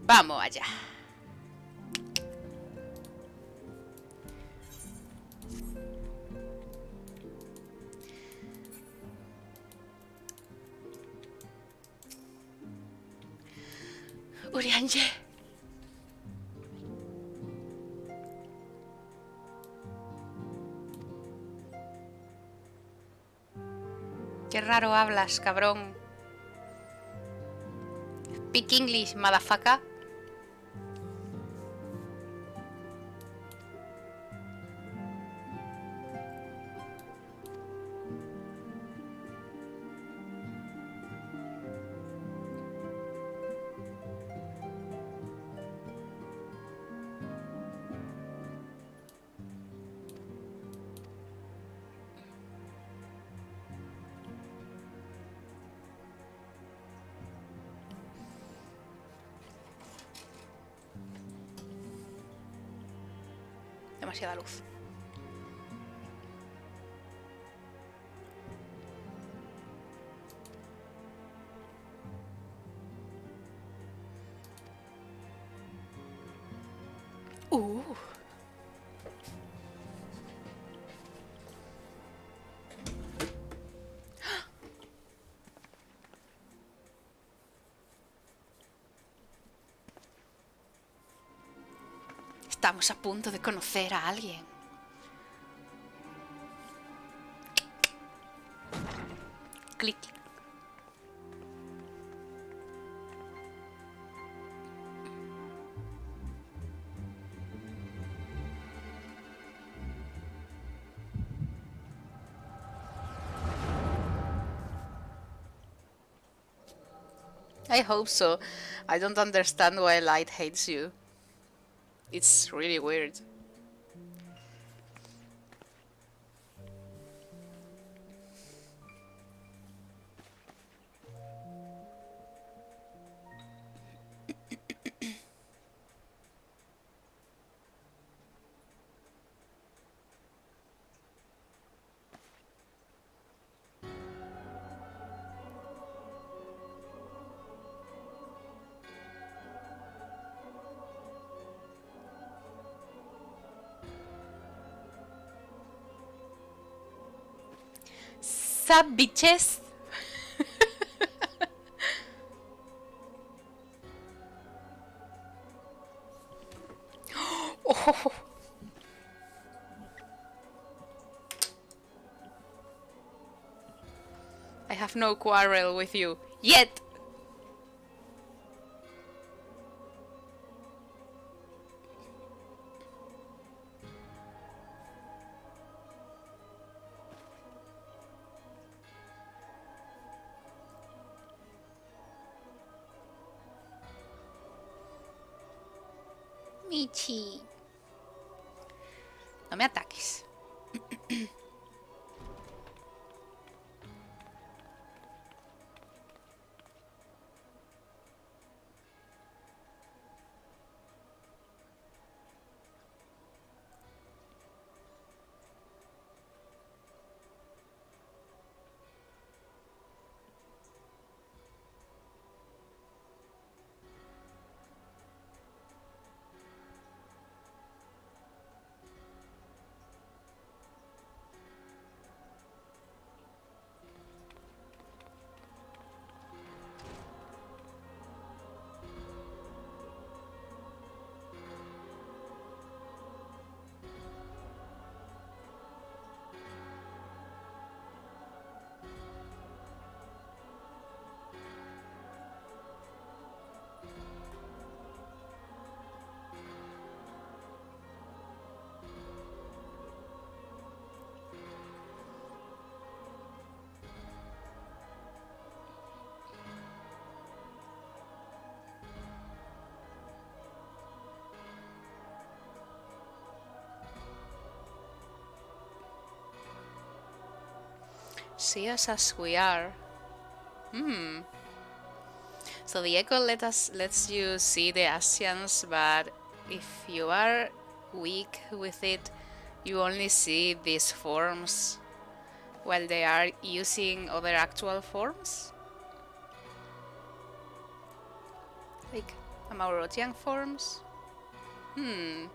Vamos allá. Urianje. Qué raro hablas, cabrón. Speak English, motherfucker. Demasiada luz. Estamos a punto de conocer a alguien. Clic. I hope so. I don't understand why light hates you. It's really weird. Sup, bitches? Oh. I have no quarrel with you yet. Michi. No me ataques. See us as we are. So the echo lets you see the Asians, but if you are weak with it, you only see these forms while they are using other actual forms. Like, Amaurotian forms? Hmm.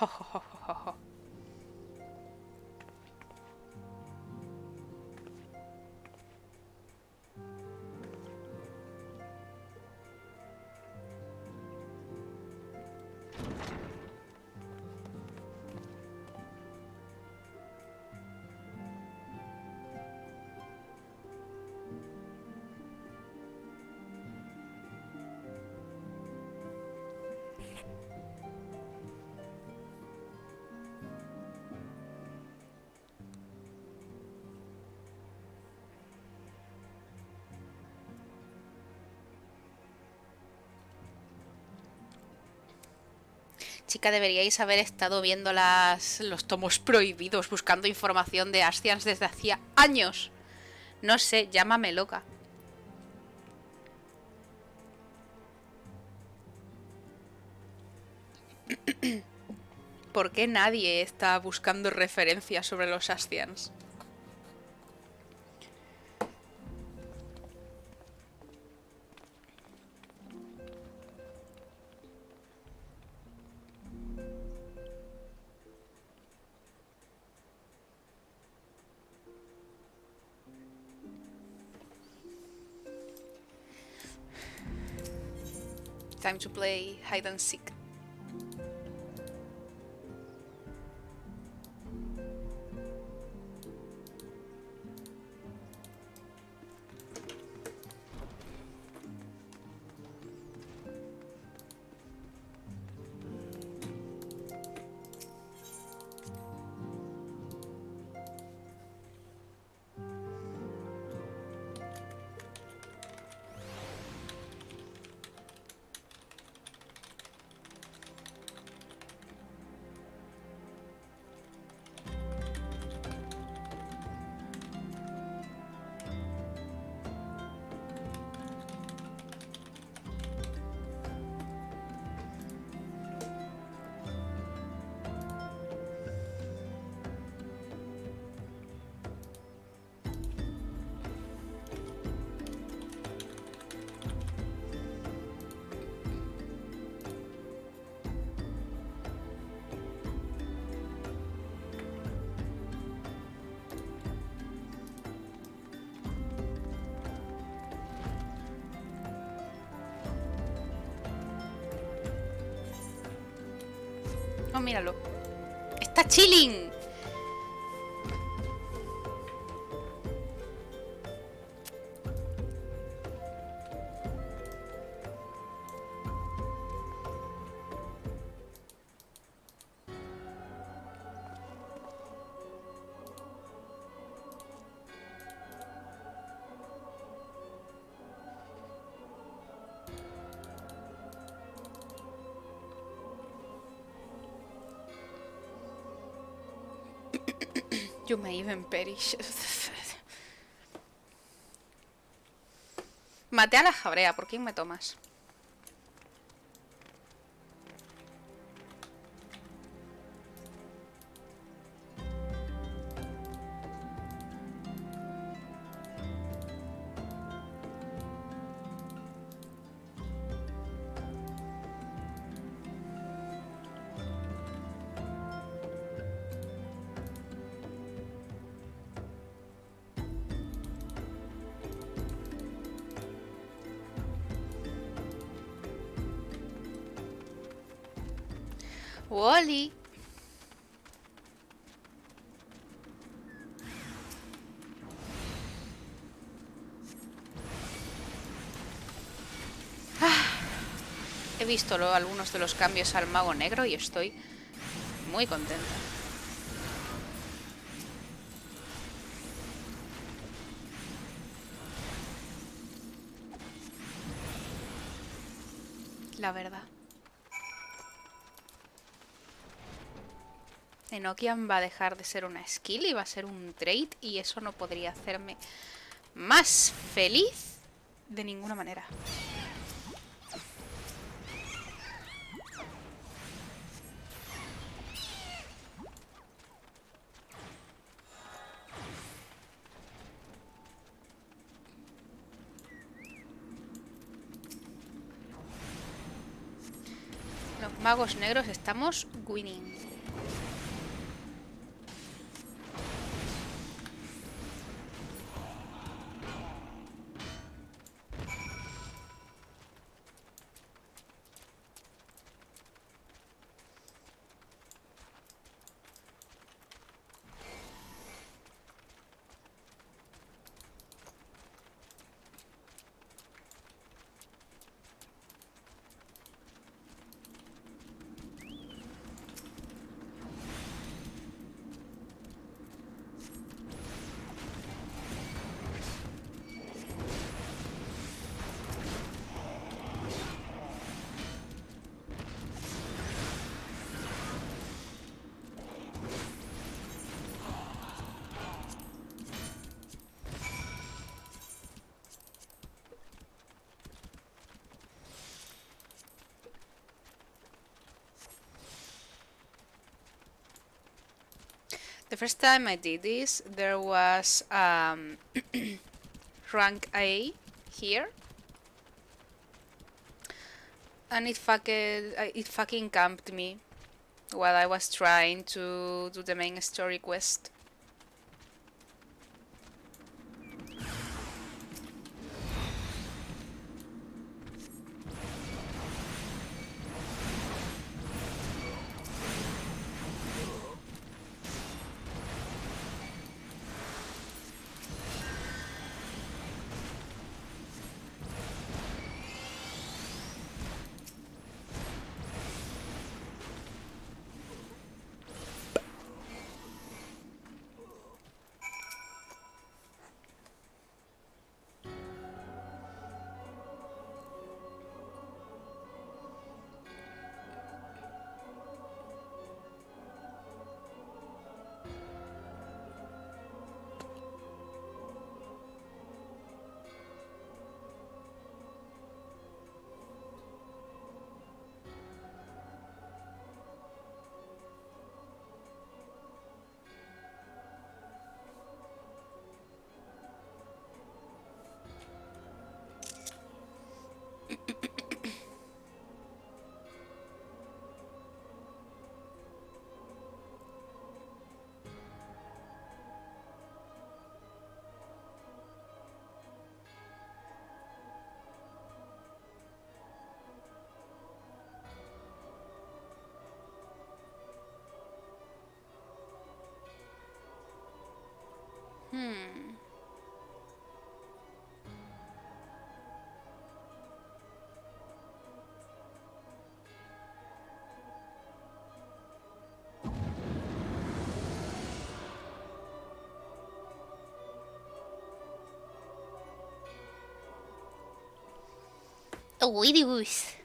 Ho, ho, ho, ho, ho. Chica, deberíais haber estado viendo los tomos prohibidos, buscando información de Astians desde hacía años. No sé, llámame loca. ¿Por qué nadie está buscando referencias sobre los Astians? Time to play hide and seek. Oh, míralo. ¡Está chilling! You may even perish. Maté a la jabrea, ¿por quién me tomas? Wally. He visto algunos de los cambios al mago negro y estoy muy contenta. la verdad. Enochian va a dejar de ser una skill y va a ser un trait, y eso no podría hacerme más feliz de ninguna manera. Los magos negros estamos winning. The first time I did this, there was rank A here, and it fucking camped me while I was trying to do the main story quest. Vídeos.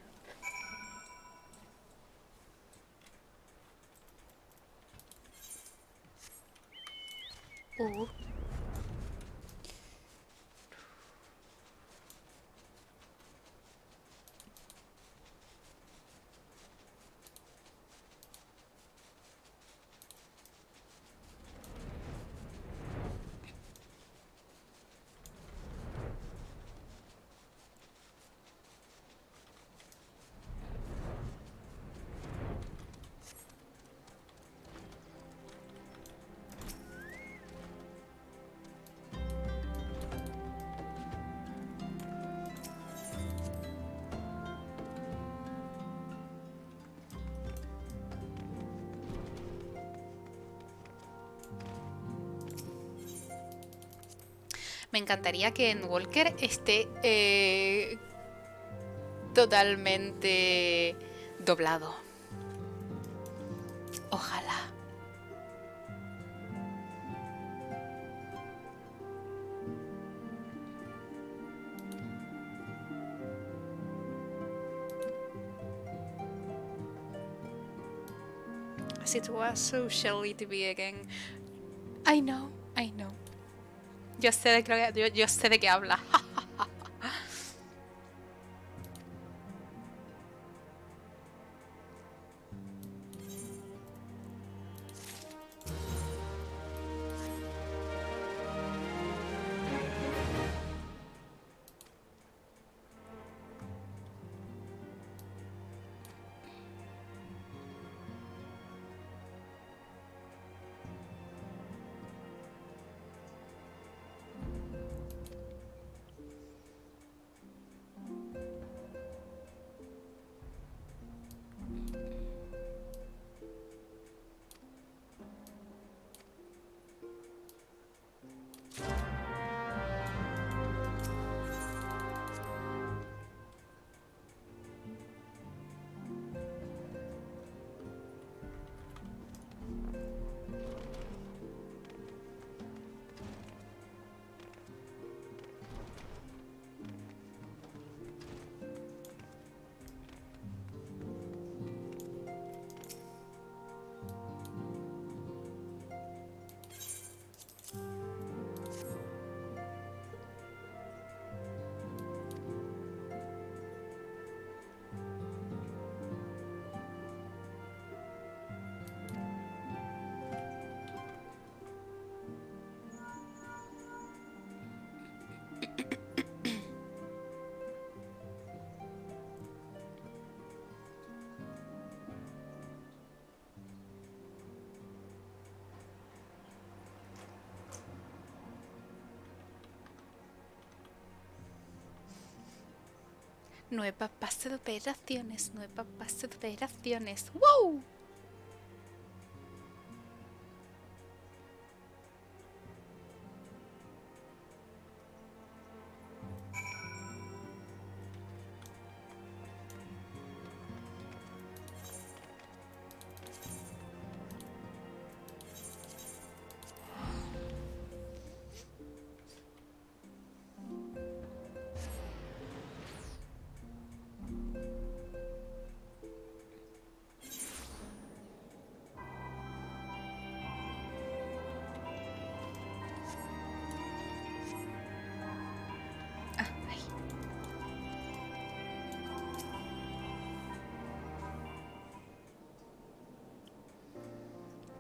Me encantaría que Endwalker esté totalmente doblado. Ojalá. as it was, so shall it be again. I know, I know. Yo sé yo sé de qué habla. Nueva base de operaciones, nueva base de operaciones. ¡Wow!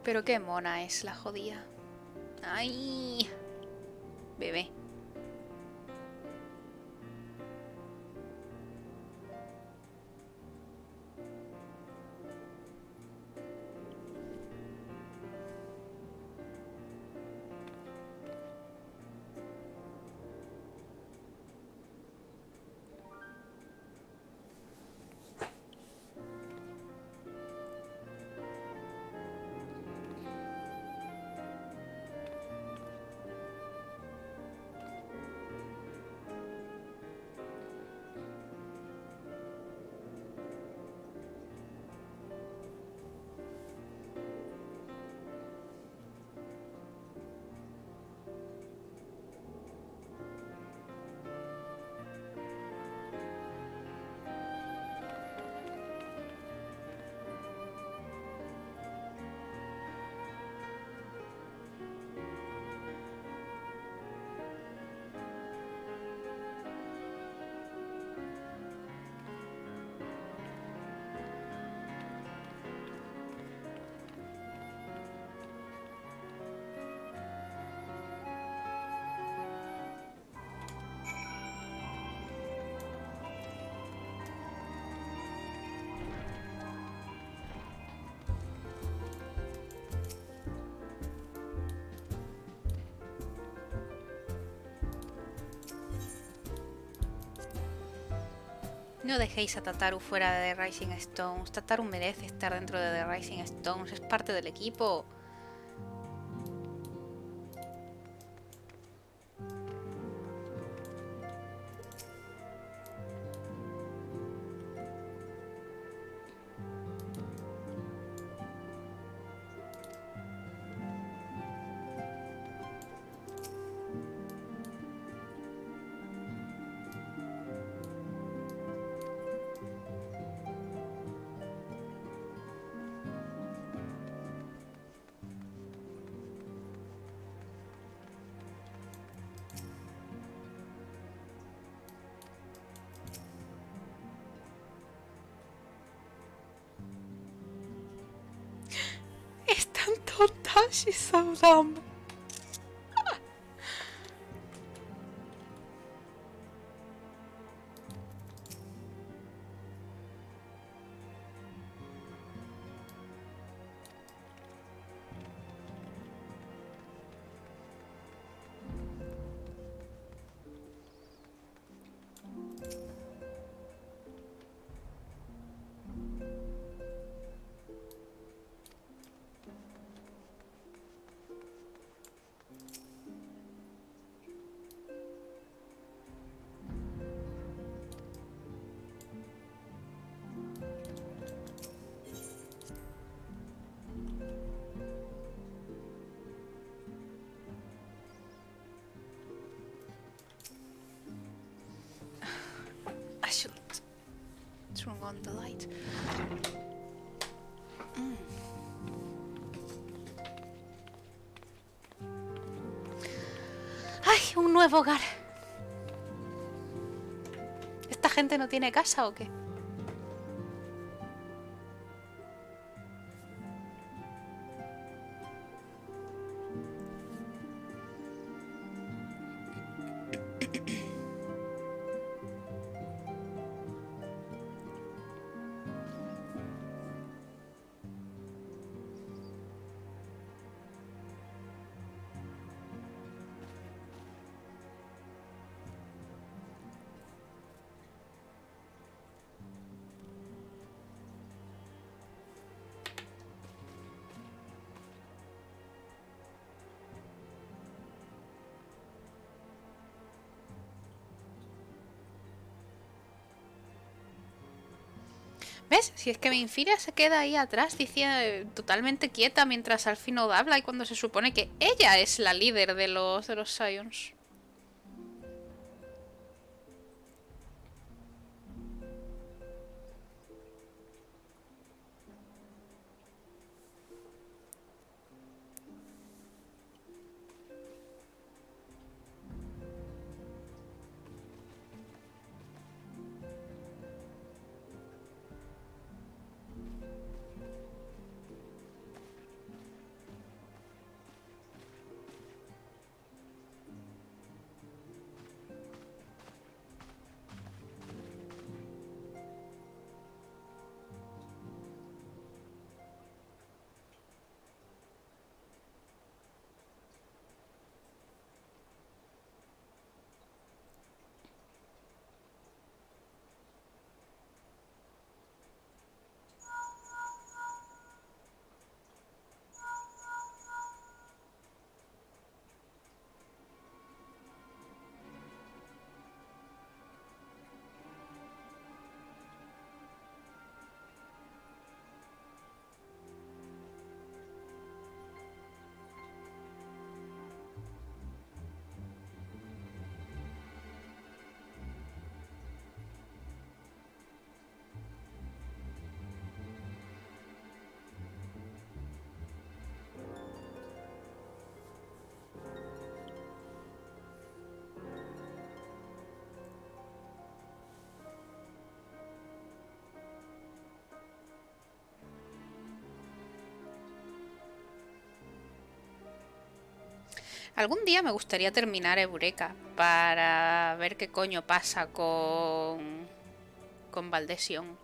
Pero qué mona es la jodida. ¡Ay! Bebé. No dejéis a Tataru fuera de The Rising Stones. Tataru merece estar dentro de The Rising Stones. Es parte del equipo. She's so dumb. I should turn on the light. ¡Ay! Un nuevo hogar. ¿Esta gente no tiene casa o qué? ¿Ves? Si es que mi Infiria se queda ahí atrás, diciendo totalmente quieta mientras Alfino habla y cuando se supone que ella es la líder de los Scions. Algún día me gustaría terminar Eureka para ver qué coño pasa con Valdesion.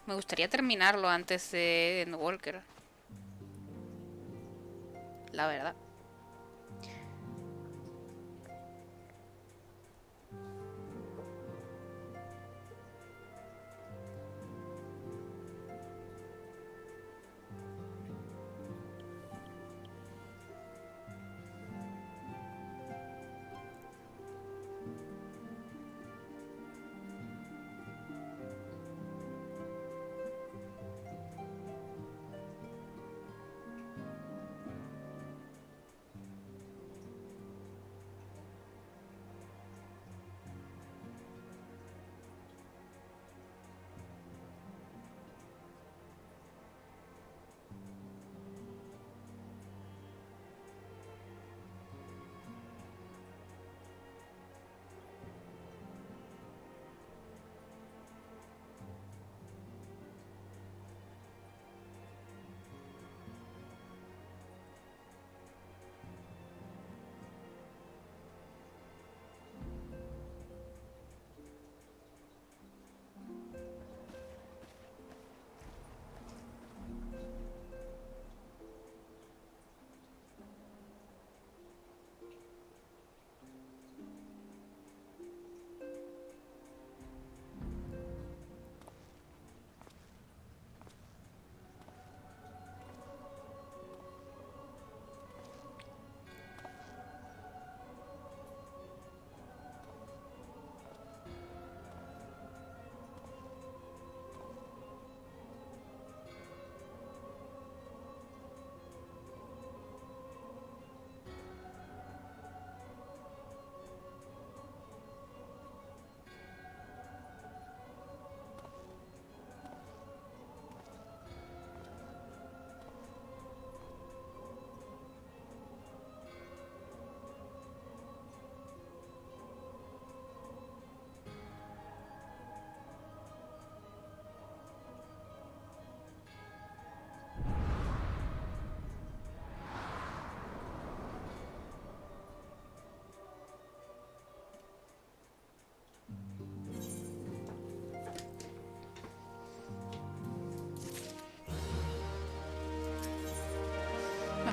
Me gustaría terminarlo antes de Endwalker. La verdad.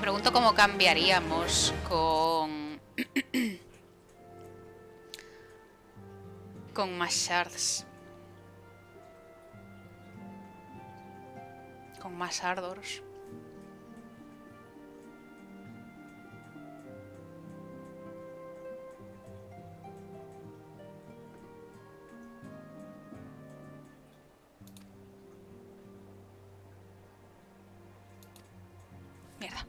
pregunto cómo cambiaríamos con... con más shards. Con más ardors. Mierda.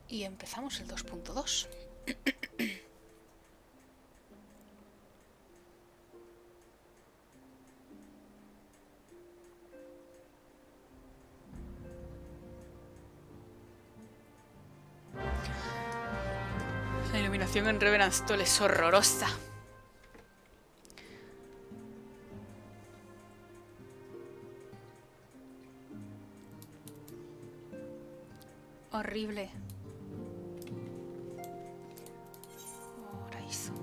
Y empezamos el 2.2. La iluminación en Revenant Toll es horrorosa. Horrible. Horizon.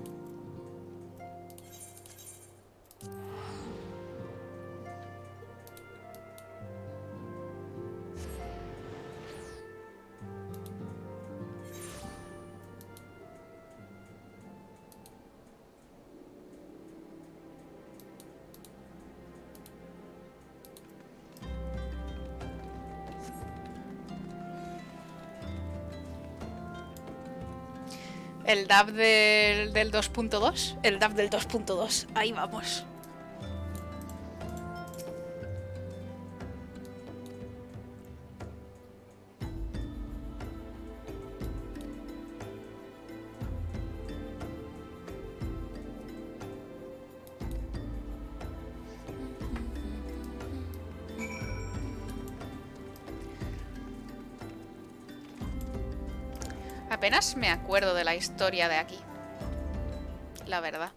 El DAB del 2.2. El DAB del 2.2. Ahí vamos. Apenas me acuerdo de la historia de aquí. La verdad.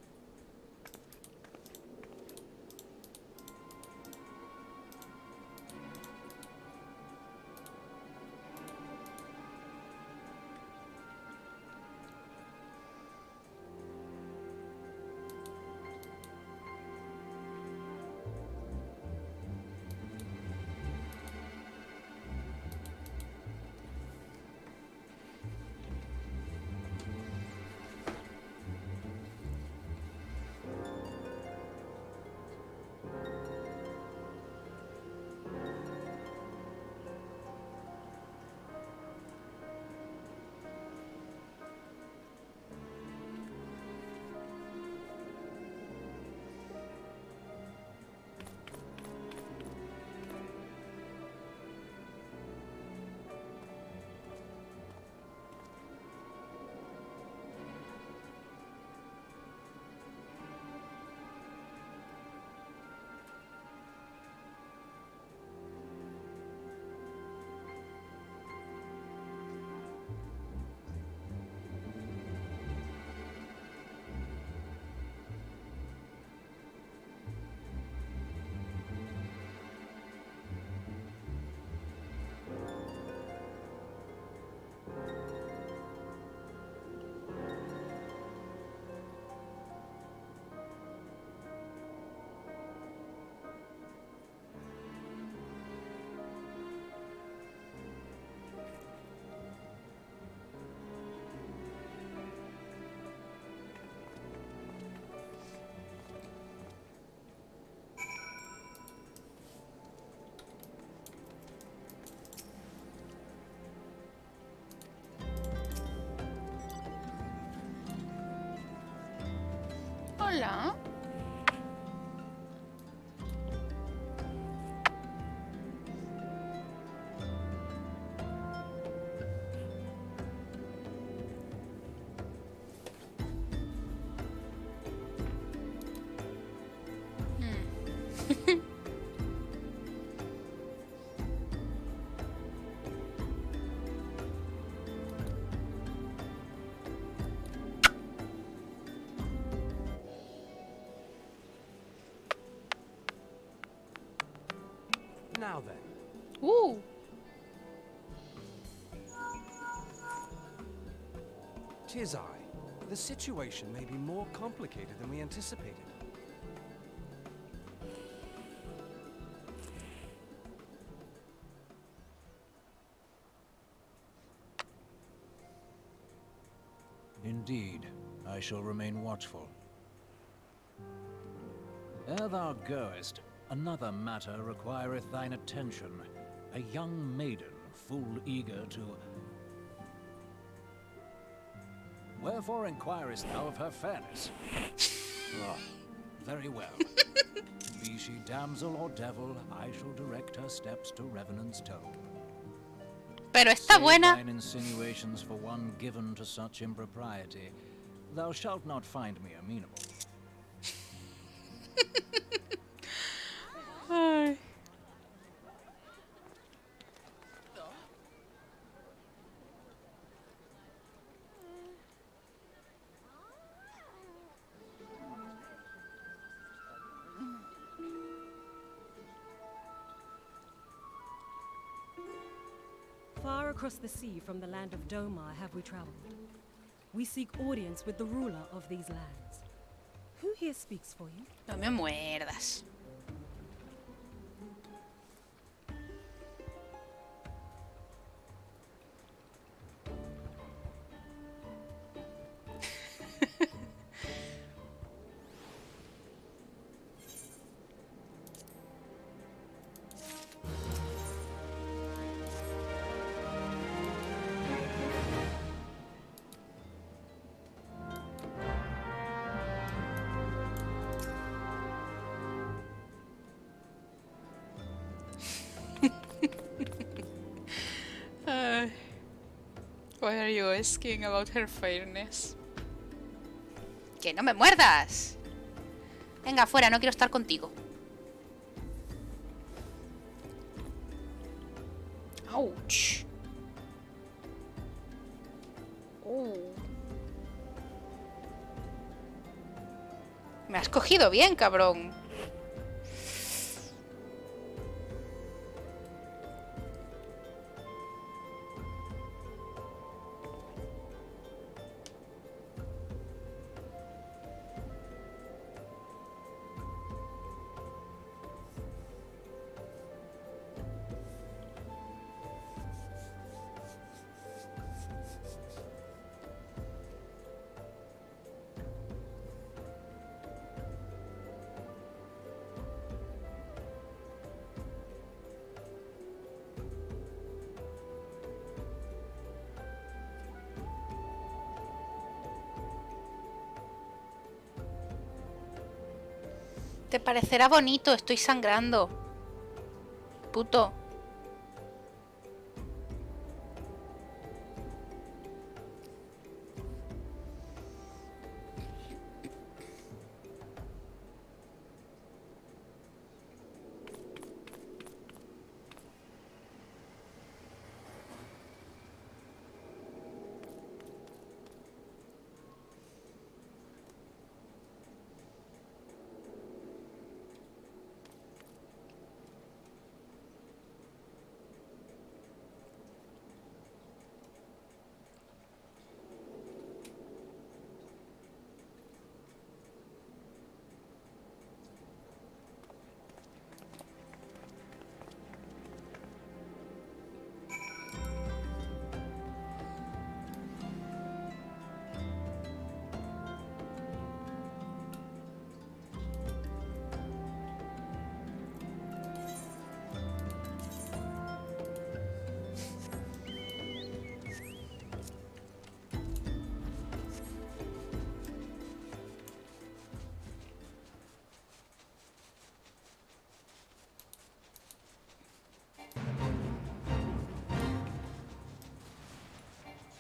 Hola. Now then. Tis I. The situation may be more complicated than we anticipated. Indeed, I shall remain watchful. Ere thou goest, another matter requireth thine attention. A young maiden, full eager to... Wherefore inquirest thou of her fairness? Ah, very well. Be she damsel or devil, I shall direct her steps to Revenant's Tome. Pero está buena. Save thine insinuations for one given to such impropriety. Thou shalt not find me amenable. Ay. Far across the sea from the land of Doma have we traveled. We seek audience with the ruler of these lands. Who here speaks for you? No me muerdas. Why are you asking about her fairness? ¡Que no me muerdas! Venga, fuera, no quiero estar contigo. Ouch. Me has cogido bien, cabrón. Te parecerá bonito, estoy sangrando. Puto.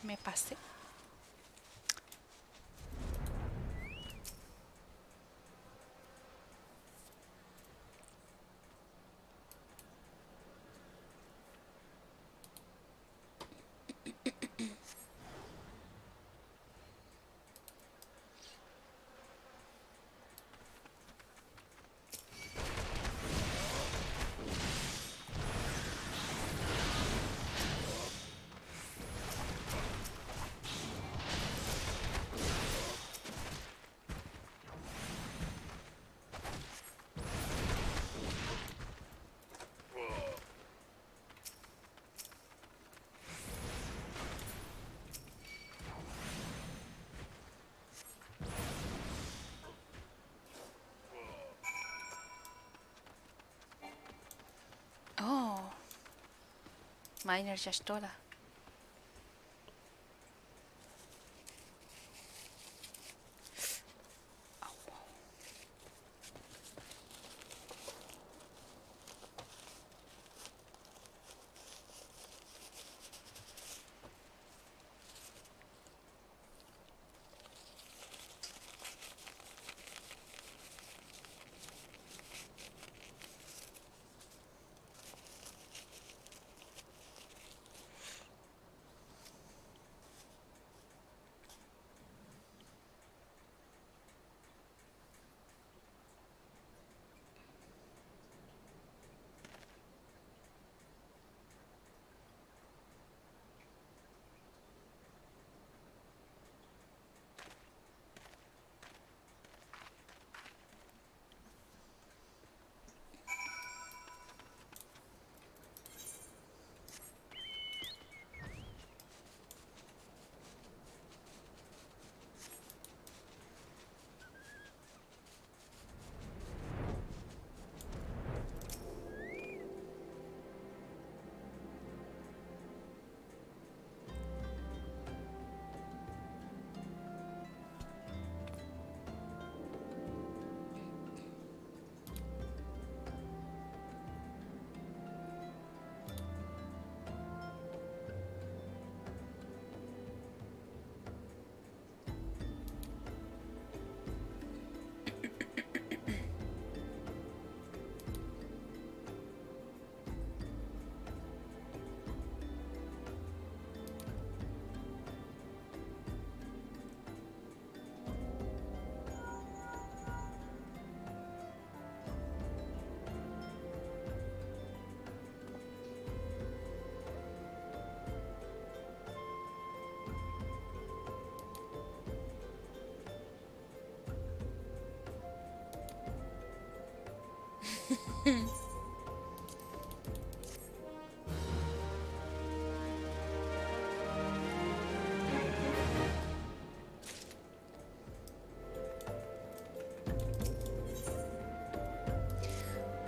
Me pasé. Mine are just toda.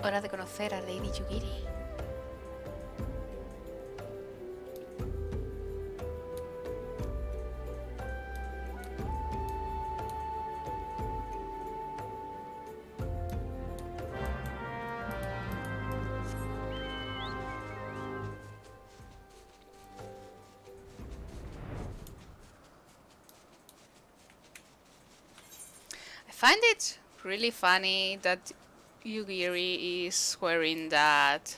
Hora de conocer a Lady Yugiri. I find it really funny that Yugiri is wearing that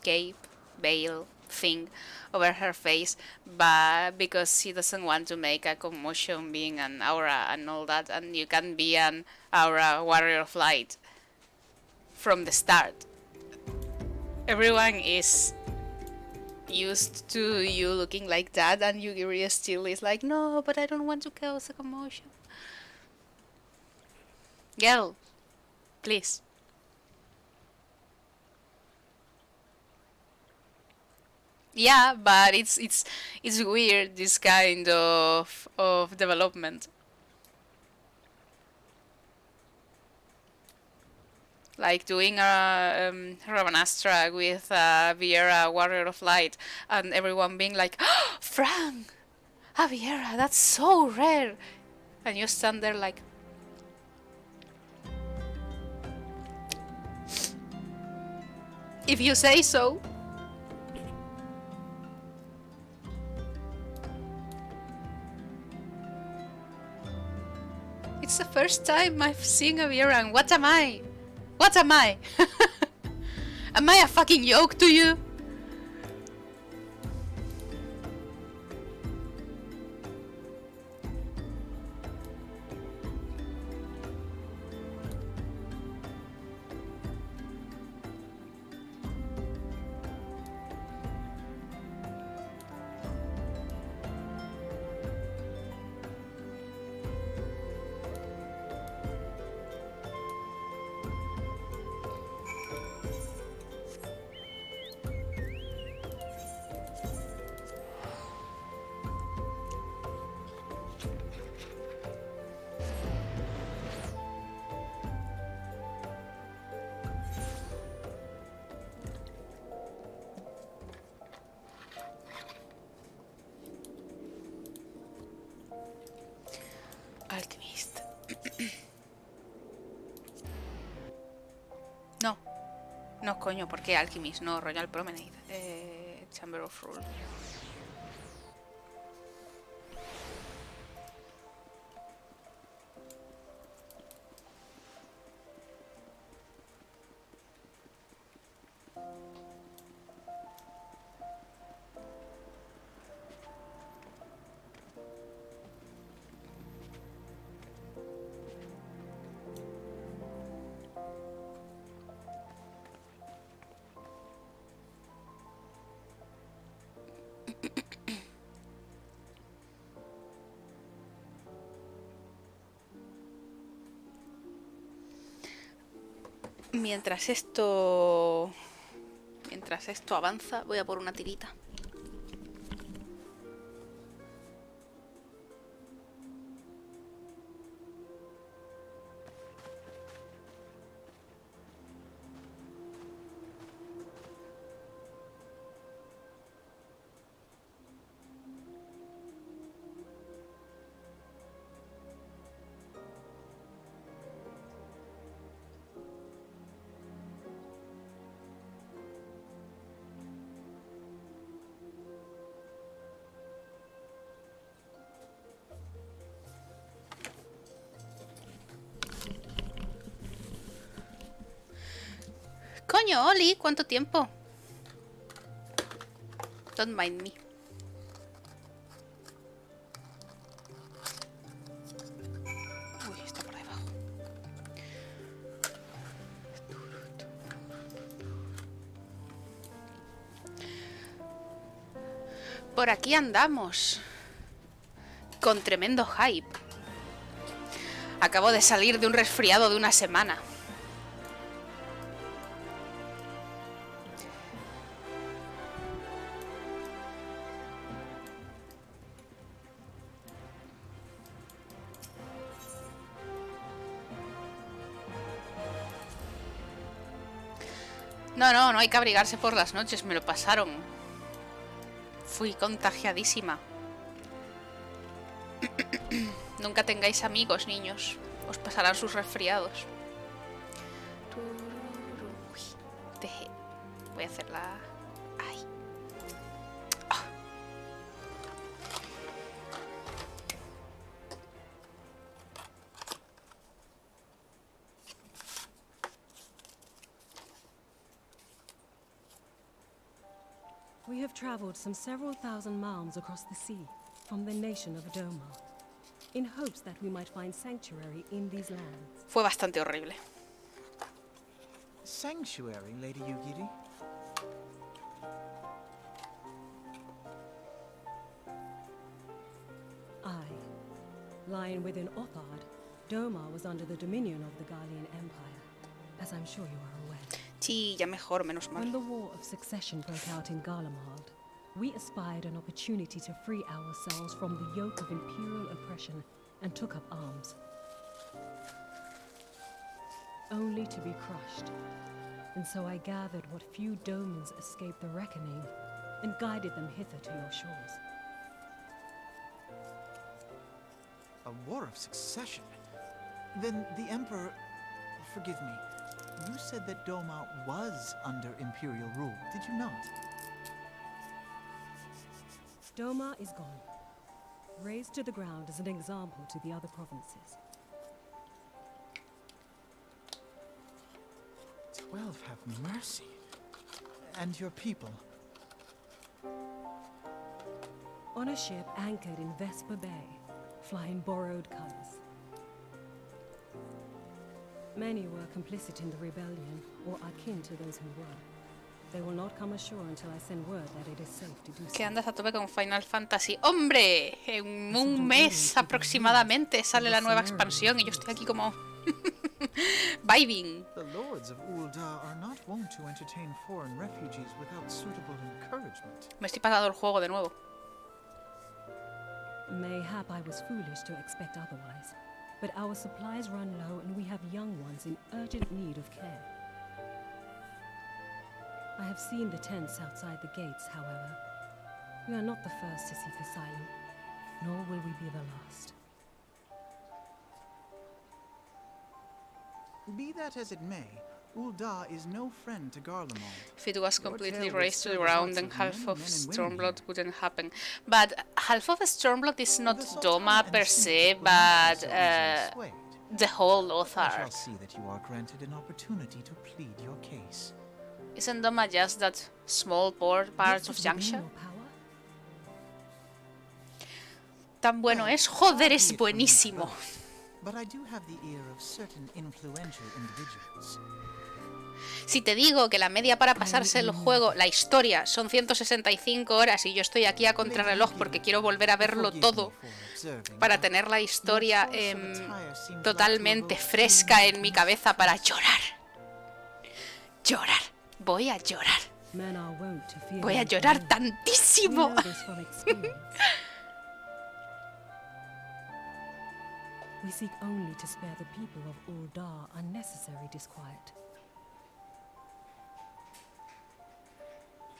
cape, veil thing over her face, but because she doesn't want to make a commotion being an aura and all that, and you can be an aura warrior of light from the start. Everyone is used to you looking like that, and Yugiri still is like, no, but I don't want to cause a commotion. Girl, please. Yeah, but it's weird, this kind of development. Like doing a Ravanastra with Viera, Warrior of Light, and everyone being like, oh, Frank! A Viera, that's so rare! And you stand there like, if you say so. It's the first time I've seen a Viera, and what am I? What am I? Am I a fucking yoke to you? No, coño, ¿por qué Alchemist? No, Royal Promenade. Chamber of Rule. Mientras esto avanza, voy a por una tirita. Coño, Oli, ¿cuánto tiempo? Don't mind me. Uy, está por debajo. Por aquí andamos. Con tremendo hype. Acabo de salir de un resfriado de una semana. No hay que abrigarse por las noches, me lo pasaron. Fui contagiadísima. Nunca tengáis amigos, niños. Os pasarán sus resfriados. Uy, voy a hacerla... Ay. Ah. We have traveled some several thousand miles across the sea from the nation of Doma, in hopes that we might find sanctuary in these lands. Fue bastante horrible. Sanctuary, Lady Yugiri? Aye. Lying within Othard, Doma was under the dominion of the Garlean Empire, as I'm sure you are aware. Sí, ya mejor, menos When mal. the War of Succession broke out in Garlemald, we espied an opportunity to free ourselves from the yoke of imperial oppression and took up arms. Only to be crushed. And so I gathered what few Domans escaped the reckoning and guided them hither to your shores. A war of succession? Then the Emperor... Forgive me. You said that Doma was under Imperial rule, did you not? Doma is gone. Razed to the ground as an example to the other provinces. 12 have mercy. And your people? On a ship anchored in Vesper Bay, flying borrowed colors. Many were complicit in the rebellion, or akin to those who were. They will not come ashore until I send word that it is safe to do so. Que andas a tope con Final Fantasy. ¡Hombre! En un mes aproximadamente sale la nueva expansión y yo estoy aquí como... vibing. The lords of Ul'dah are not wont to entertain foreign refugees without suitable encouragement. Me estoy pasando el juego de nuevo. Mayhap I was foolish to expect otherwise, but our supplies run low and we have young ones in urgent need of care. I have seen the tents outside the gates, however. We are not the first to seek asylum, nor will we be the last. Be that as it may, Ul'dah is no friend to Garlemald. If it was Your completely tale would razed to stir the the ground, hearts then of half many of men and women Stormblood here. wouldn't happen. But half of Stormblood is not The Doma Sultana per and se, Syndicate will not be but so easily swayed. the whole I Lothar. shall see that you are granted an opportunity to plead your case. Isn't Doma just that small part This of is within Yangsha? your power. Tan bueno Well, es, joder, far es be it from me to buenísimo. boast, But I do have the ear of certain influential individuals. Si te digo que la media para pasarse el juego, la historia, son 165 horas y yo estoy aquí a contrarreloj porque quiero volver a verlo todo para tener la historia totalmente fresca en mi cabeza para llorar. Llorar. Voy a llorar. Men are wont to fear Voy a their llorar foes. tantísimo. We know this from experience. We seek only to spare the people of Ul'dah unnecessary disquiet.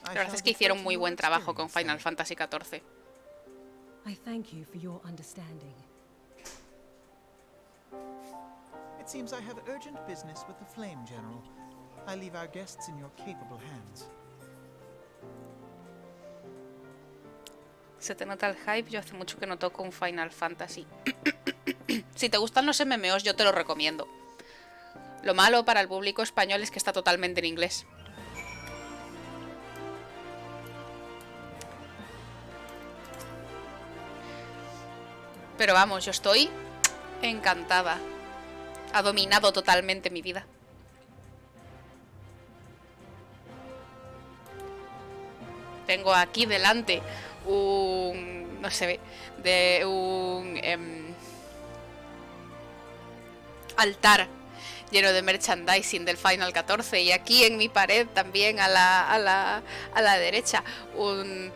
La verdad es que hicieron muy buen trabajo con Final Fantasy XIV. I thank you for your understanding. It seems I have urgent business with the Flame General. I leave our guests in your capable hands. Se te nota el hype, yo hace mucho que no toco un Final Fantasy. Si te gustan los MMOs, yo te lo recomiendo. Lo malo para el público español es que está totalmente en inglés. Pero vamos, yo estoy encantada. Ha dominado totalmente mi vida. Tengo aquí delante un... no se ve, de un altar lleno de merchandising del Final XIV, y aquí en mi pared también a la derecha un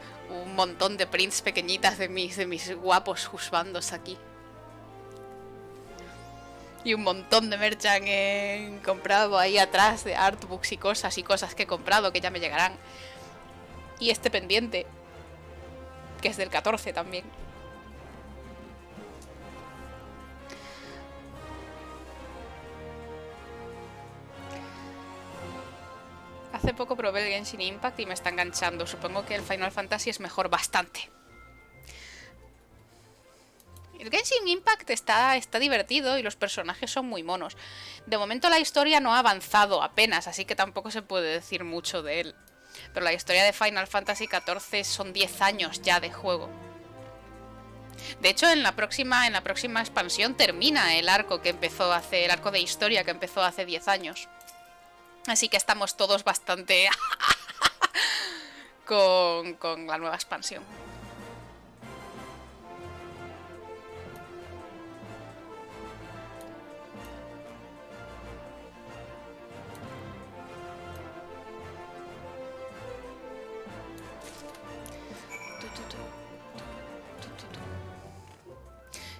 montón de prints pequeñitas de mis guapos husbandos aquí. Y un montón de merchan comprado ahí atrás de artbooks y cosas que he comprado que ya me llegarán. Y este pendiente, que es del 14 también. Hace poco probé el Genshin Impact y me está enganchando. Supongo que el Final Fantasy es mejor bastante. El Genshin Impact está divertido y los personajes son muy monos. De momento la historia no ha avanzado apenas, así que tampoco se puede decir mucho de él. Pero la historia de Final Fantasy XIV son 10 años ya de juego. De hecho, en la próxima expansión termina el arco el arco de historia que empezó hace 10 años. Así que estamos todos bastante con la nueva expansión.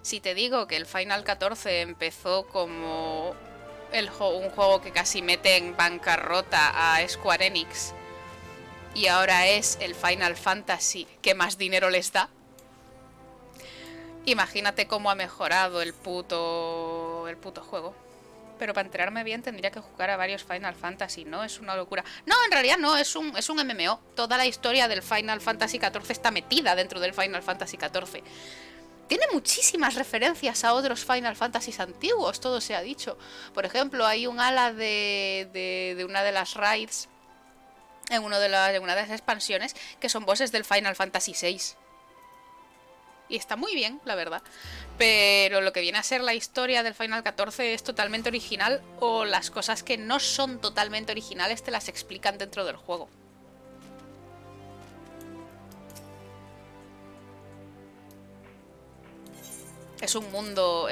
Si te digo que el Final XIV empezó como un juego que casi mete en bancarrota a Square Enix y ahora es el Final Fantasy que más dinero les da, imagínate cómo ha mejorado el puto juego. Pero para enterarme bien tendría que jugar a varios Final Fantasy, ¿no? Es una locura. No, en realidad no, es un MMO. Toda la historia del Final Fantasy XIV está metida dentro del Final Fantasy XIV. Tiene muchísimas referencias a otros Final Fantasies antiguos, todo se ha dicho. Por ejemplo, hay un ala de una de las raids en una de las expansiones que son bosses del Final Fantasy VI. Y está muy bien, la verdad. Pero lo que viene a ser la historia del Final XIV es totalmente original, o las cosas que no son totalmente originales te las explican dentro del juego. Es un mundo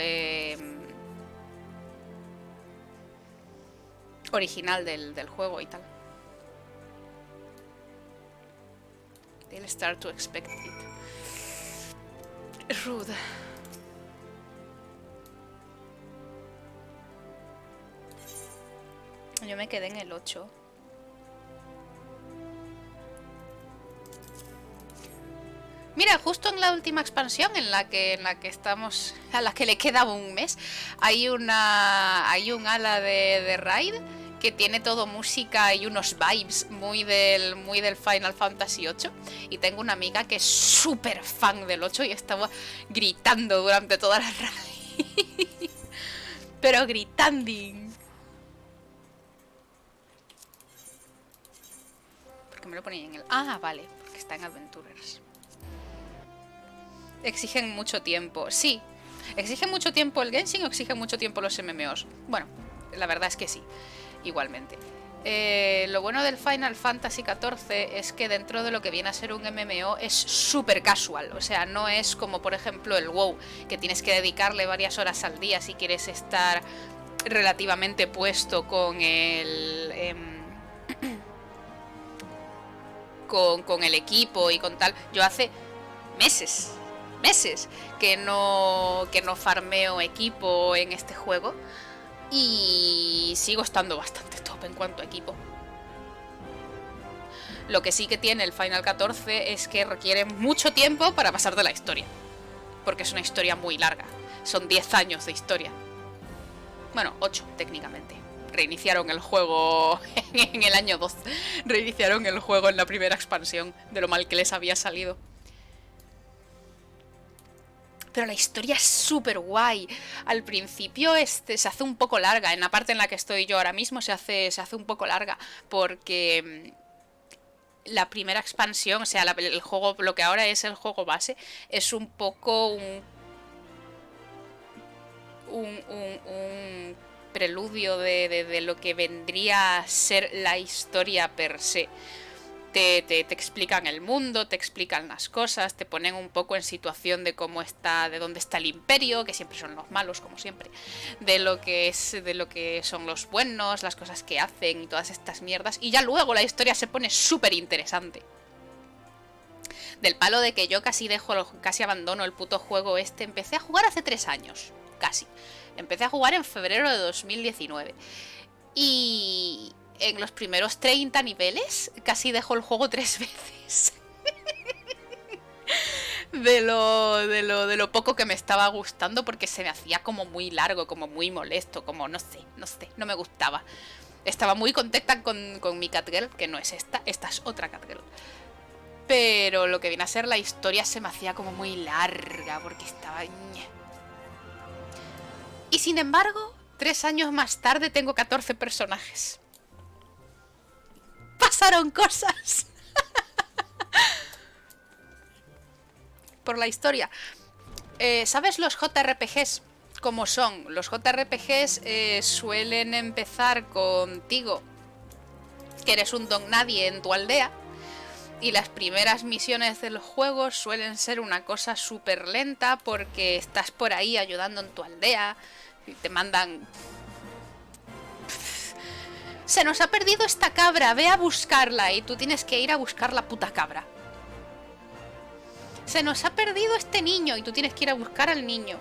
original del juego y tal. They'll start to expect it. Rude. Yo me quedé en el 8. Mira, justo en la última expansión en la que estamos, a la que le queda un mes, hay un ala de raid que tiene todo música y unos vibes muy del Final Fantasy VIII. Y tengo una amiga que es súper fan del 8 y estaba gritando durante toda la rally. Pero gritando. ¿Por qué me lo ponía en el...? Ah, vale, porque está en Adventurers. Exigen mucho tiempo, sí. ¿Exigen mucho tiempo el Genshin o exigen mucho tiempo los MMOs? Bueno, la verdad es que sí, igualmente. Lo bueno del Final Fantasy XIV es que dentro de lo que viene a ser un MMO es súper casual. O sea, no es como por ejemplo el WoW, que tienes que dedicarle varias horas al día si quieres estar relativamente puesto con el... con el equipo y con tal. Yo hace meses que no farmeo equipo en este juego y sigo estando bastante top en cuanto a equipo. Lo que sí que tiene el Final XIV es que requiere mucho tiempo para pasarte la historia, porque es una historia muy larga, son 10 años de historia. Bueno, 8 técnicamente. Reiniciaron el juego en el año 12. Reiniciaron el juego en la primera expansión, de lo mal que les había salido. Pero la historia es súper guay. Al principio se hace un poco larga. En la parte en la que estoy yo ahora mismo se hace un poco larga. Porque la primera expansión, o sea, el juego, lo que ahora es el juego base, es un poco un preludio de lo que vendría a ser la historia per se. Te explican el mundo, te explican las cosas, te ponen un poco en situación de cómo está, de dónde está el imperio, que siempre son los malos, como siempre, de lo que son los buenos, las cosas que hacen y todas estas mierdas, y ya luego la historia se pone súper interesante. Del palo de que yo casi abandono el puto juego este. Empecé a jugar hace 3 años, casi. Empecé a jugar en febrero de 2019. Y en los primeros 30 niveles casi dejo el juego 3 veces. de lo poco que me estaba gustando, porque se me hacía como muy largo, como muy molesto, como no sé, no me gustaba. Estaba muy contenta con mi Catgirl, que no es esta es otra Catgirl. Pero lo que viene a ser la historia se me hacía como muy larga, porque estaba... Y sin embargo, 3 años más tarde tengo 14 personajes. Pasaron cosas. Por la historia. ¿Sabes los JRPGs cómo son? Los JRPGs suelen empezar contigo, que eres un don nadie en tu aldea. Y las primeras misiones del juego suelen ser una cosa súper lenta, porque estás por ahí ayudando en tu aldea y te mandan... Se nos ha perdido esta cabra, ve a buscarla, y tú tienes que ir a buscar la puta cabra. Se nos ha perdido este niño y tú tienes que ir a buscar al niño.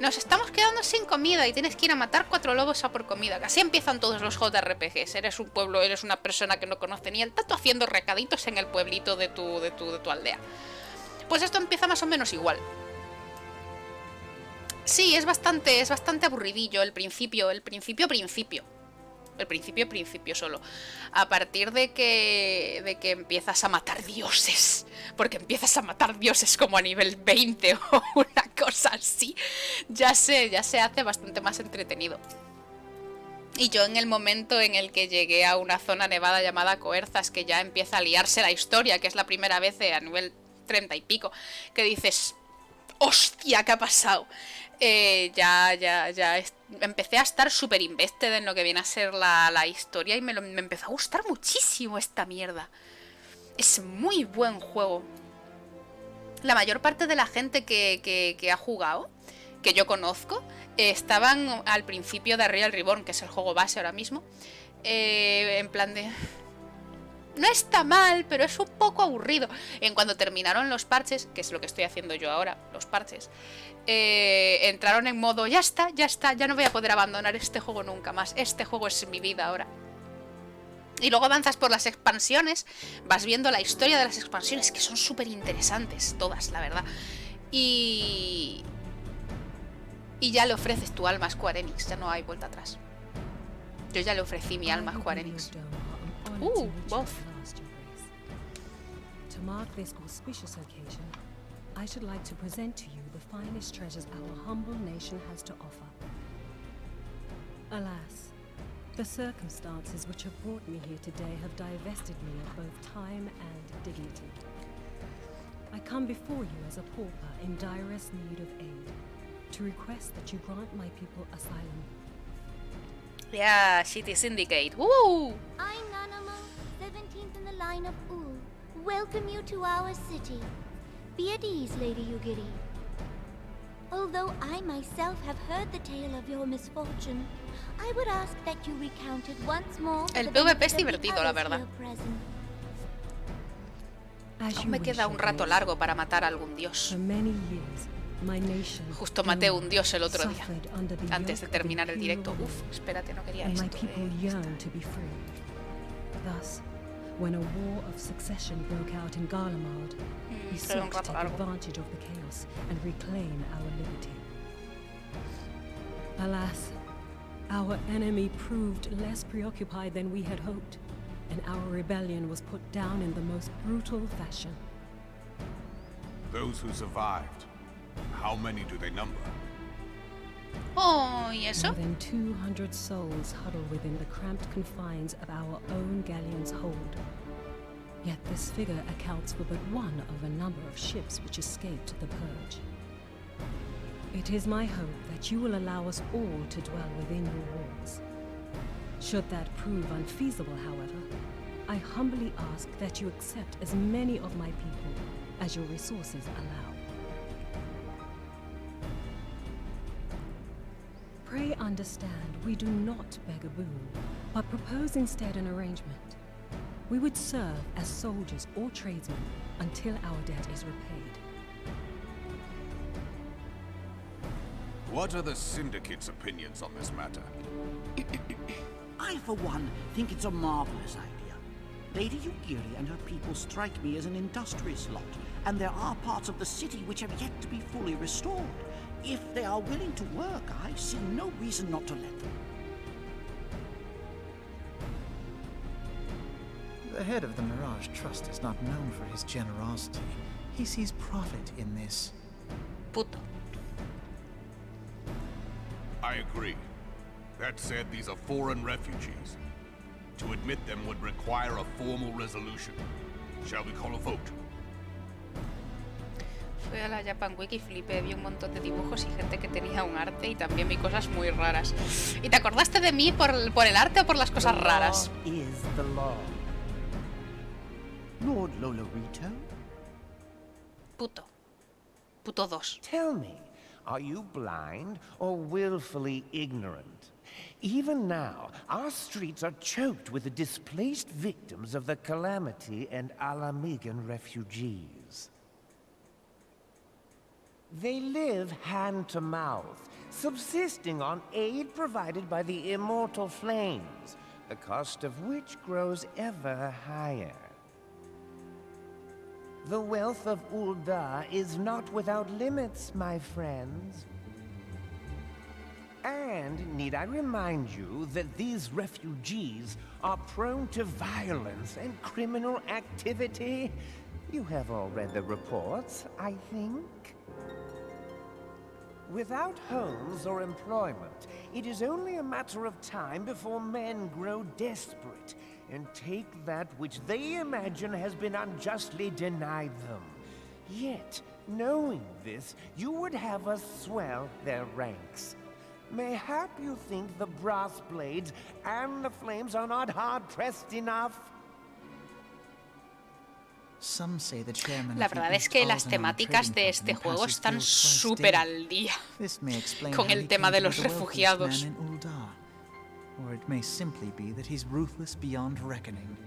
Nos estamos quedando sin comida y tienes que ir a matar 4 lobos a por comida. Así empiezan todos los JRPGs. Eres un pueblo, eres una persona que no conoce ni el tato, haciendo recaditos en el pueblito de tu aldea. Pues esto empieza más o menos igual. Sí, es bastante aburridillo el principio solo. A partir de que empiezas a matar dioses, porque empiezas a matar dioses como a nivel 20 o una cosa así, ya se hace bastante más entretenido. Y yo, en el momento en el que llegué a una zona nevada llamada Coerzas, que ya empieza a liarse la historia, que es la primera vez a nivel 30 y pico, que dices, hostia, ¿qué ha pasado? Empecé a estar súper invested en lo que viene a ser la historia, y me empezó a gustar muchísimo esta mierda. Es muy buen juego. La mayor parte de la gente que ha jugado, que yo conozco, estaban al principio de A Realm Reborn, que es el juego base ahora mismo, en plan de... No está mal, pero es un poco aburrido. En cuando terminaron los parches, que es lo que estoy haciendo yo ahora, los parches, entraron en modo, ya está, ya no voy a poder abandonar este juego nunca más. Este juego es mi vida ahora. Y luego avanzas por las expansiones, vas viendo la historia de las expansiones, que son súper interesantes, todas, la verdad. Y ya le ofreces tu alma a Square Enix, ya no hay vuelta atrás. Yo ya le ofrecí mi alma a Square Enix. Both. To mark this auspicious occasion, I should like to present to you the finest treasures our humble nation has to offer. Alas, the circumstances which have brought me here today have divested me of both time and dignity. I come before you as a pauper in direst need of aid, to request that you grant my people asylum. Yeah, City Syndicate. Woo! I, Nanamo, 17th in the line of Ul, welcome you to our city. Be at ease, Lady Yugiri. Although I myself have heard the tale of your misfortune, I would ask that you recount it once more. El PvP es divertido, la verdad. Aún me queda un rato largo para matar a algún dios. Justo maté un dios el otro día, antes de terminar el directo. Uf, espérate, no quería esto. Thus, when a war of succession broke out in Garlemald, we sought to take advantage of the chaos and reclaim our liberty. Alas, our enemy proved less preoccupied than we had hoped, and our rebellion was put down in the most brutal fashion. Those who survived, how many do they number? Oh, ¿y eso? More than 200 souls huddle within the cramped confines of our own galleon's hold. Yet this figure accounts for but one of a number of ships which escaped the purge. It is my hope that you will allow us all to dwell within your walls. Should that prove unfeasible, however, I humbly ask that you accept as many of my people as your resources allow. Pray understand, we do not beg a boon, but propose instead an arrangement. We would serve as soldiers or tradesmen until our debt is repaid. What are the Syndicate's opinions on this matter? I, for one, think it's a marvelous idea. Lady Yugiri and her people strike me as an industrious lot, and there are parts of the city which have yet to be fully restored. If they are willing to work, I see no reason not to let them. The head of the Mirage Trust is not known for his generosity. He sees profit in this. Puto. I agree. That said, these are foreign refugees. To admit them would require a formal resolution. Shall we call a vote? Fui a la Japan Wiki y flipé, vi un montón de dibujos y gente que tenía un arte y también vi cosas muy raras. ¿Y te acordaste de mí por el arte o por las cosas raras? Is the law. Lord Lolorito? Puto. Puto 2. Tell me, are you blind or willfully ignorant? Even now, our streets are choked with the displaced victims of the Calamity and Alamigan refugees. They live hand to mouth, subsisting on aid provided by the immortal flames, the cost of which grows ever higher. The wealth of Ul'dah is not without limits, my friends. And need I remind you that these refugees are prone to violence and criminal activity? You have all read the reports, I think. Without homes or employment, it is only a matter of time before men grow desperate and take that which they imagine has been unjustly denied them. Yet, knowing this, you would have us swell their ranks. Mayhap you think the brass blades and the flames are not hard-pressed enough? La verdad es que las temáticas de este juego están súper al día con el tema de los refugiados. Or it may simply be that he's ruthless beyond reckoning.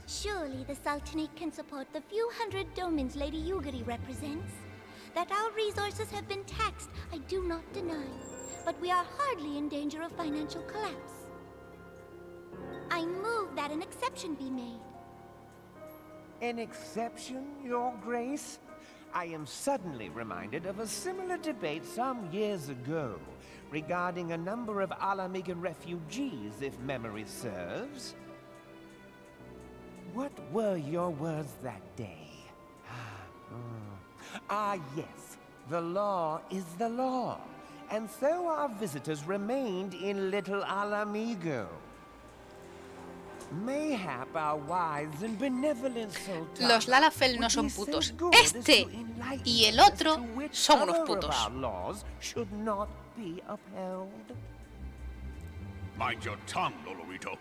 Surely the Sultanate can support the few hundred domins Lady Yugiri represents. That our resources have been taxed, I do not deny. But we are hardly in danger of financial collapse. I move that an exception be made. An exception, Your Grace? I am suddenly reminded of a similar debate some years ago, regarding a number of Alamigan refugees, if memory serves. What were your words that day? Yes. The law is the law. And so our visitors remained in Little Alamigo. Mayhap our wise and benevolent sultan. Los Lalafell no son putos. Este y el otro son unos putos. Should not be upheld. Mind your tongue, Lolorito.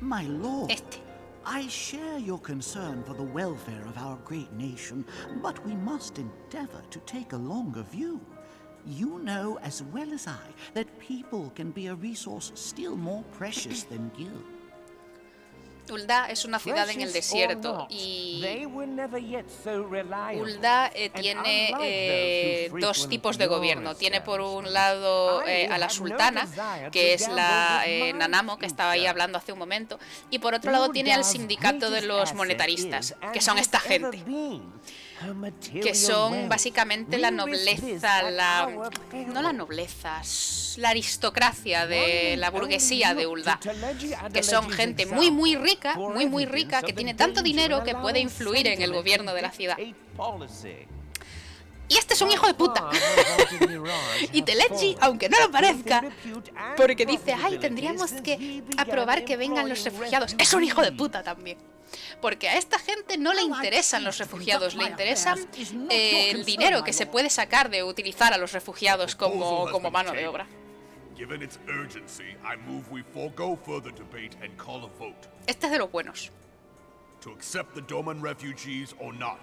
My lord, Este. I share your concern for the welfare of our great nation, but we must endeavor to take a longer view. You know as well as I that people can be a resource still more precious than gil. Ul'dah es una ciudad en el desierto y Ul'dah tiene dos tipos de gobierno. Tiene por un lado a la sultana, que es la Nanamo, que estaba ahí hablando hace un momento, y por otro lado tiene al sindicato de los monetaristas, que son esta gente, que son básicamente la nobleza, no la nobleza, la aristocracia de la burguesía de Ul'dah, que son gente muy rica, que tiene tanto dinero que puede influir en el gobierno de la ciudad. Y este es un hijo de puta. Y Telechi, aunque no lo parezca, porque dice, ay, tendríamos que aprobar que vengan los refugiados, es un hijo de puta también. Porque a esta gente no le interesan los refugiados, le interesan el dinero que se puede sacar de utilizar a los refugiados como mano de obra. Este es de los buenos. To accept the Doman refugees or not.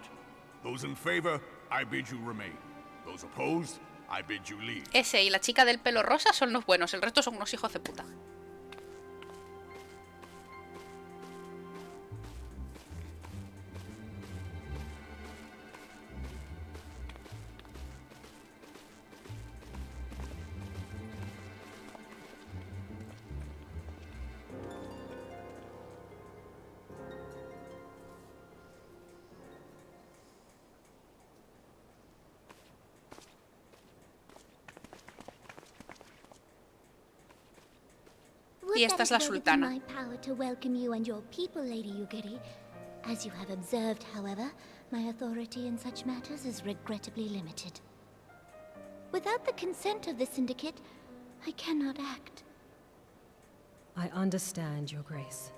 Those in favor, I bid you remain. Those opposed, I bid you leave. Ese y la chica del pelo rosa son los buenos, el resto son unos hijos de puta. Y esta es la sultana. As you have observed, however, my authority in such matters is regrettably limited. Without the consent of the syndicate, I cannot act. I understand, Your Grace,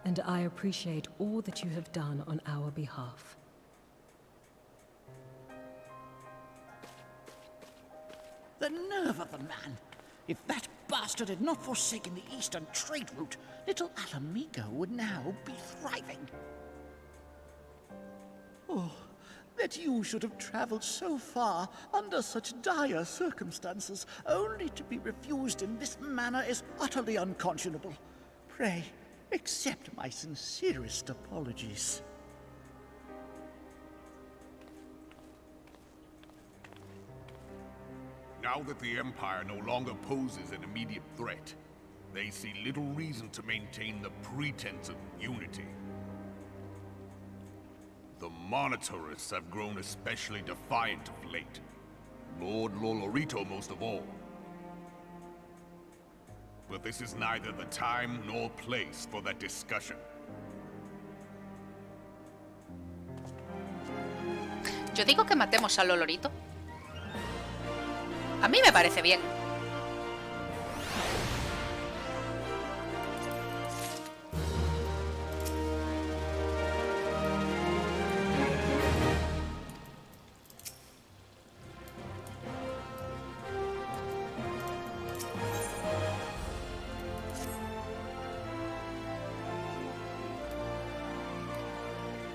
and I appreciate all that you have done on our behalf. The nerve of the man! If that bastard had not forsaken the eastern trade route, Little Alamigo would now be thriving. Oh, that you should have traveled so far under such dire circumstances, only to be refused in this manner is utterly unconscionable. Pray, accept my sincerest apologies. Now that the Empire no longer poses an immediate threat, they see little reason to maintain the pretense of unity. The monitorists have grown especially defiant of late. Lord Lolorito most of all. But this is neither the time nor place for that discussion. Yo digo que matemos a Lolorito. A mí me parece bien.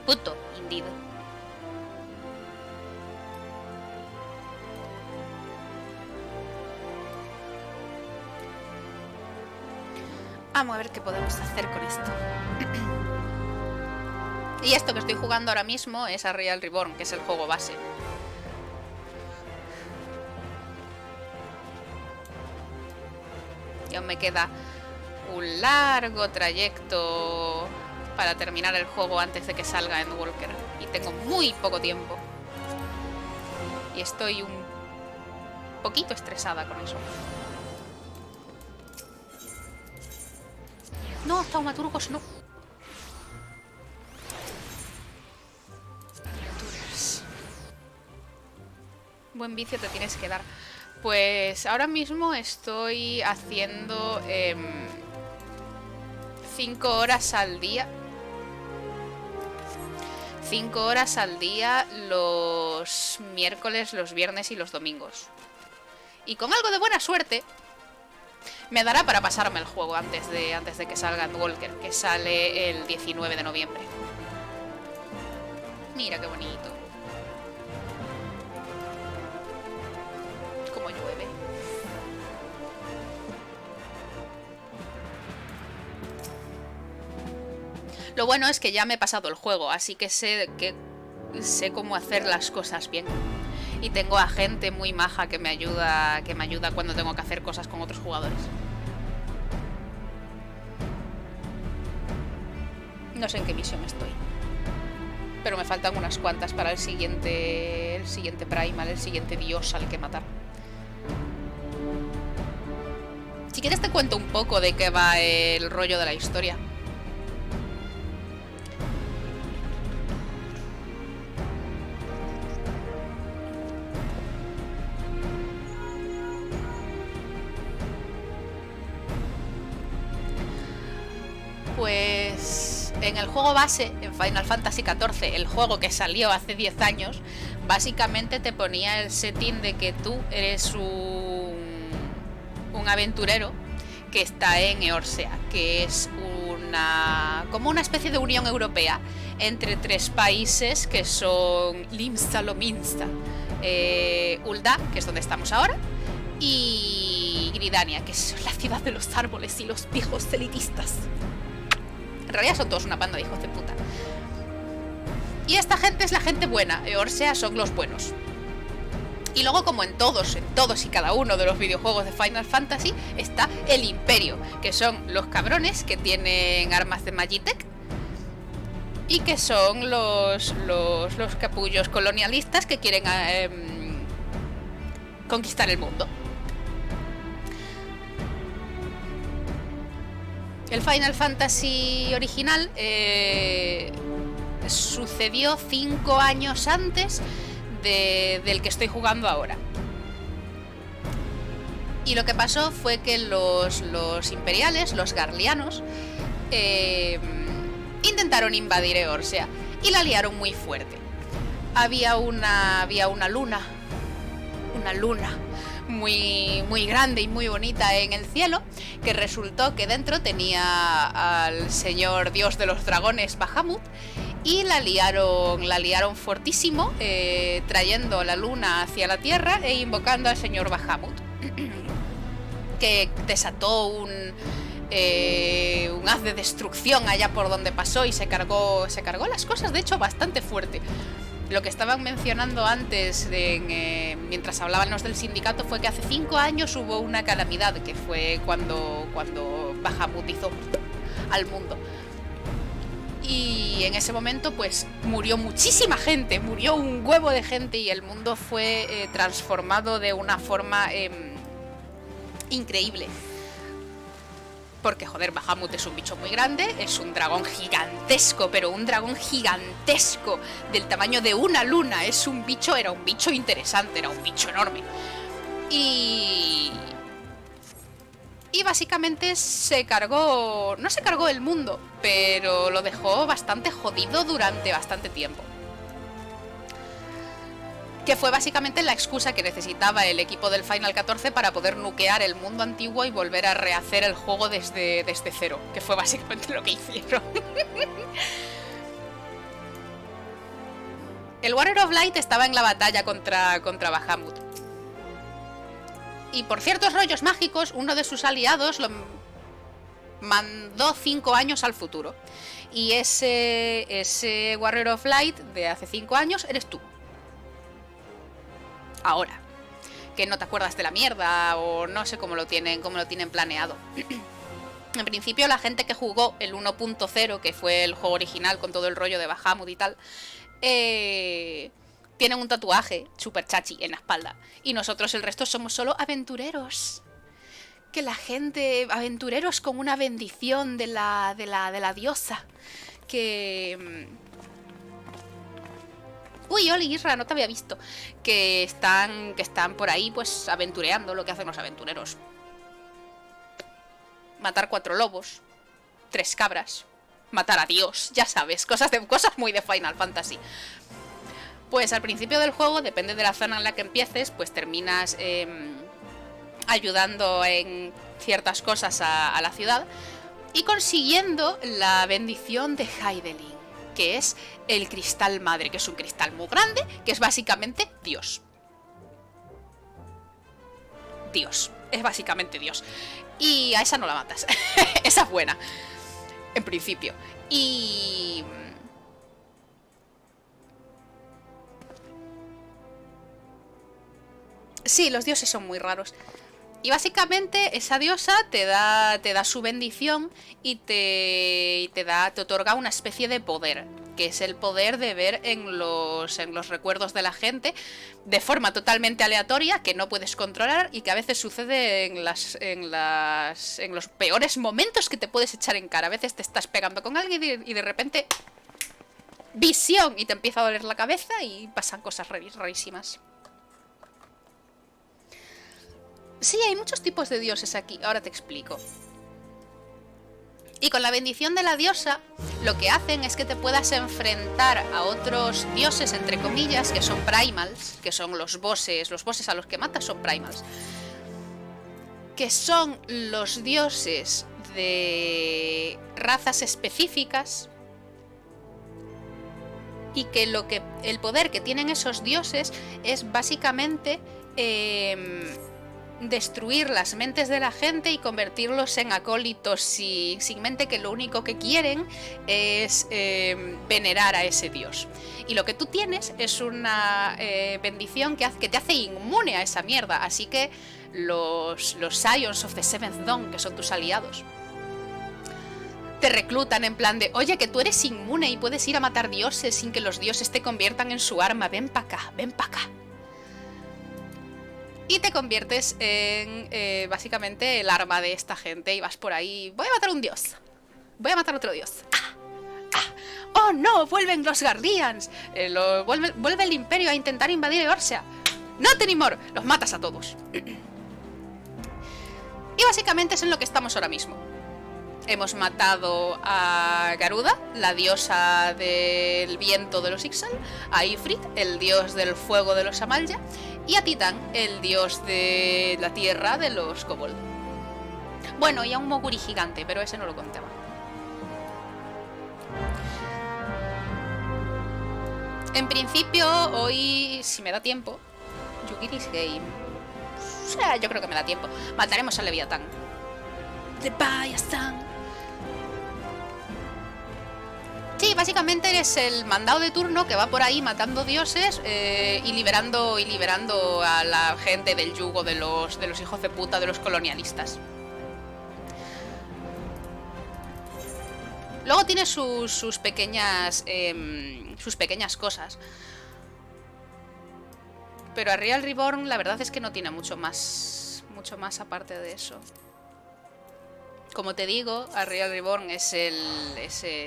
Puto, indeed. Vamos a ver qué podemos hacer con esto. Y esto que estoy jugando ahora mismo es A Realm Reborn, que es el juego base. Y aún me queda un largo trayecto para terminar el juego antes de que salga Endwalker. Y tengo muy poco tiempo. Y estoy un poquito estresada con eso. No, taumaturgos no. Buen vicio te tienes que dar. Pues ahora mismo estoy haciendo 5 horas al día. 5 horas al día los miércoles, los viernes y los domingos. Y con algo de buena suerte me dará para pasarme el juego antes de que salga Endwalker, que sale el 19 de noviembre. Mira qué bonito. Como llueve. Lo bueno es que ya me he pasado el juego, así que sé cómo hacer las cosas bien. Y tengo a gente muy maja que me ayuda cuando tengo que hacer cosas con otros jugadores. No sé en qué misión estoy, pero me faltan unas cuantas para el siguiente primal, el siguiente dios al que matar. Si quieres te cuento un poco de qué va el rollo de la historia. Pues en el juego base, en Final Fantasy XIV, el juego que salió hace 10 años, básicamente te ponía el setting de que tú eres un aventurero que está en Eorsea, que es como una especie de Unión Europea entre 3 países que son Limsa Lominsta, Ul'dah, que es donde estamos ahora, y Gridania, que es la ciudad de los árboles y los viejos elitistas. En realidad son todos una banda de hijos de puta. Y esta gente es la gente buena, Eorsea son los buenos. Y luego, como en todos y cada uno de los videojuegos de Final Fantasy, está el Imperio, que son los cabrones que tienen armas de Magitech y que son los capullos colonialistas que quieren conquistar el mundo. El Final Fantasy original sucedió 5 años antes del que estoy jugando ahora. Y lo que pasó fue que los imperiales, los garlianos, intentaron invadir Eorsea y la liaron muy fuerte. Había una luna muy, muy grande y muy bonita en el cielo, que resultó que dentro tenía al señor dios de los dragones Bahamut, y la liaron fortísimo, trayendo la luna hacia la tierra e invocando al señor Bahamut, que desató un haz de destrucción allá por donde pasó y se cargó las cosas, de hecho, bastante fuerte. Lo que estaban mencionando antes, mientras hablaban los del sindicato, fue que hace 5 años hubo una calamidad, que fue cuando Bahamut hizo al mundo. Y en ese momento, pues, murió muchísima gente, murió un huevo de gente y el mundo fue transformado de una forma increíble. Porque, joder, Bahamut es un bicho muy grande, es un dragón gigantesco, pero un dragón gigantesco del tamaño de una luna. Era un bicho interesante, era un bicho enorme. Y básicamente no se cargó el mundo, pero lo dejó bastante jodido durante bastante tiempo. Que fue básicamente la excusa que necesitaba el equipo del Final XIV para poder nukear el mundo antiguo y volver a rehacer el juego desde cero, que fue básicamente lo que hicieron. El Warrior of Light estaba en la batalla contra Bahamut. Y por ciertos rollos mágicos, uno de sus aliados lo mandó 5 años al futuro. Y ese Warrior of Light de hace 5 años eres tú. Ahora, que no te acuerdas de la mierda o no sé cómo lo tienen planeado. En principio, la gente que jugó el 1.0, que fue el juego original con todo el rollo de Bahamut y tal, tienen un tatuaje super chachi en la espalda. Y nosotros el resto somos solo aventureros. Que la gente... Aventureros con una bendición de la diosa. Que... Uy, Oli, Isra, no te había visto. Que están por ahí, pues, aventureando lo que hacen los aventureros. Matar 4 lobos. 3 cabras. Matar a Dios, ya sabes. Cosas muy de Final Fantasy. Pues al principio del juego, depende de la zona en la que empieces, pues terminas ayudando en ciertas cosas a la ciudad. Y consiguiendo la bendición de Hydaelyn, que es el cristal madre, que es un cristal muy grande, que es básicamente Dios. Dios, es básicamente Dios. Y a esa no la matas. Esa es buena, en principio. Y... sí, los dioses son muy raros. Y básicamente esa diosa te da su bendición y te otorga una especie de poder, que es el poder de ver en los recuerdos de la gente de forma totalmente aleatoria, que no puedes controlar y que a veces sucede en los peores momentos que te puedes echar en cara. A veces te estás pegando con alguien y de repente... ¡visión! Y te empieza a doler la cabeza y pasan cosas rarísimas. Sí, hay muchos tipos de dioses aquí, ahora te explico. Y con la bendición de la diosa, lo que hacen es que te puedas enfrentar a otros dioses, entre comillas, que son primals, que son los bosses a los que matas son primals. Que son los dioses de razas específicas. Y que el poder que tienen esos dioses es básicamente... destruir las mentes de la gente y convertirlos en acólitos sin mente, que lo único que quieren es venerar a ese dios. Y lo que tú tienes es una bendición que te hace inmune a esa mierda. Así que los Scions of the Seventh Dawn, que son tus aliados, te reclutan en plan de, oye, que tú eres inmune y puedes ir a matar dioses sin que los dioses te conviertan en su arma. Ven para acá, ven para acá. Y te conviertes en, básicamente, el arma de esta gente. Y vas por ahí, voy a matar a un dios. Voy a matar a otro dios. ¡Ah! ¡Ah! ¡Oh, no! ¡Vuelven los Guardians! Vuelve el Imperio a intentar invadir Eorzea. ¡Not anymore! Los matas a todos. Y básicamente es en lo que estamos ahora mismo. Hemos matado a Garuda, la diosa del viento de los Ixal, a Ifrit, el dios del fuego de los Amalya, y a Titán, el dios de la tierra de los Kobold. Bueno, y a un Moguri gigante, pero ese no lo contaba. En principio, hoy, si me da tiempo, Yugiri's Game, o sea, yo creo que me da tiempo, mataremos a Leviatán. Leviatán. Sí, básicamente eres el mandado de turno que va por ahí matando dioses y liberando a la gente del yugo de los hijos de puta de los colonialistas. Luego tiene sus pequeñas cosas. Pero a Realm Reborn la verdad es que no tiene mucho más aparte de eso. Como te digo, A Realm Reborn es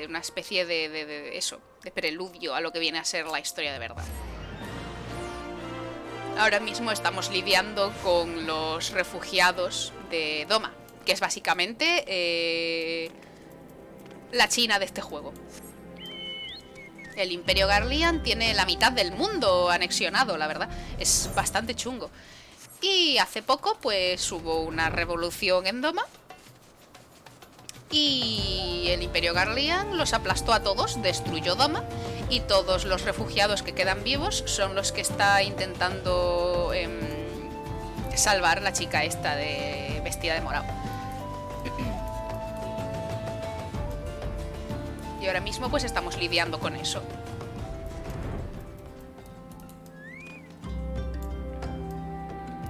una especie de preludio a lo que viene a ser la historia de verdad. Ahora mismo estamos lidiando con los refugiados de Doma, que es básicamente la China de este juego. El Imperio Garlean tiene la mitad del mundo anexionado, la verdad. Es bastante chungo. Y hace poco, pues, hubo una revolución en Doma. Y el Imperio Garlean los aplastó a todos, destruyó Doma. Y todos los refugiados que quedan vivos son los que está intentando salvar la chica esta vestida de morado. Y ahora mismo pues estamos lidiando con eso.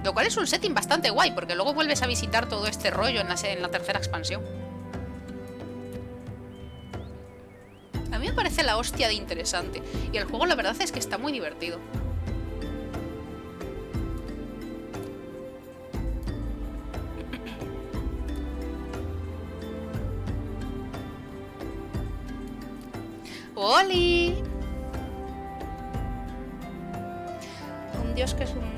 Lo cual es un setting bastante guay, porque luego vuelves a visitar todo este rollo en la tercera expansión. A mí me parece la hostia de interesante. Y el juego la verdad es que está muy divertido. ¡Oli! Un dios que es un...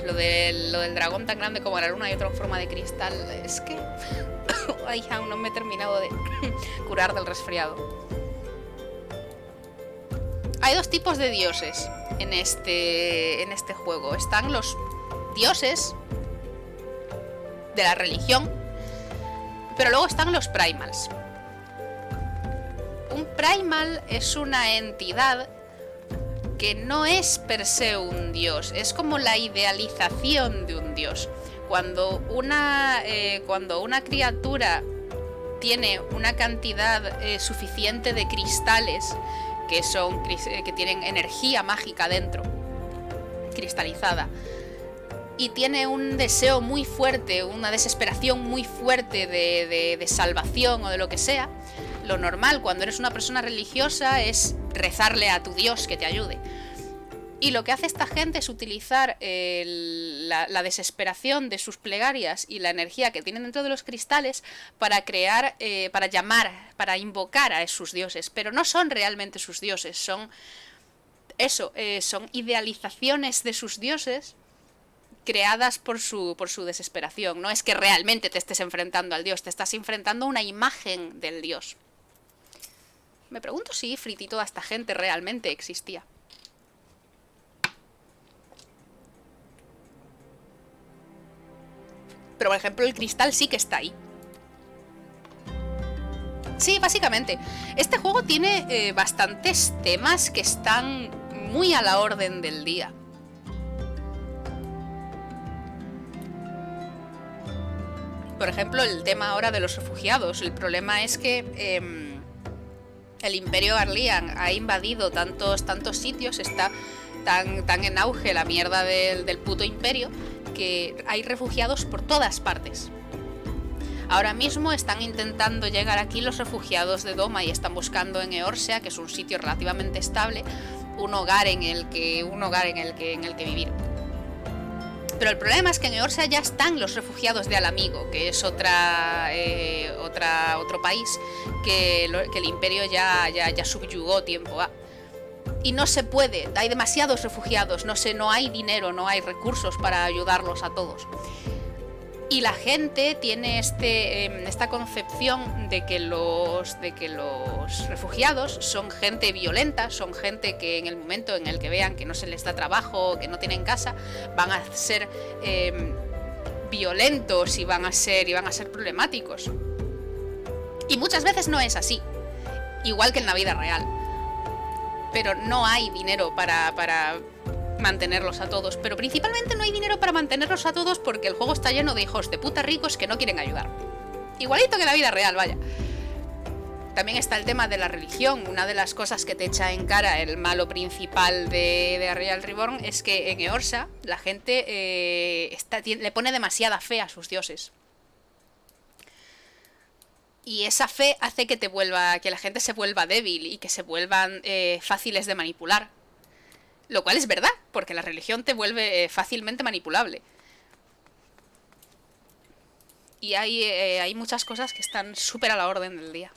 Lo del dragón tan grande como la luna y otra en forma de cristal. Es que... Ay, aún no me he terminado de curar del resfriado. Hay dos tipos de dioses en este juego. Están los dioses de la religión, pero luego están los primals. Un primal es una entidad que no es per se un dios, es como la idealización de un dios. Cuando una criatura tiene una cantidad suficiente de cristales que tienen energía mágica dentro, cristalizada, y tiene un deseo muy fuerte, una desesperación muy fuerte de salvación o de lo que sea, lo normal cuando eres una persona religiosa es rezarle a tu Dios que te ayude. Y lo que hace esta gente es utilizar la desesperación de sus plegarias y la energía que tienen dentro de los cristales para crear, para invocar a sus dioses. Pero no son realmente sus dioses, son idealizaciones de sus dioses creadas por su desesperación. No es que realmente te estés enfrentando al dios, te estás enfrentando a una imagen del dios. Me pregunto si Ifrit y toda esta gente realmente existía. Pero, por ejemplo, el cristal sí que está ahí. Sí, básicamente. Este juego tiene bastantes temas que están muy a la orden del día. Por ejemplo, el tema ahora de los refugiados. El problema es que el Imperio Garlean ha invadido tantos sitios, está tan en auge la mierda del puto imperio, que hay refugiados por todas partes. Ahora mismo están intentando llegar aquí los refugiados de Doma y están buscando en Eorzea, que es un sitio relativamente estable, un hogar en el que vivir. Pero el problema es que en Eorzea ya están los refugiados de Alamigo, que es otro país que el imperio ya subyugó tiempo a. Y no se puede, hay demasiados refugiados, no hay dinero, no hay recursos para ayudarlos a todos. Y la gente tiene esta concepción de que los refugiados son gente violenta, son gente que en el momento en el que vean que no se les da trabajo, que no tienen casa, van a ser violentos y van a ser problemáticos. Y muchas veces no es así, igual que en la vida real. Pero no hay dinero para mantenerlos a todos. Pero principalmente no hay dinero para mantenerlos a todos porque el juego está lleno de hijos de puta ricos que no quieren ayudar. Igualito que la vida real, vaya. También está el tema de la religión. Una de las cosas que te echa en cara el malo principal de A Realm Reborn es que en Eorzea la gente le pone demasiada fe a sus dioses. Y esa fe hace que la gente se vuelva débil y que se vuelvan fáciles de manipular. Lo cual es verdad, porque la religión te vuelve fácilmente manipulable. Y hay muchas cosas que están súper a la orden del día.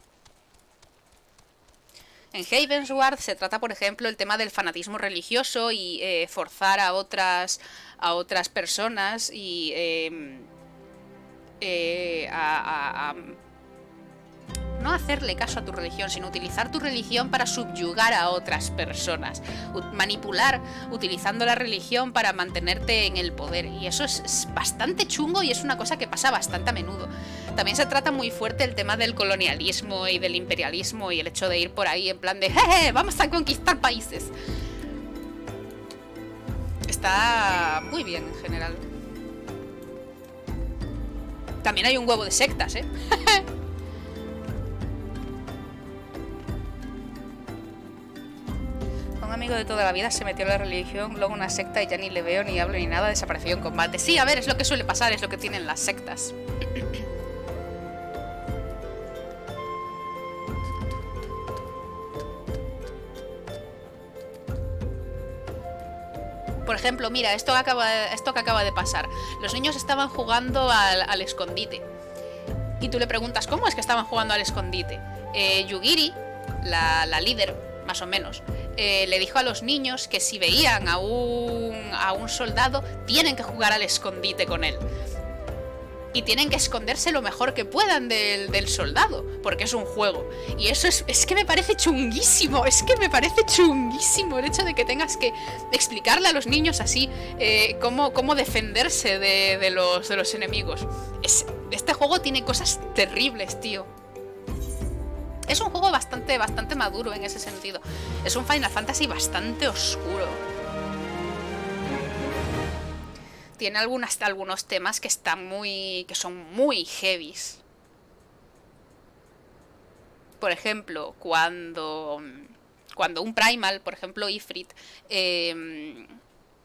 En Heavensward se trata, por ejemplo, el tema del fanatismo religioso y forzar a otras personas y no hacerle caso a tu religión, sino utilizar tu religión para subyugar a otras personas. Manipular utilizando la religión para mantenerte en el poder. Y eso es bastante chungo y es una cosa que pasa bastante a menudo. También se trata muy fuerte el tema del colonialismo y del imperialismo y el hecho de ir por ahí en plan de ¡jeje! ¡Vamos a conquistar países! Está muy bien en general. También hay un huevo de sectas, ¿eh? Un amigo de toda la vida se metió en la religión, luego una secta y ya ni le veo, ni hablo, ni nada, desapareció en combate. Sí, a ver, es lo que suele pasar, es lo que tienen las sectas. Por ejemplo, mira, esto que acaba de pasar. Los niños estaban jugando al escondite. Y tú le preguntas, ¿cómo es que estaban jugando al escondite? Yugiri la líder, más o menos, le dijo a los niños que si veían a un soldado, tienen que jugar al escondite con él. Y tienen que esconderse lo mejor que puedan del soldado, porque es un juego. Y eso es que me parece chunguísimo, es que me parece chunguísimo el hecho de que tengas que explicarle a los niños así cómo defenderse de los enemigos. Este juego tiene cosas terribles, tío. Es un juego bastante maduro en ese sentido. Es un Final Fantasy bastante oscuro. Tiene algunos temas que son muy heavies. Por ejemplo, cuando un primal, por ejemplo Ifrit,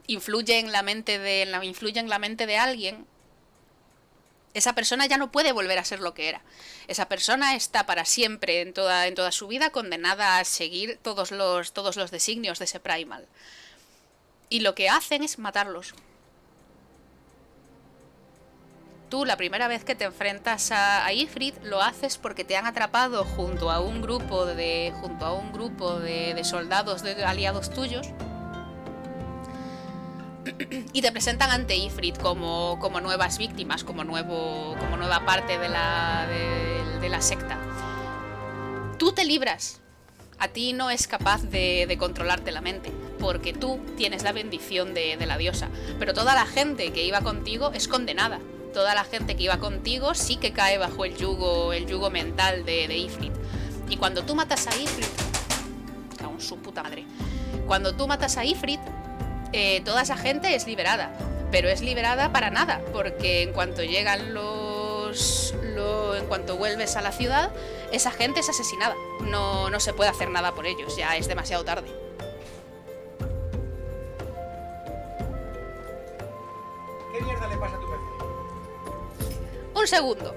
influye en la mente de alguien, esa persona ya no puede volver a ser lo que era. Esa persona está para siempre en toda su vida condenada a seguir todos los designios de ese primal. Y lo que hacen es matarlos. Tú, la primera vez que te enfrentas a Ifrit, lo haces porque te han atrapado junto a un grupo de soldados aliados tuyos y te presentan ante Ifrit como nuevas víctimas, como nueva parte de la secta. Tú te libras. A ti no es capaz de controlarte la mente, porque tú tienes la bendición de la diosa. Pero toda la gente que iba contigo es condenada. Toda la gente que iba contigo sí que cae bajo el yugo mental de Ifrit. Y cuando tú matas a Ifrit... cago en su puta madre. Cuando tú matas a Ifrit, toda esa gente es liberada. Pero es liberada para nada, porque en cuanto llegan en cuanto vuelves a la ciudad, esa gente es asesinada. No se puede hacer nada por ellos, ya es demasiado tarde. ¿Qué mierda le pasa a tu PC? Un segundo.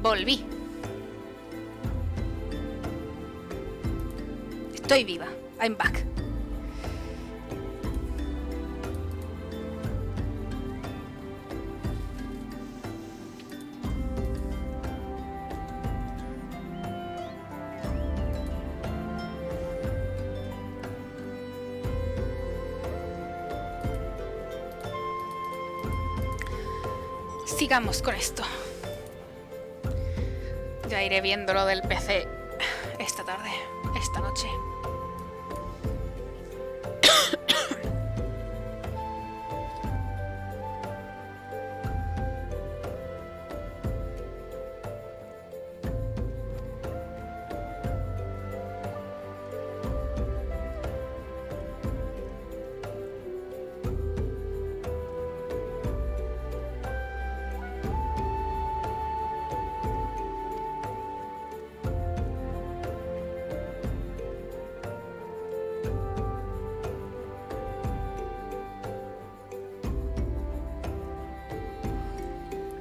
Volví. Estoy viva. I'm back. Sigamos con esto. Ya iré viendo lo del PC esta tarde, esta noche.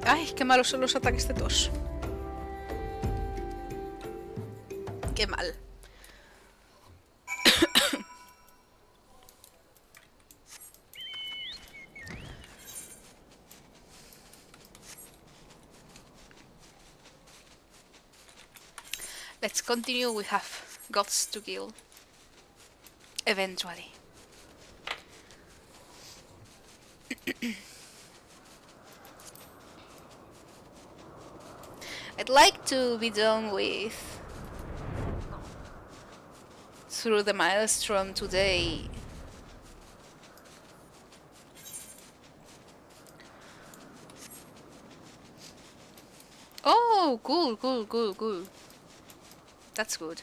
Ay, qué malos son los ataques de tos. Qué mal. Let's continue. We have gods to kill. Eventually. I'd like to be done with Through the Maelstrom today. Oh, cool, cool, cool, cool. That's good.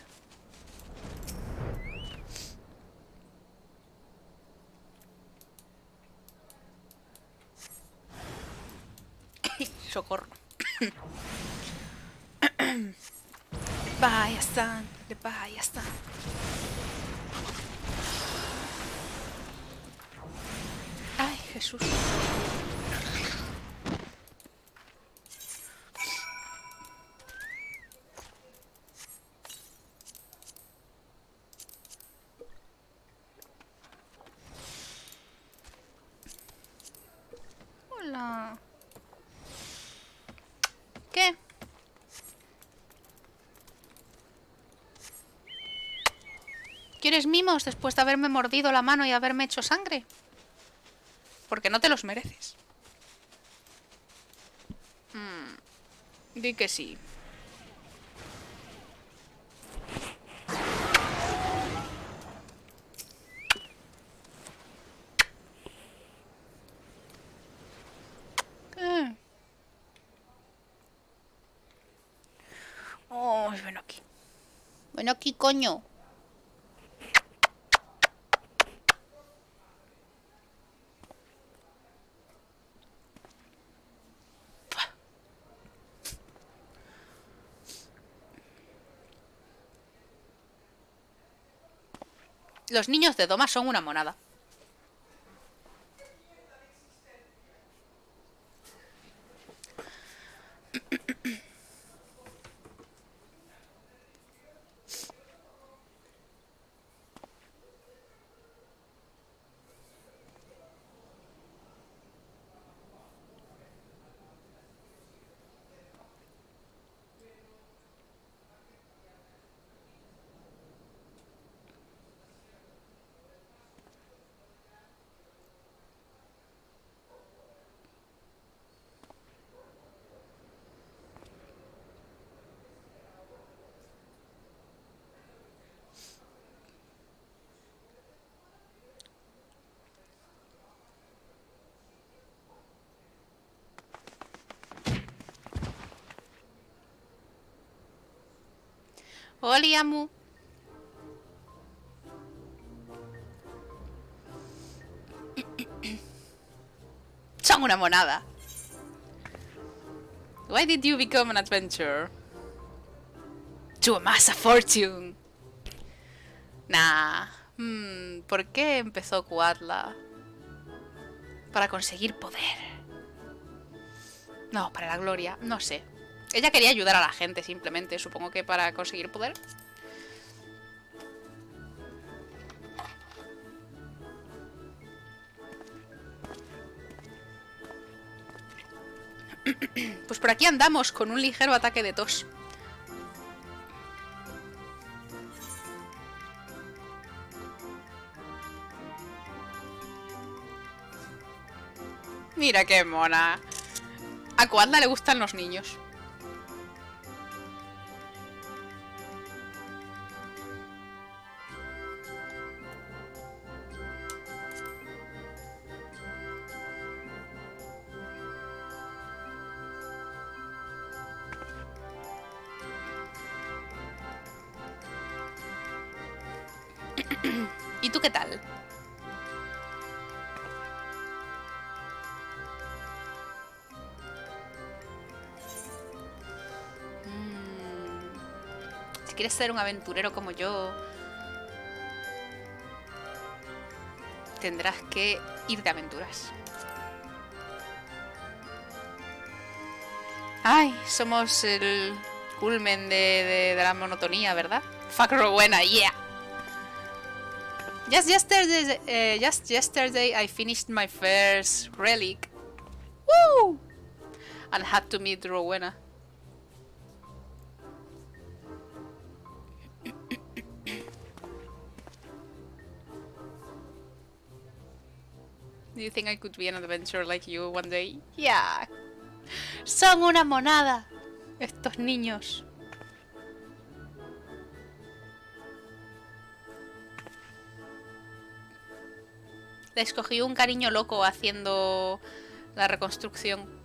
Socorro. Vaya están, vaya están. Ay, Jesús. Hola. ¿Qué? ¿Quieres mimos después de haberme mordido la mano y haberme hecho sangre? Porque no te los mereces. Di que sí. ¿Qué? Oh, ven aquí. Ven aquí, coño. Los niños de Doma son una monada. Hola, Amu. Son una monada. Why did you become an adventurer? To amass a fortune. Nah. ¿Por qué empezó K'atla? Para conseguir poder. No, para la gloria. No sé. Ella quería ayudar a la gente, simplemente. Supongo que para conseguir poder. Pues por aquí andamos con un ligero ataque de tos. Mira qué mona. A K'atla le gustan los niños. ¿Y tú qué tal? Si quieres ser un aventurero como yo, tendrás que ir de aventuras. Ay, somos el culmen de la monotonía, ¿verdad? Fuck Rowena, yeah. Just yesterday I finished my first relic. Woo! And had to meet Rowena. Do you think I could be an adventurer like you one day? Yeah. Son una monada, estos niños. Les cogí un cariño loco haciendo la reconstrucción.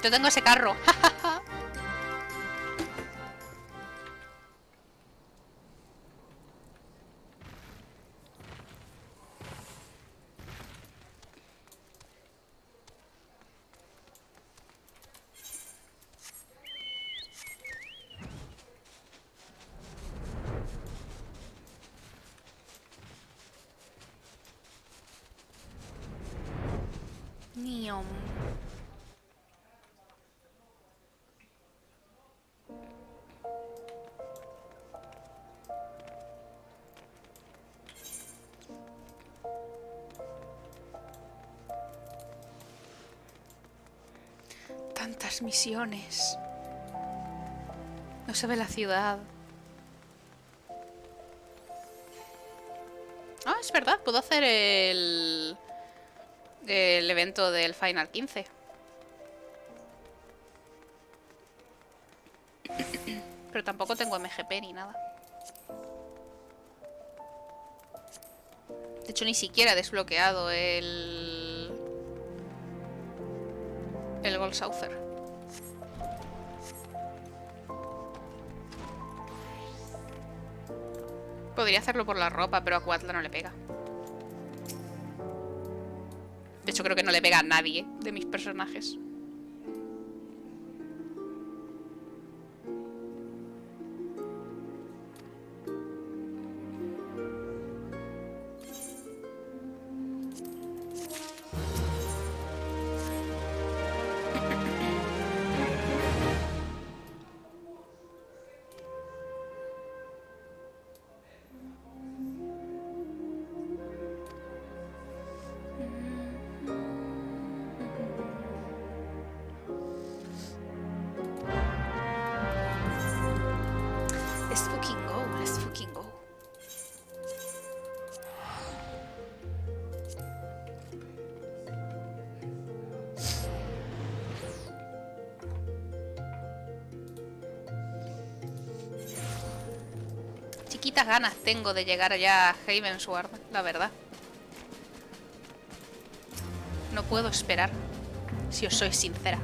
Yo tengo ese carro. Niom. Tantas misiones. No se ve la ciudad. Ah, es verdad, puedo hacer el evento del Final 15. Pero tampoco tengo MGP ni nada. De hecho, ni siquiera he desbloqueado el Gold Saucer. Podría hacerlo por la ropa, pero a K'atla no le pega. De hecho, creo que no le pega a nadie de mis personajes. Let's fucking go, let's fucking go. Chiquitas ganas tengo de llegar allá a Ravensward, la verdad. No puedo esperar, si os soy sincera.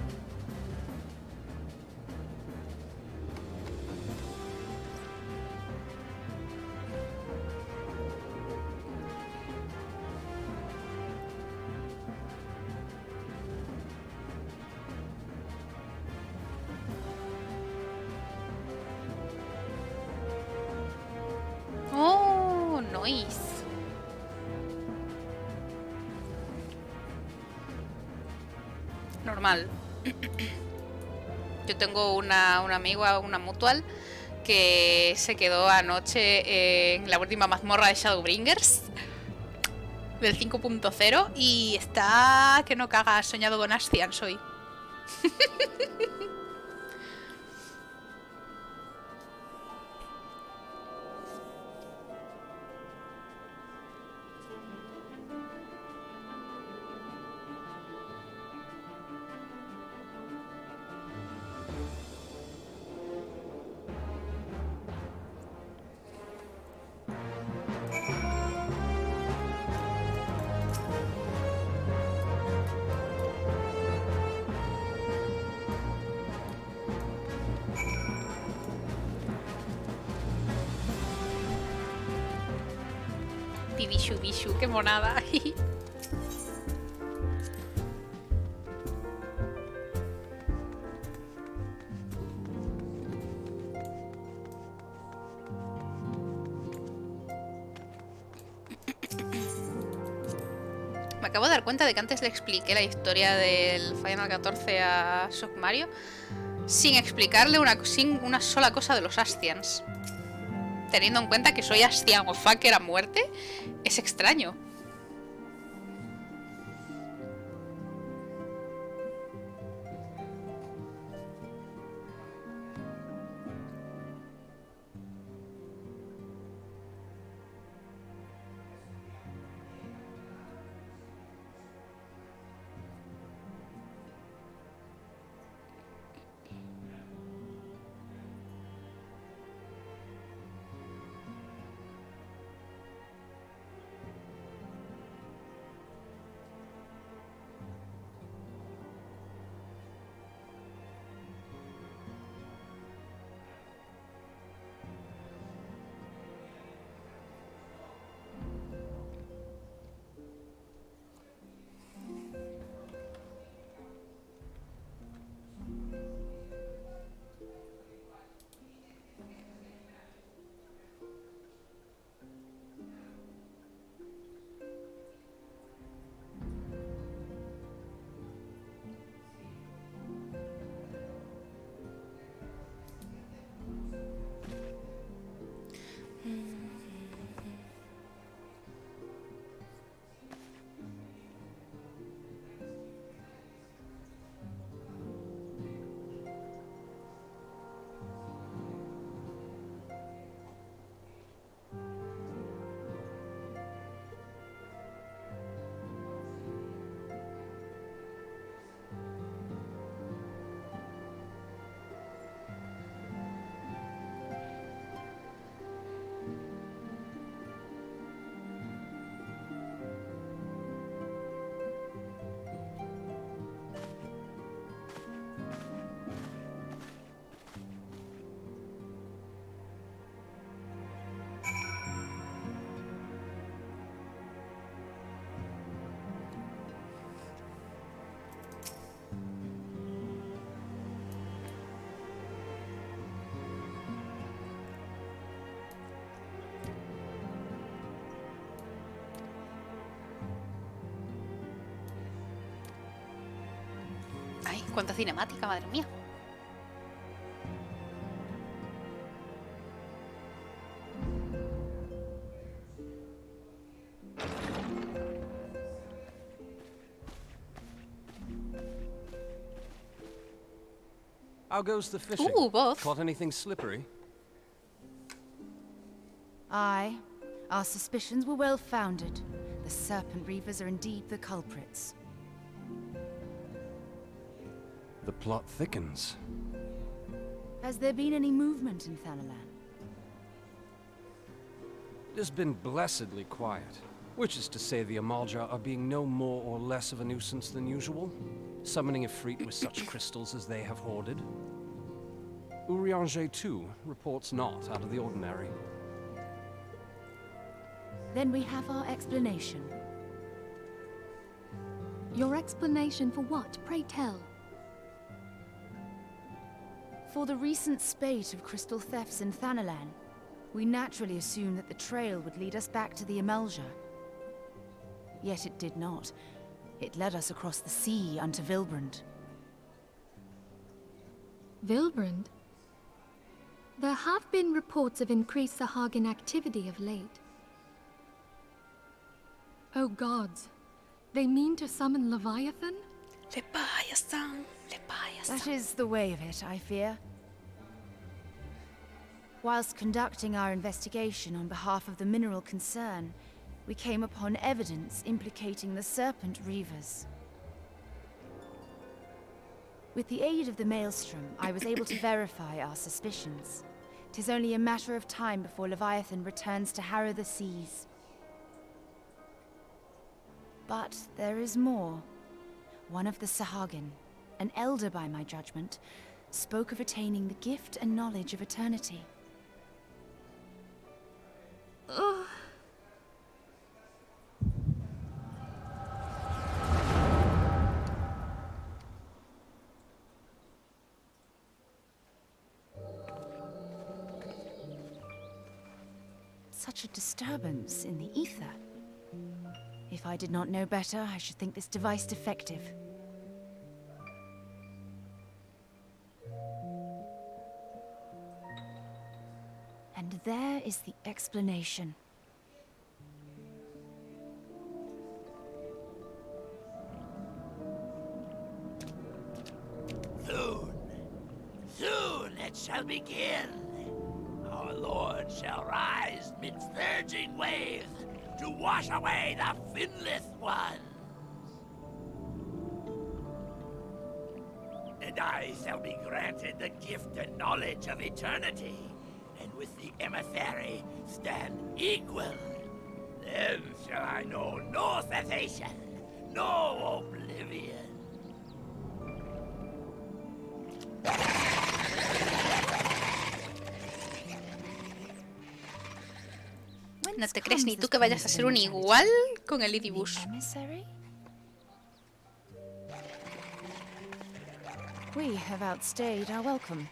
Oh, nice. Normal. Yo tengo una amiga, una mutual, que se quedó anoche en la última mazmorra de Shadowbringers del 5.0 y está que no caga, ha soñado con Astians hoy. Bishu, bishu, qué monada. Me acabo de dar cuenta de que antes le expliqué la historia del Final 14 a Shock Mario sin explicarle sin una sola cosa de los Astians. Teniendo en cuenta que soy Astian o fucker a muerte, es extraño. Ay, cuánta cinemática, madre mía. How goes the fishing? Ooh, both. Caught anything slippery? Aye. Our suspicions were well founded. The Serpent Reavers are indeed the culprits. The plot thickens. Has there been any movement in Thanalan? It has been blessedly quiet, which is to say the Amalja are being no more or less of a nuisance than usual, summoning Ifrit with such crystals as they have hoarded. Urianger, too, reports not out of the ordinary. Then we have our explanation. Your explanation for what, pray tell? For the recent spate of crystal thefts in Thanalan, we naturally assumed that the trail would lead us back to the Amalja. Yet it did not. It led us across the sea unto Vilbrand. Vilbrand? There have been reports of increased Sahagin activity of late. Oh gods, they mean to summon Leviathan? Leviathan. That is the way of it, I fear. Whilst conducting our investigation on behalf of the mineral concern, we came upon evidence implicating the Serpent Reavers. With the aid of the Maelstrom, I was able to verify our suspicions. 'Tis only a matter of time before Leviathan returns to harrow the seas. But there is more. One of the Sahagin, an elder by my judgment, spoke of attaining the gift and knowledge of eternity. Ugh. Such a disturbance in the ether. If I did not know better, I should think this device defective. And there is the explanation. Soon it shall begin. Our Lord shall rise midst surging waves to wash away the finless ones. And I shall be granted the gift and knowledge of eternity, and with the emissary stand equal. Then shall I know no cessation, no oblivion. No te crees ni tú que vayas a ser un igual con el Idibus. We have outstayed our welcome.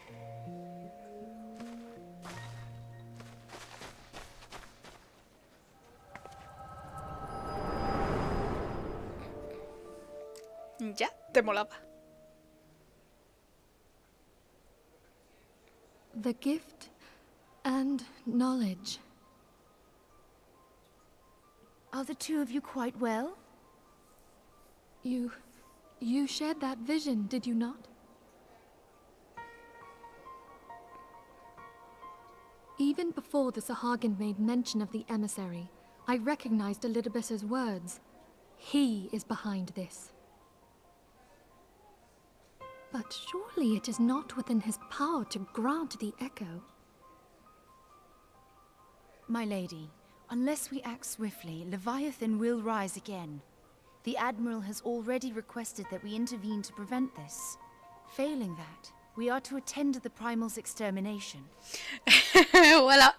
Ya, te molaba. The gift and knowledge. Are the two of you quite well? You shared that vision, did you not? Even before the Sahagin made mention of the emissary, I recognized Elidibus's words. He is behind this. But surely it is not within his power to grant the echo. My lady, unless we act swiftly, Leviathan will rise again. The Admiral has already requested that we intervene to prevent this. Failing that, we are to attend to the Primal's extermination. Well,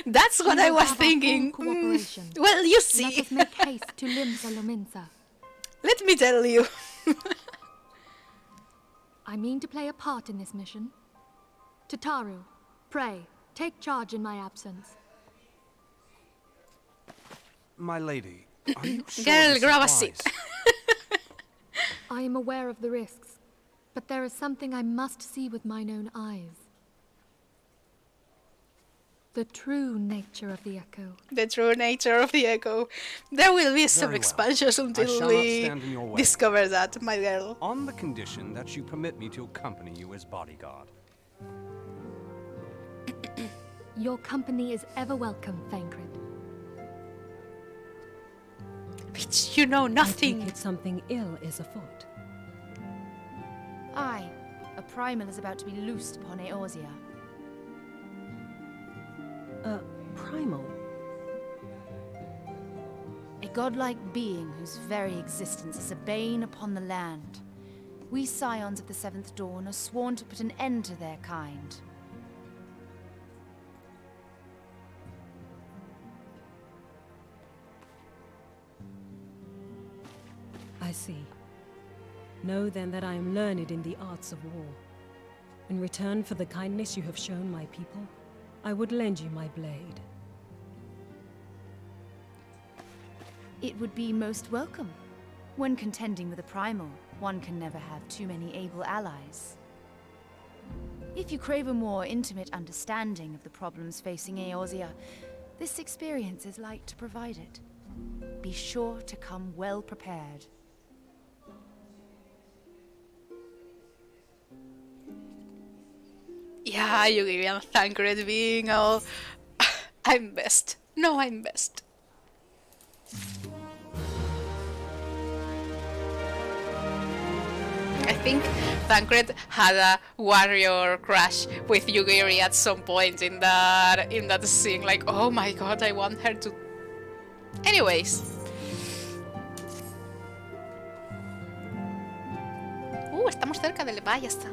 that's what I was thinking. Well, you see. Let us make haste to Limsa Lominsa. Let me tell you. I mean to play a part in this mission. Tataru, pray, take charge in my absence. My lady, are you sure Girl, this grab a applies? seat. I am aware of the risks, but there is something I must see with mine own eyes. The true nature of the echo. The true nature of the echo. There will be some Very well. expansions I until shall not we stand in your way. discover that, my girl. On the condition that you permit me to accompany you as bodyguard. Your company is ever welcome, Thancred. Bitch, you know I nothing. think it's something ill is afoot. Aye, a Primal is about to be loosed upon Eorzea. Primal? godlike being whose very existence is a bane upon the land. We scions of the Seventh Dawn are sworn to put an end to their kind. I see. Know then that I am learned in the arts of war. In return for the kindness you have shown my people, I would lend you my blade. It would be most welcome. When contending with a primal, one can never have too many able allies. If you crave a more intimate understanding of the problems facing Eorzea, this experience is like to provide it. Be sure to come well prepared. Yeah, you give him Thancred being all I'm best. No, I'm best. I think Thancred had a warrior crush with Yugiri at some point in that scene. Like, oh my god, I want her to. Anyways. Estamos cerca del. Va, ya está.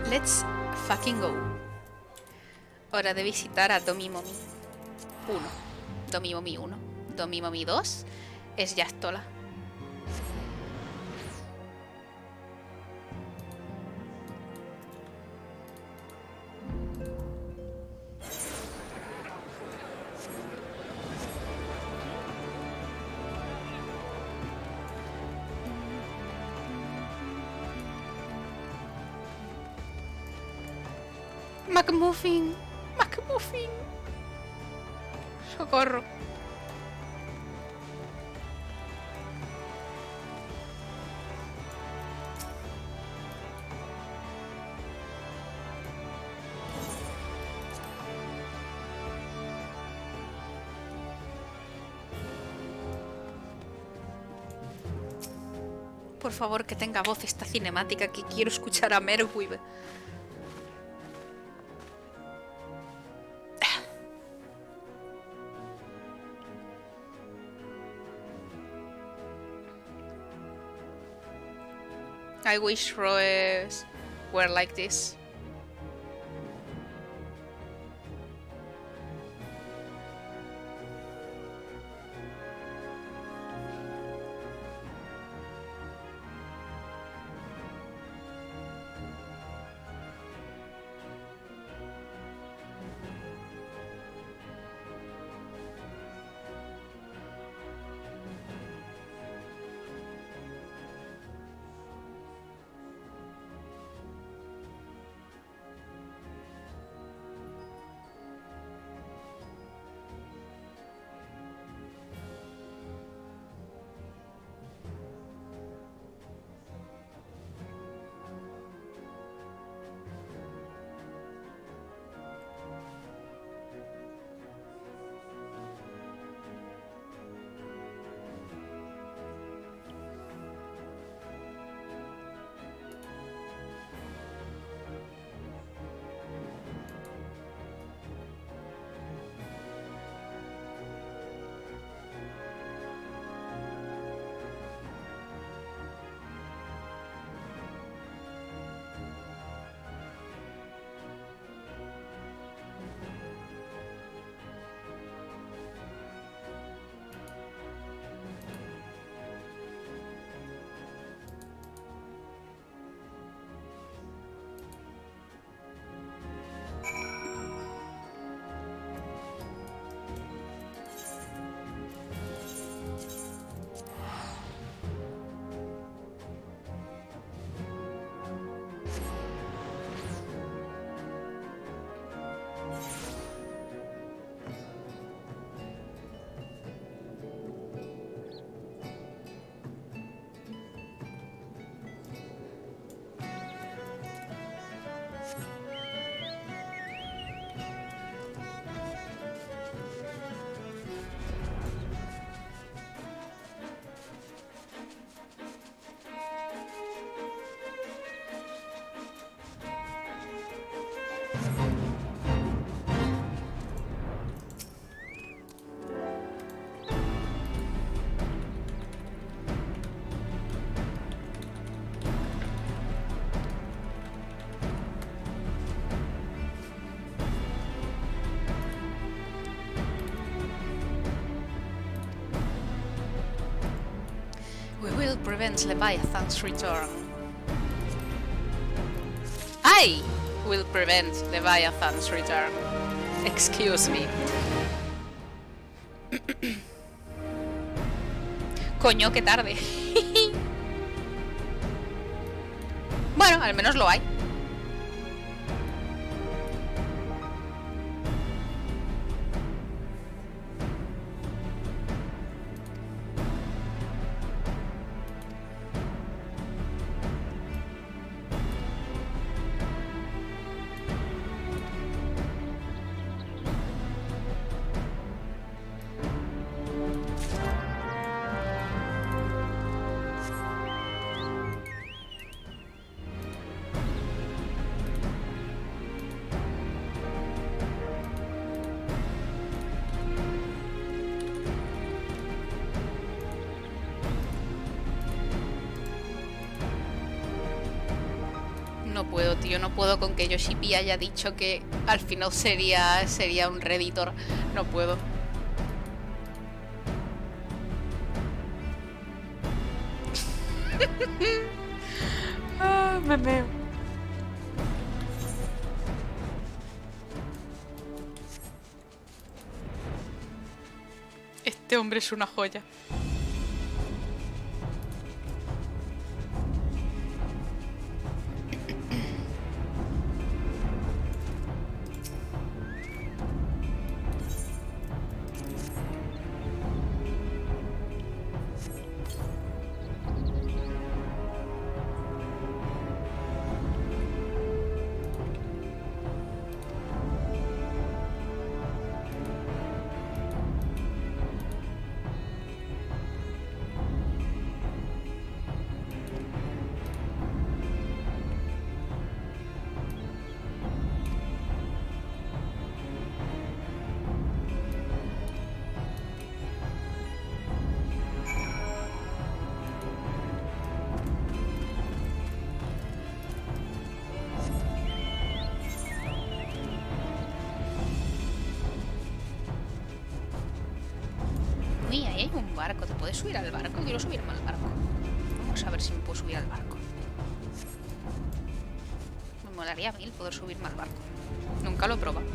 Let's fucking go. Hora de visitar a Domimomi 1. Domimomi 1. Domimomi 2 es Yastola. McMuffin, McMuffin. Socorro. Por favor, que tenga voz esta cinemática, que quiero escuchar a Merwick. I wish Roes were like this. will prevent Leviathan's return. I will prevent Leviathan's return. Excuse me. Coño, qué tarde. Bueno, al menos lo hay. No puedo, tío, no puedo con que Yoshipi haya dicho que al final sería un Redditor. No puedo. Me meo. Este hombre es una joya. Uy, ahí hay un barco. ¿Te puedes subir al barco? Quiero subirme al barco. Vamos a ver si me puedo subir al barco. Me molaría mil poder subirme al barco. Nunca lo he probado.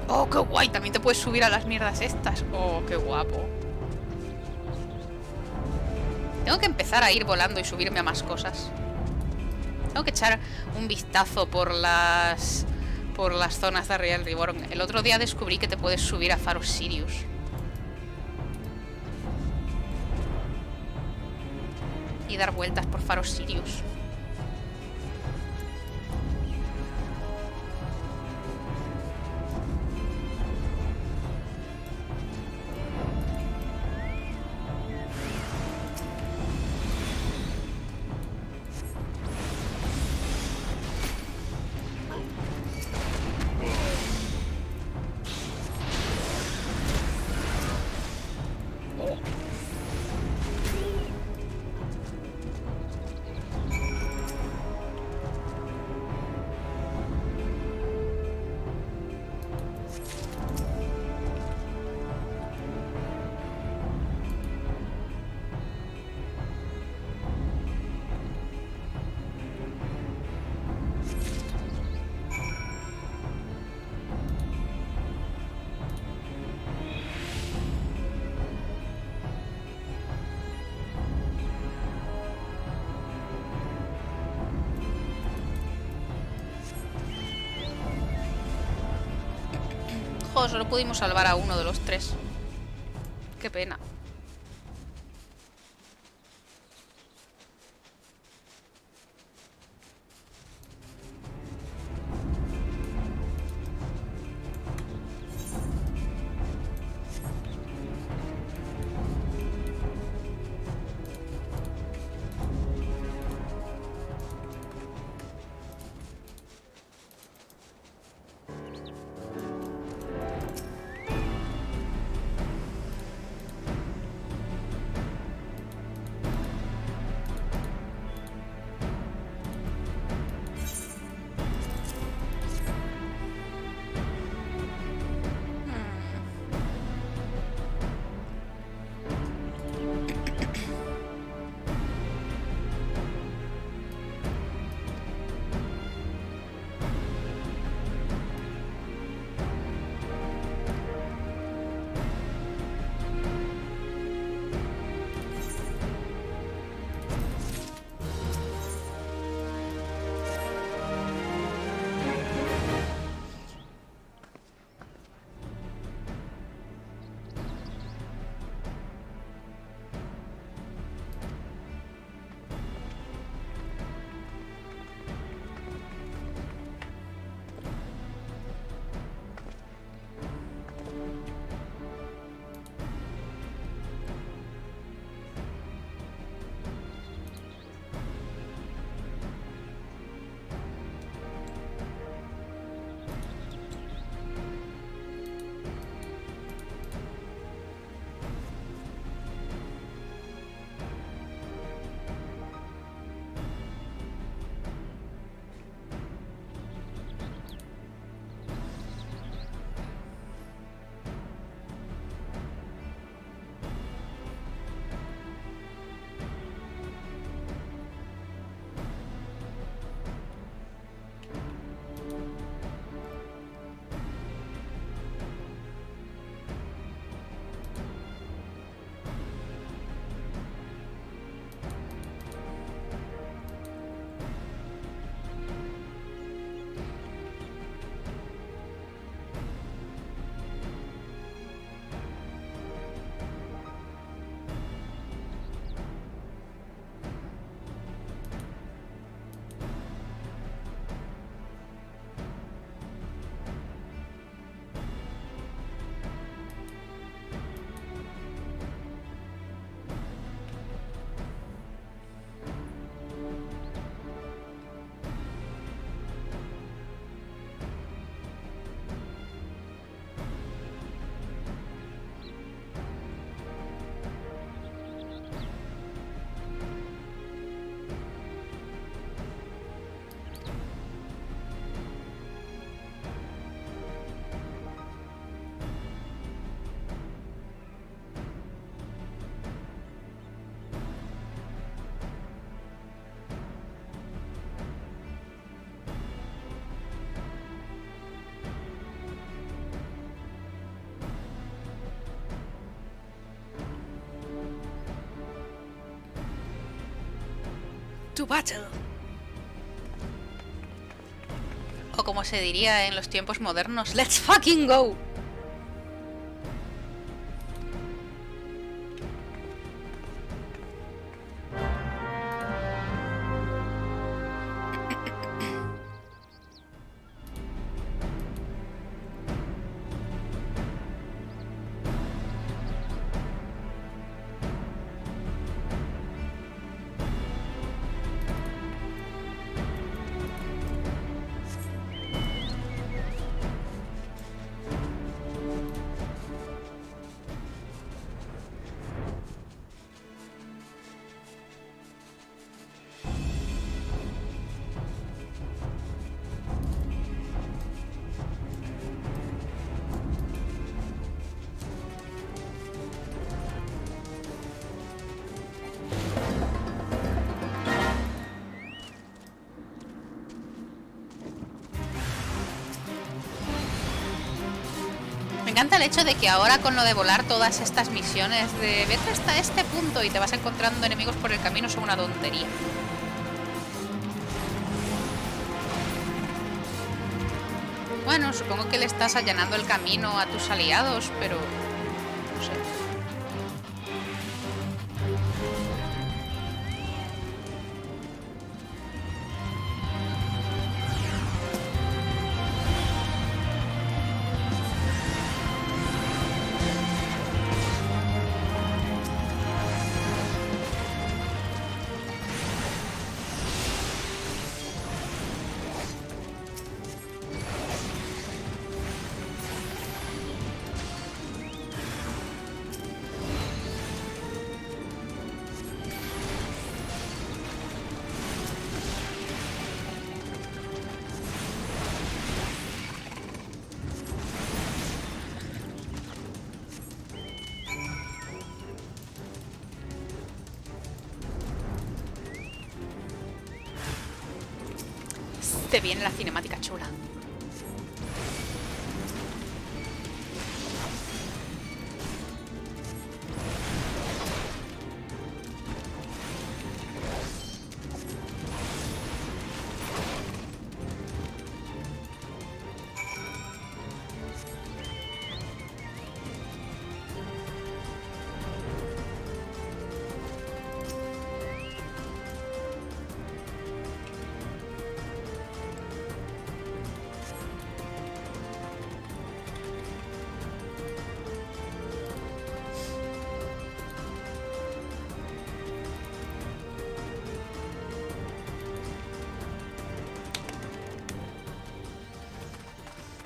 ¡Oh, qué guay! También te puedes subir a las mierdas estas. ¡Oh, qué guapo! Tengo que empezar a ir volando y subirme a más cosas. Tengo que echar un vistazo por las zonas de A Realm Reborn. El otro día descubrí que te puedes subir a faros Sirius. Y dar vueltas por faros Sirius. Joder, solo pudimos salvar a uno de los tres. Qué pena. to battle. O como se diría en los tiempos modernos, let's fucking go. Me encanta el hecho de que ahora con lo de volar todas estas misiones de vete hasta este punto y te vas encontrando enemigos por el camino son una tontería. Bueno, supongo que le estás allanando el camino a tus aliados, pero no sé. Te viene la cinemática chula.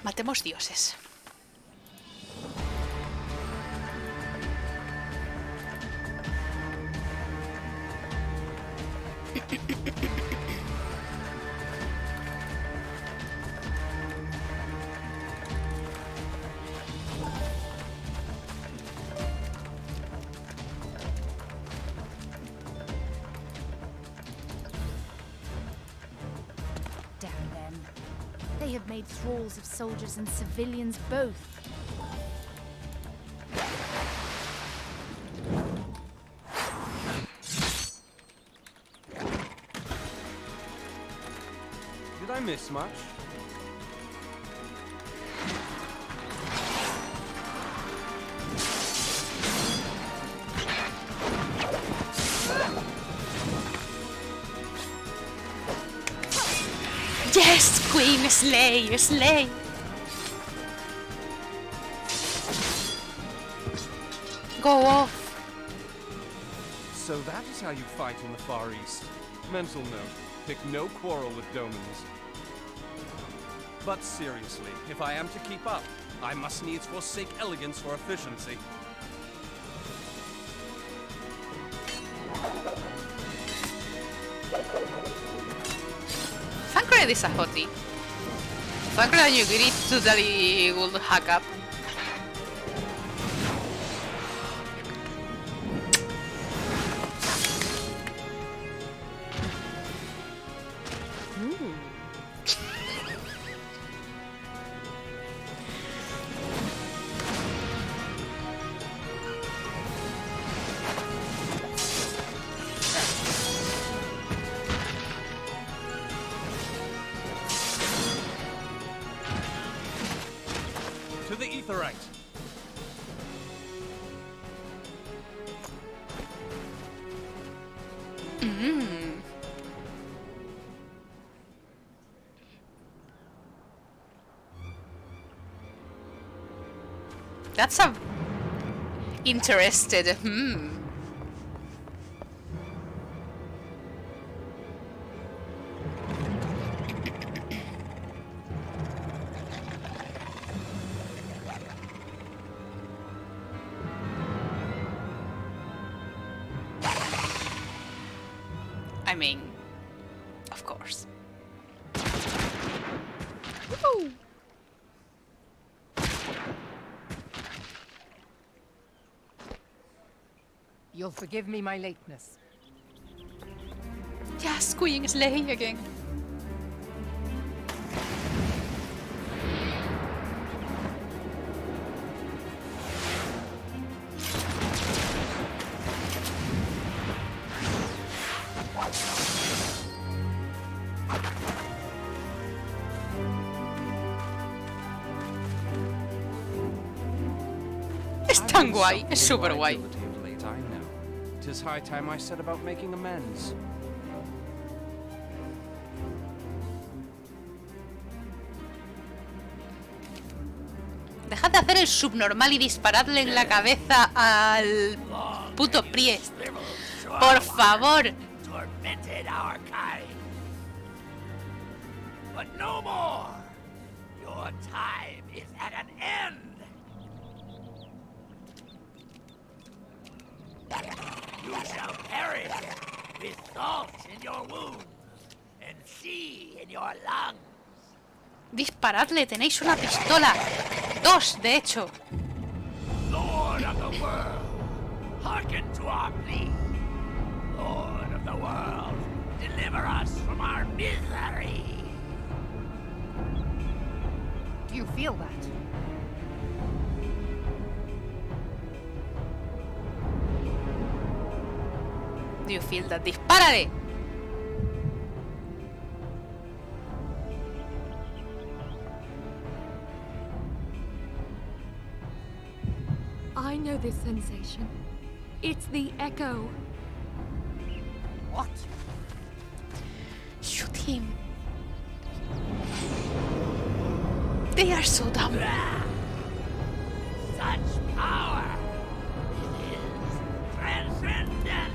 Matemos dioses. They have made thralls of soldiers and civilians both. Did I miss much? Yes, Queen, slay, slay. Go off. So that is how you fight in the Far East. Mental note, pick no quarrel with Domans. But seriously, if I am to keep up, I must needs forsake elegance for efficiency. Thankfully this is a hottie. Thankfully you agreed to that he would hack up. To the Etherite. That's a interested. I mean, of course. Woo! You'll forgive me my lateness. Yeah, squeeing is late again. Es tan guay, es súper guay. Tis high time I set about making amends. Dejad de hacer el subnormal y disparadle en la cabeza al puto priest. Por favor. Tormented our kind. But no more. Your time is at an end. You shall perish with salt in your wounds and sea in your lungs. Disparadle, tenéis una pistola. Dos, de hecho. Lord of the world, hearken to our plea. Lord of the world, deliver us from our misery. Do you feel that? Do you feel that? ¡Dispárale! I know this sensation. It's the echo. What? Shoot him. They are so dumb. Such power. It is transcendent.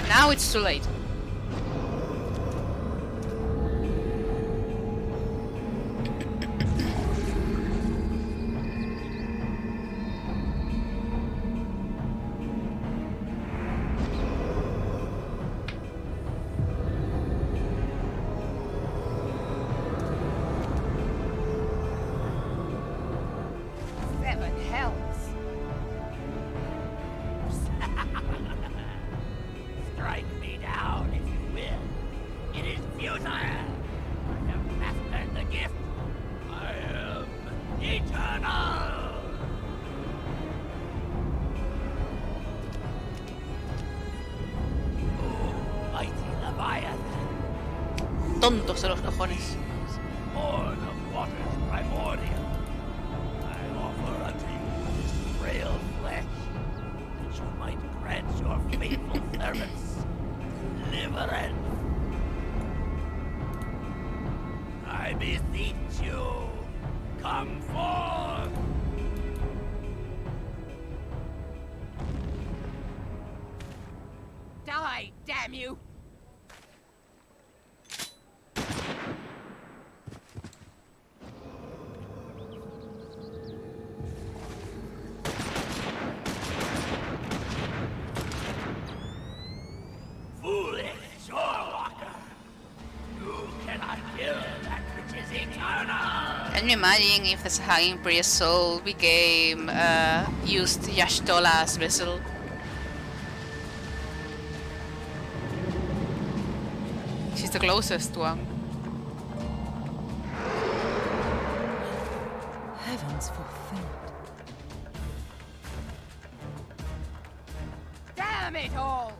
Now it's too late. Seven hells. Strike me down if you will. It is futile. I have mastered the gift. I am eternal. Oh, mighty Leviathan, Tontos de los cojones. born of waters primordial, I offer unto you this frail flesh, that you might grant your faithful servants deliverance. I beseech you, come forth. Die, damn you! Foolish shorewalker, you cannot kill that which is eternal. Can you imagine if the Sahagin priest soul became used Y'shtola as vessel? She's the closest one. Heavens fulfilled. Damn it all!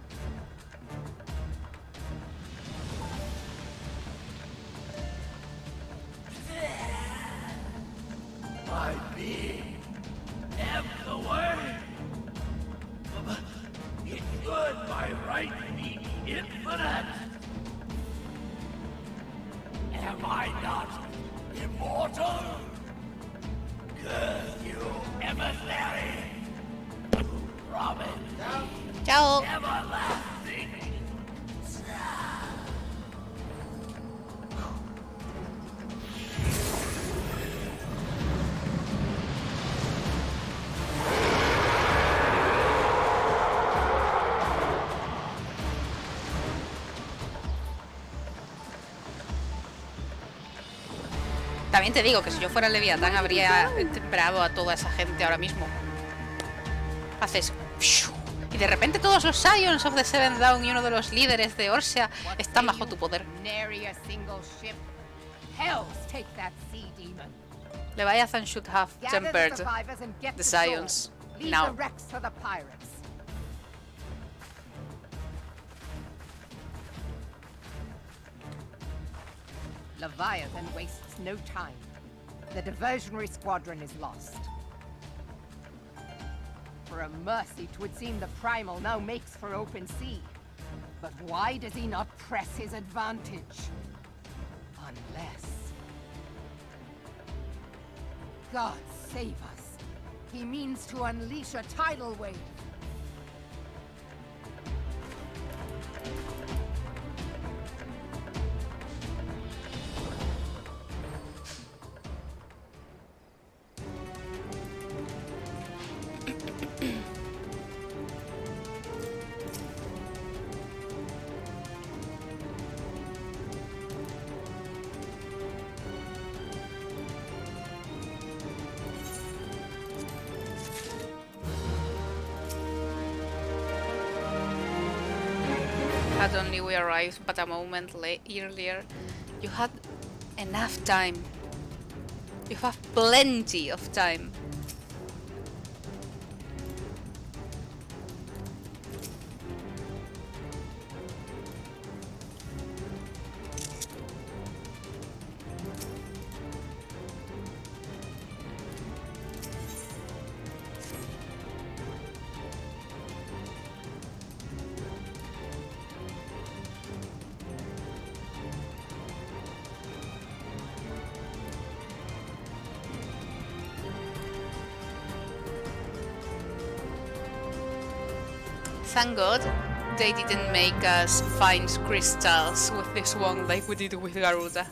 Am I not immortal? Curse you, emissary! Promise me Ciao. everlasting. También te digo que si yo fuera el Leviatán habría temprado a toda esa gente ahora mismo. Haces... Y de repente todos los Scions of the Seven Dawn y uno de los líderes de Orsia están bajo tu poder. Nary a single ship. Hells take that sea demon. Leviathan should have Gather the tempered survivors and get the to shore. Scions. Leave Now. the wrecks to the pirates. Leviathan wastes no time. The diversionary squadron is lost. For a mercy, 'twould seem the Primal now makes for open sea. But why does he not press his advantage? Unless... God save us. He means to unleash a tidal wave. Had only we arrived but a moment earlier, you had enough time. You have plenty of time. Thank God they didn't make us find crystals with this one like we did with Garuda.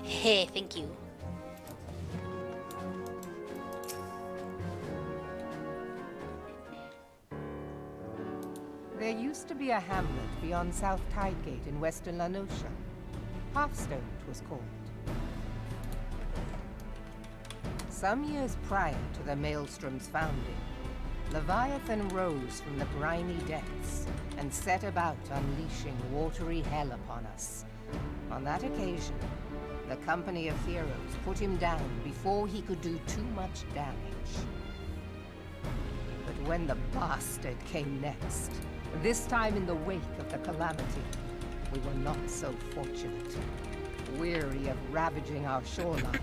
Hey, thank you. There used to be a hamlet beyond South Tidegate in western Lanosha. Halfstone, it was called. Some years prior to the Maelstrom's founding, Leviathan rose from the briny depths and set about unleashing watery hell upon us. On that occasion, the company of heroes put him down before he could do too much damage. But when the bastard came next, this time in the wake of the calamity, we were not so fortunate. Weary of ravaging our shoreline,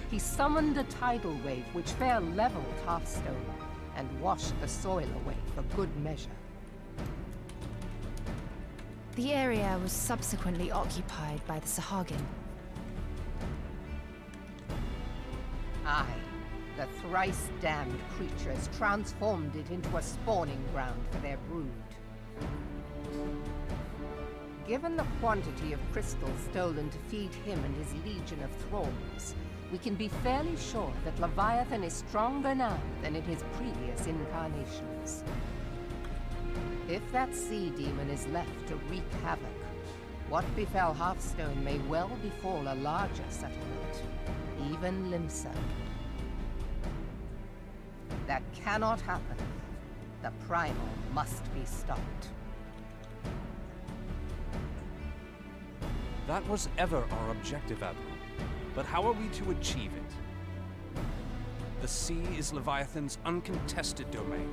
he summoned a tidal wave which fair leveled Hearthstone and washed the soil away for good measure. The area was subsequently occupied by the Sahagin. Aye, the thrice-damned creatures transformed it into a spawning ground for their brood. Given the quantity of crystals stolen to feed him and his legion of thralls, we can be fairly sure that Leviathan is stronger now than in his previous incarnations. If that sea demon is left to wreak havoc, what befell Hearthstone may well befall a larger settlement, even Limsa. That cannot happen. The primal must be stopped. That was ever our objective, Admiral. But how are we to achieve it? The sea is Leviathan's uncontested domain.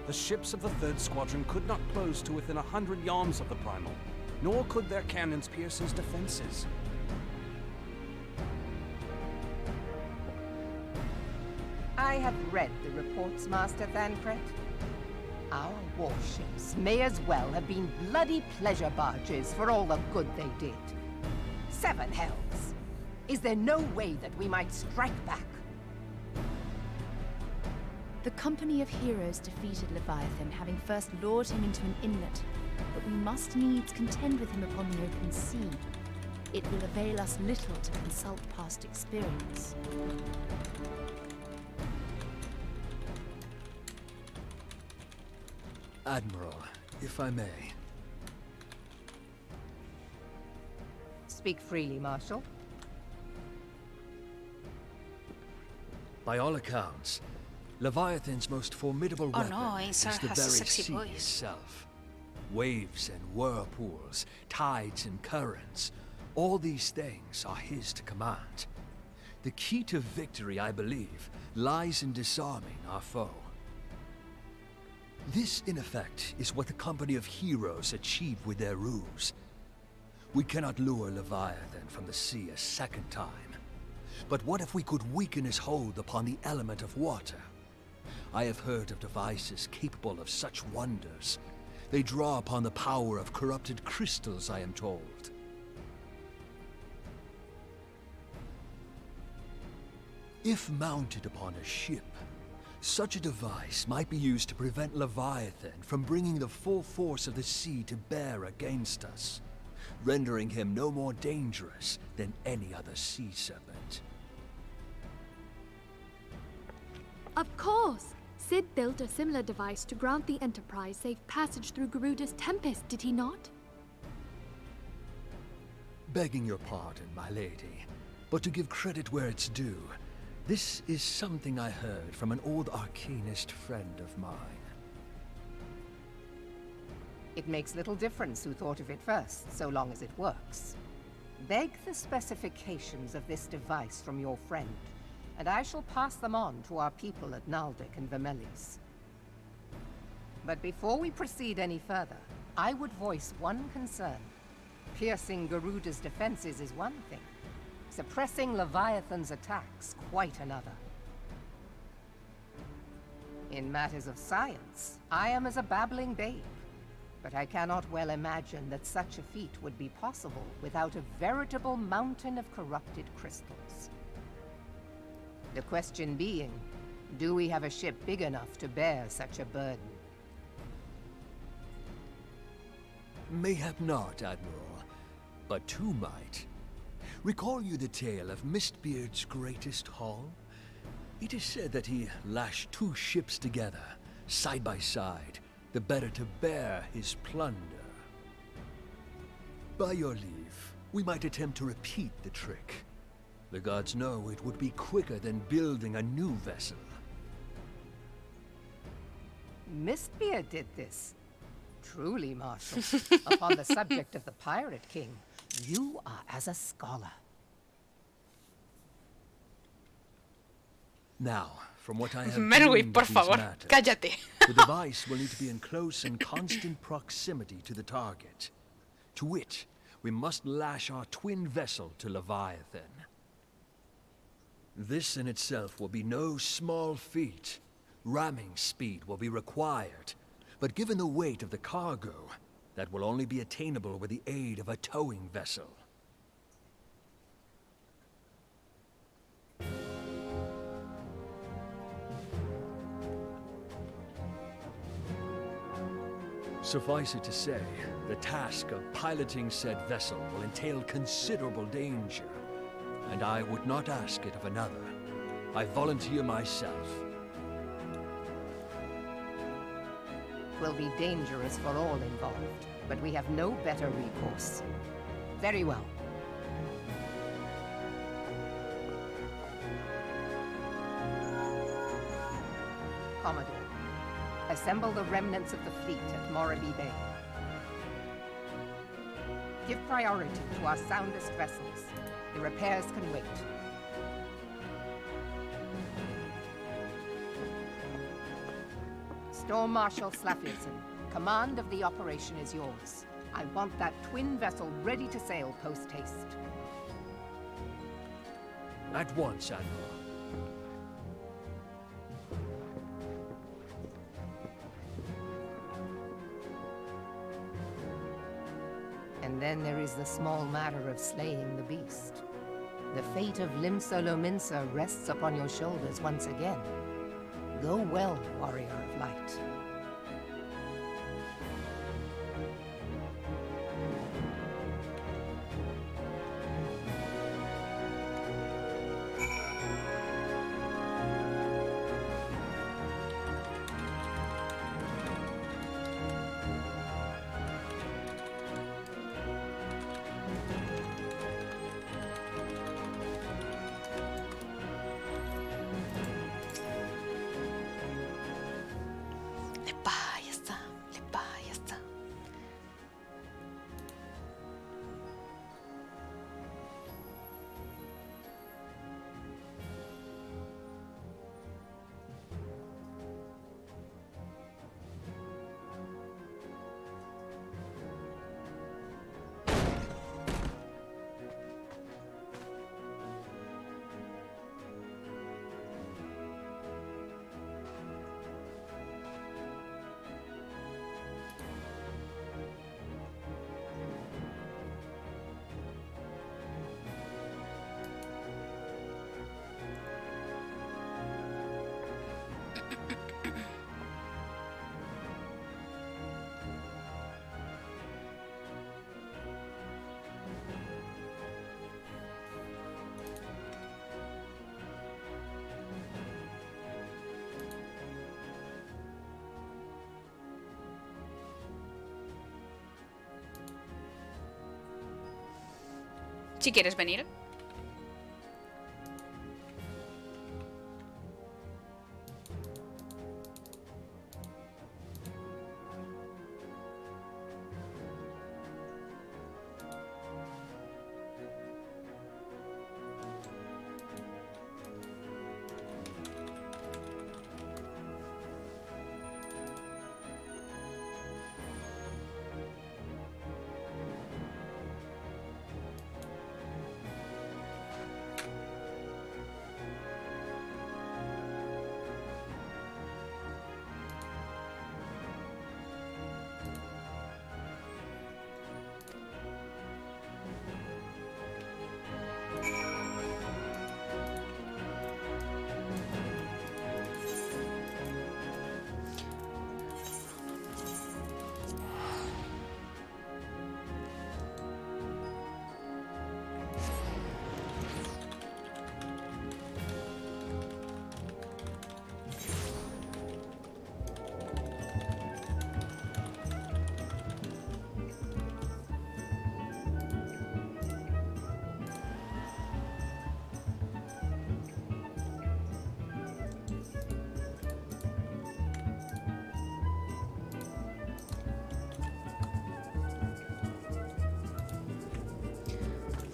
The ships of the 3rd Squadron could not close to within 100 yards of the primal, nor could their cannons pierce his defenses. I have read the reports, Master Thancred. Our warships may as well have been bloody pleasure barges for all the good they did. 7 hells! Is there no way that we might strike back? The company of heroes defeated Leviathan, having first lured him into an inlet, but we must needs contend with him upon the open sea. It will avail us little to consult past experience. Admiral, if I may. Speak freely, Marshal. By all accounts, Leviathan's most formidable weapon is the very sea itself. Waves and whirlpools, tides and currents, all these things are his to command. The key to victory, I believe, lies in disarming our foe. This, in effect, is what the company of heroes achieved with their ruse. We cannot lure Leviathan from the sea a second time. But what if we could weaken his hold upon the element of water? I have heard of devices capable of such wonders. They draw upon the power of corrupted crystals, I am told. If mounted upon a ship, such a device might be used to prevent Leviathan from bringing the full force of the sea to bear against us, rendering him no more dangerous than any other sea serpent. Of course! Sid built a similar device to grant the Enterprise safe passage through Garuda's Tempest, did he not? Begging your pardon, my lady, but to give credit where it's due, this is something I heard from an old arcanist friend of mine. It makes little difference who thought of it first, so long as it works. Beg the specifications of this device from your friend, and I shall pass them on to our people at Naldic and Vermelis. But before we proceed any further, I would voice one concern. Piercing Garuda's defenses is one thing. Suppressing Leviathan's attacks, quite another. In matters of science, I am as a babbling babe, but I cannot well imagine that such a feat would be possible without a veritable mountain of corrupted crystals. The question being, do we have a ship big enough to bear such a burden? Mayhap not, Admiral, but two might. Recall you the tale of Mistbeard's greatest haul? It is said that he lashed 2 ships together, side by side, the better to bear his plunder. By your leave, we might attempt to repeat the trick. The gods know it would be quicker than building a new vessel. Mistbeard did this. Truly, Marshal, upon the subject of the Pirate King, you are as a scholar. Now, from what I have Merwi, gleaned por of these favor, matters, cállate. the device will need to be in close and constant proximity to the target. To wit, we must lash our twin vessel to Leviathan. This in itself will be no small feat. Ramming speed will be required, but given the weight of the cargo, that will only be attainable with the aid of a towing vessel. Suffice it to say, the task of piloting said vessel will entail considerable danger, and I would not ask it of another. I volunteer myself. Will be dangerous for all involved, but we have no better recourse. Very well. Commodore, assemble the remnants of the fleet at Morabee Bay. Give priority to our soundest vessels. The repairs can wait. Storm Marshal Slafierson, command of the operation is yours. I want that twin vessel ready to sail post-haste. At once, Admiral. And then there is the small matter of slaying the beast. The fate of Limsa Lominsa rests upon your shoulders once again. Go well, warrior of light. Ya está. Si quieres venir.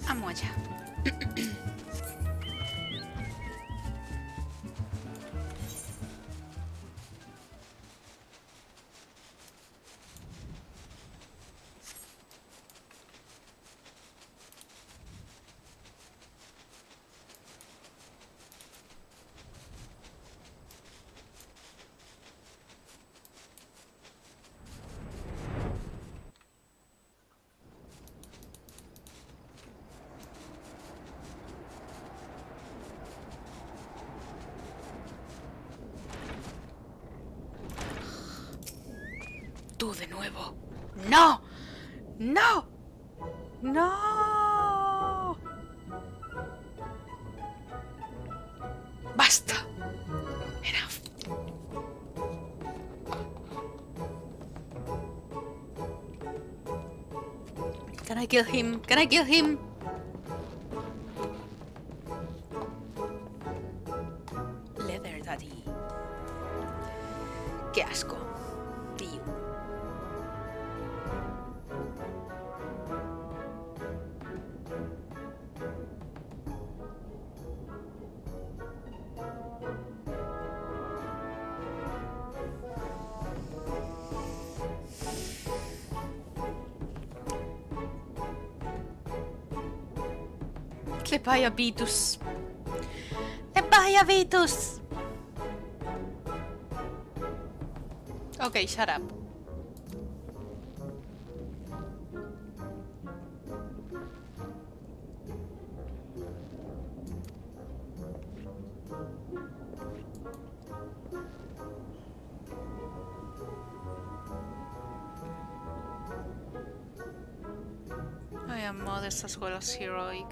Vamos allá. Tú de nuevo. ¡No! ¡No! ¡No! ¡Basta! Enough. Can I kill him? Can I kill him? Leather Daddy. ¡Qué asco! Tío. Lepaia Vitus. Lepaia Vitus. Okay, shut up. I am modest as well as heroic.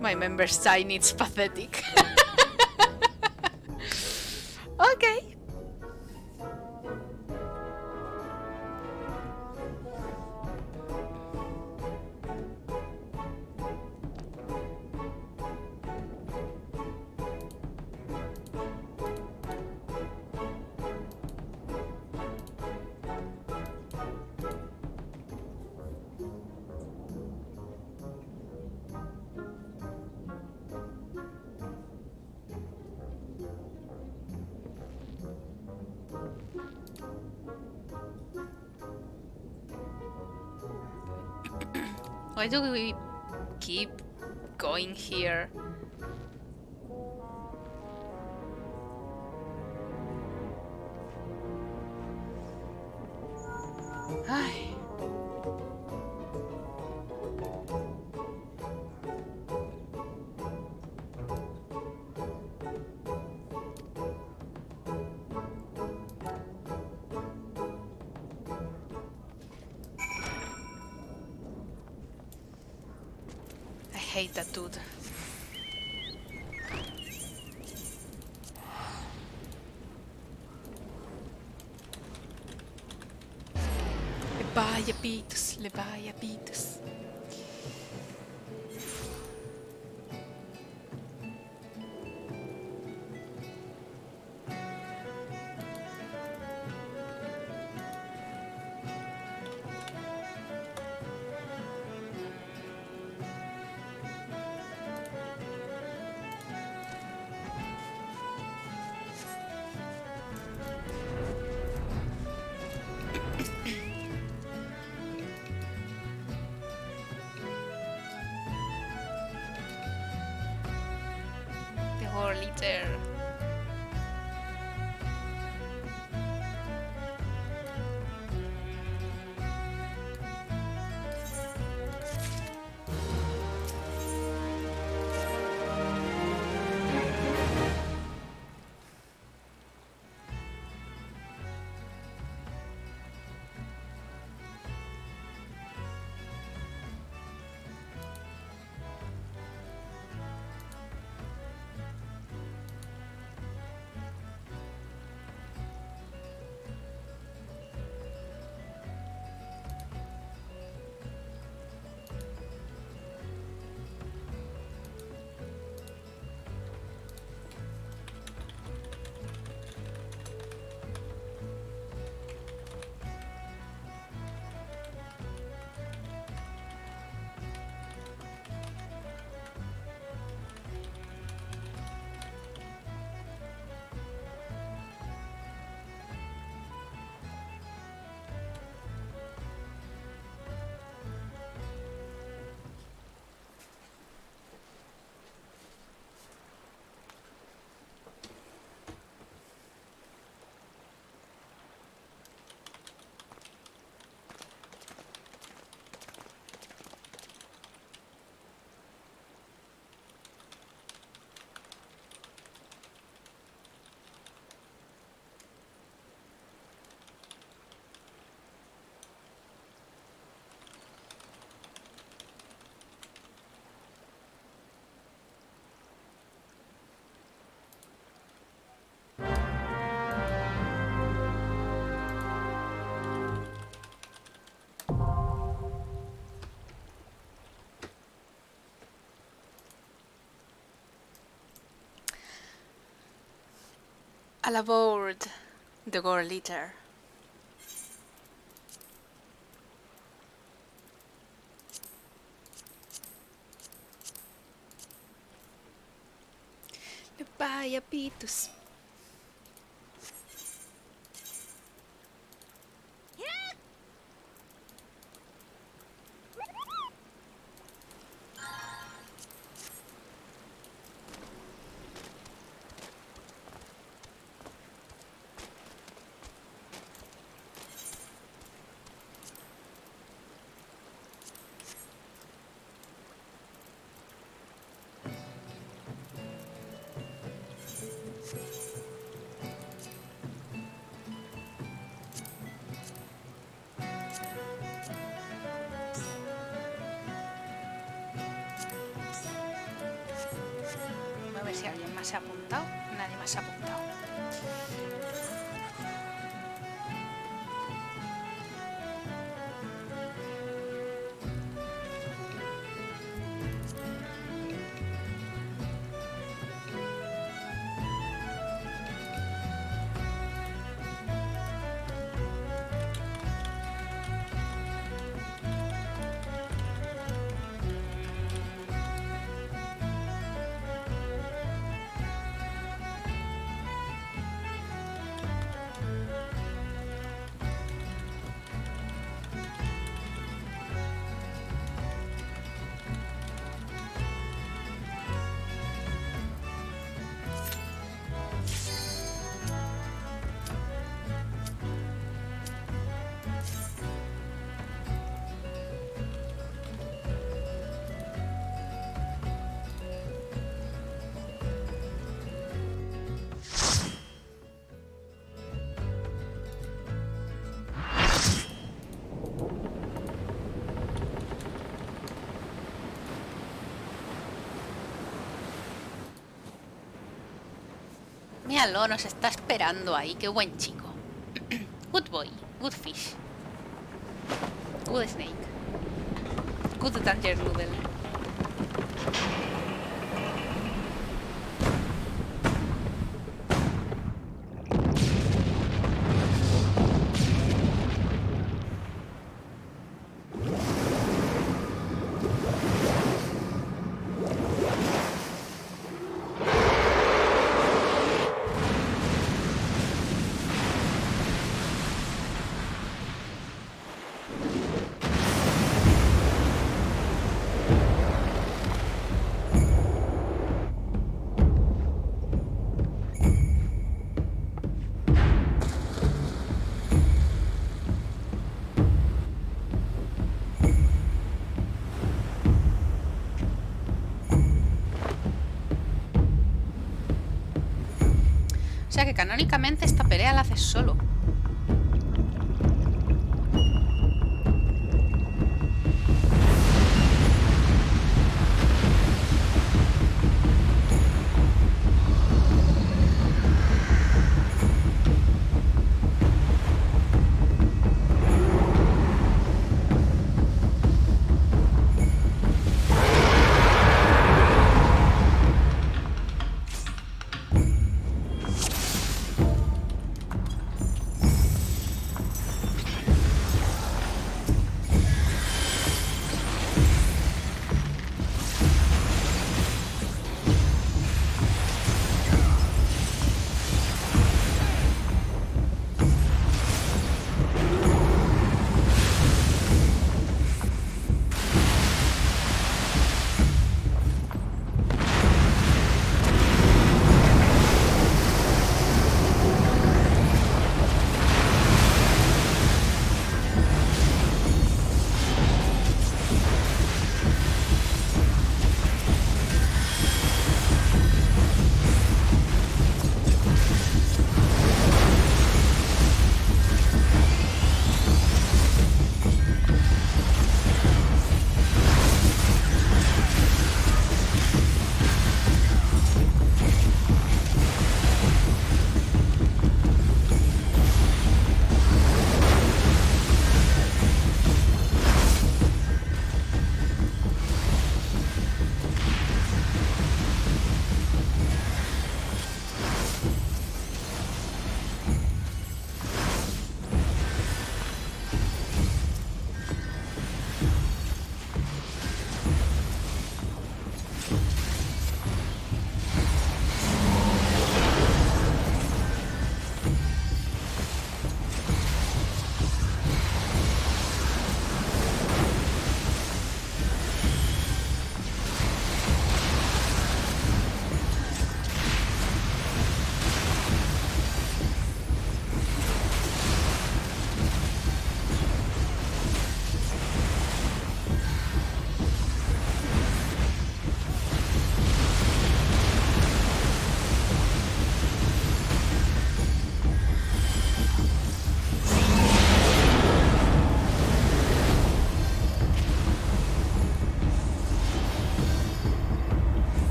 My member's sign is pathetic. Okay. Why do we keep going here? Ay. I hate that dude. Levaia Vitus, Levaia Vitus. Liter. All aboard the Gore Litter. Vaya pitos. A ver si alguien más se ha apuntado. Nadie más se ha apuntado. Míralo, nos está esperando ahí. Qué buen chico. Good boy. Good fish. Good snake. Good danger noodle. O sea que canónicamente esta pelea la haces solo.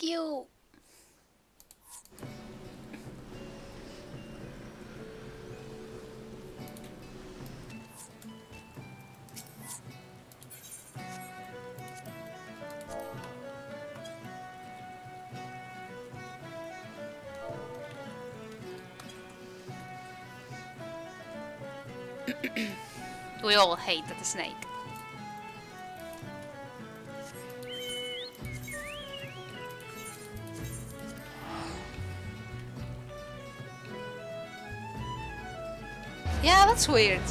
you. We all hate the snake. Yeah, that's weird.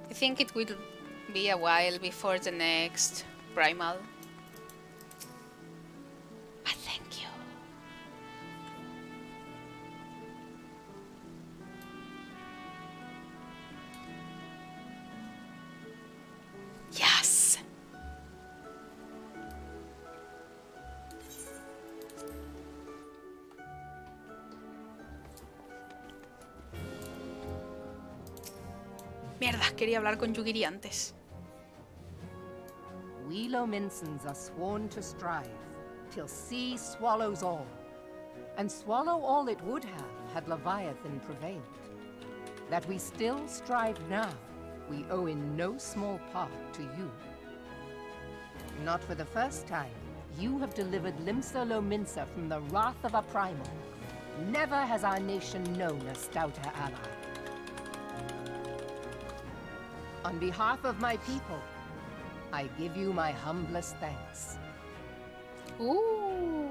I think it will be a while before the next primal. But thank you. Yes! Mierda, quería hablar con Yugiri antes. We Lominsons are sworn to strive, till sea swallows all. And swallow all it would have, had Leviathan prevailed. That we still strive now, we owe in no small part to you. Not for the first time, you have delivered Limsa Lominsa from the wrath of a primal. Never has our nation known a stouter ally. On behalf of my people, I give you my humblest thanks. Ooh.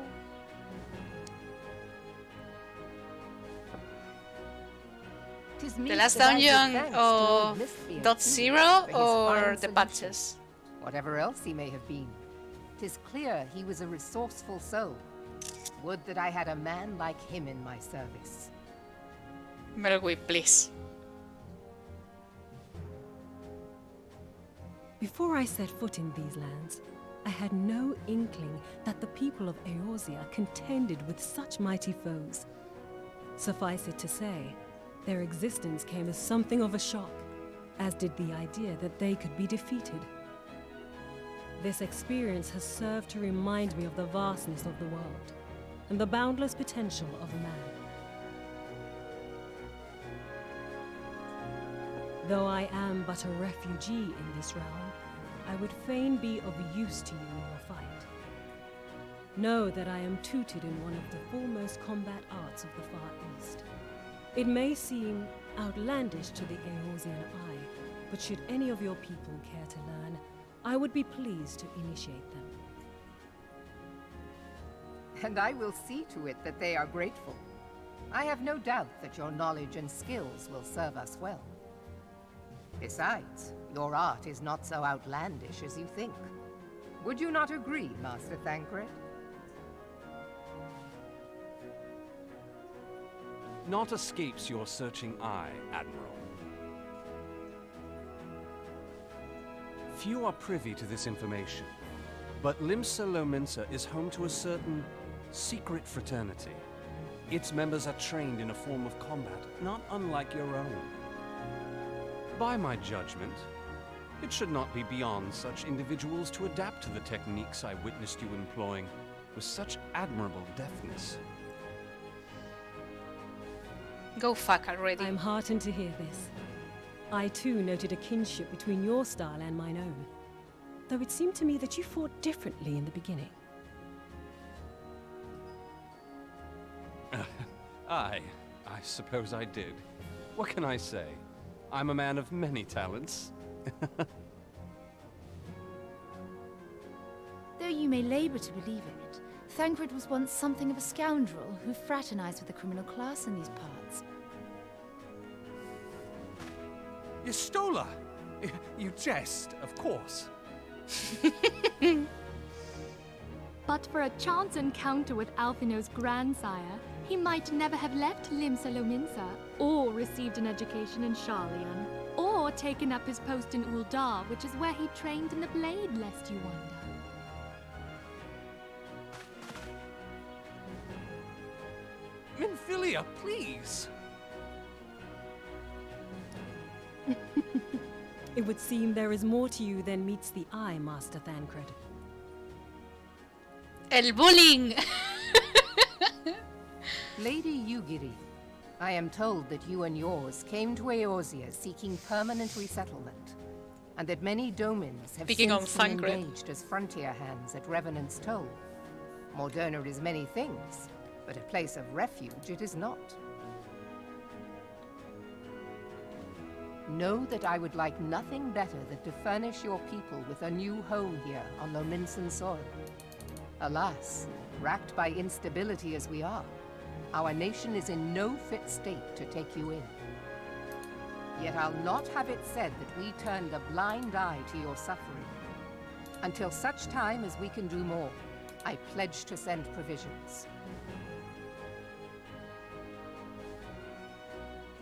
The last dungeon of .0 or the patches? Whatever else he may have been, 'tis clear he was a resourceful soul. Would that I had a man like him in my service. Melgui, please. Before I set foot in these lands, I had no inkling that the people of Eorzea contended with such mighty foes. Suffice it to say, their existence came as something of a shock, as did the idea that they could be defeated. This experience has served to remind me of the vastness of the world, and the boundless potential of man. Though I am but a refugee in this realm, I would fain be of use to you in your fight. Know that I am tutored in one of the foremost combat arts of the Far East. It may seem outlandish to the Eorzean eye, but should any of your people care to learn, I would be pleased to initiate them. And I will see to it that they are grateful. I have no doubt that your knowledge and skills will serve us well. Besides, your art is not so outlandish as you think. Would you not agree, Master Thancred? Naught escapes your searching eye, Admiral. Few are privy to this information, but Limsa Lominsa is home to a certain secret fraternity. Its members are trained in a form of combat not unlike your own. By my judgment, it should not be beyond such individuals to adapt to the techniques I witnessed you employing with such admirable deftness. Go fuck already. I'm heartened to hear this. I too noted a kinship between your style and mine own, though it seemed to me that you fought differently in the beginning. I suppose I did. What can I say? I'm a man of many talents. may labor to believe it, Thancred was once something of a scoundrel who fraternized with the criminal class in these parts. Yestola! You jest, of course. But for a chance encounter with Alphino's grandsire, he might never have left Limsa Lominsa, or received an education in Sharlayan, or taken up his post in Uldar, which is where he trained in the blade, lest you wonder. Minfilia, please! It would seem there is more to you than meets the eye, Master Thancred. El bullying! Lady Yugiri, I am told that you and yours came to Eorzea seeking permanent resettlement, and that many domins have Speaking since on been Thancred. engaged as frontier hands at Revenant's Toll. Morderna is many things, but a place of refuge it is not. Know that I would like nothing better than to furnish your people with a new home here on Lominsan soil. Alas, racked by instability as we are, our nation is in no fit state to take you in. Yet I'll not have it said that we turned a blind eye to your suffering. Until such time as we can do more, I pledge to send provisions.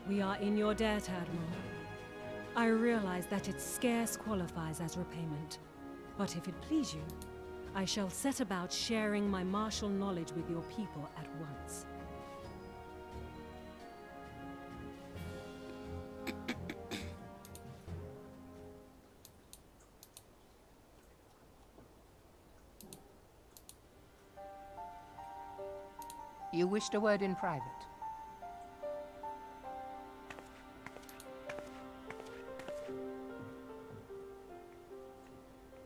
We are in your debt, Admiral. I realize that it scarce qualifies as repayment, but if it please you, I shall set about sharing my martial knowledge with your people at once. You wished a word in private.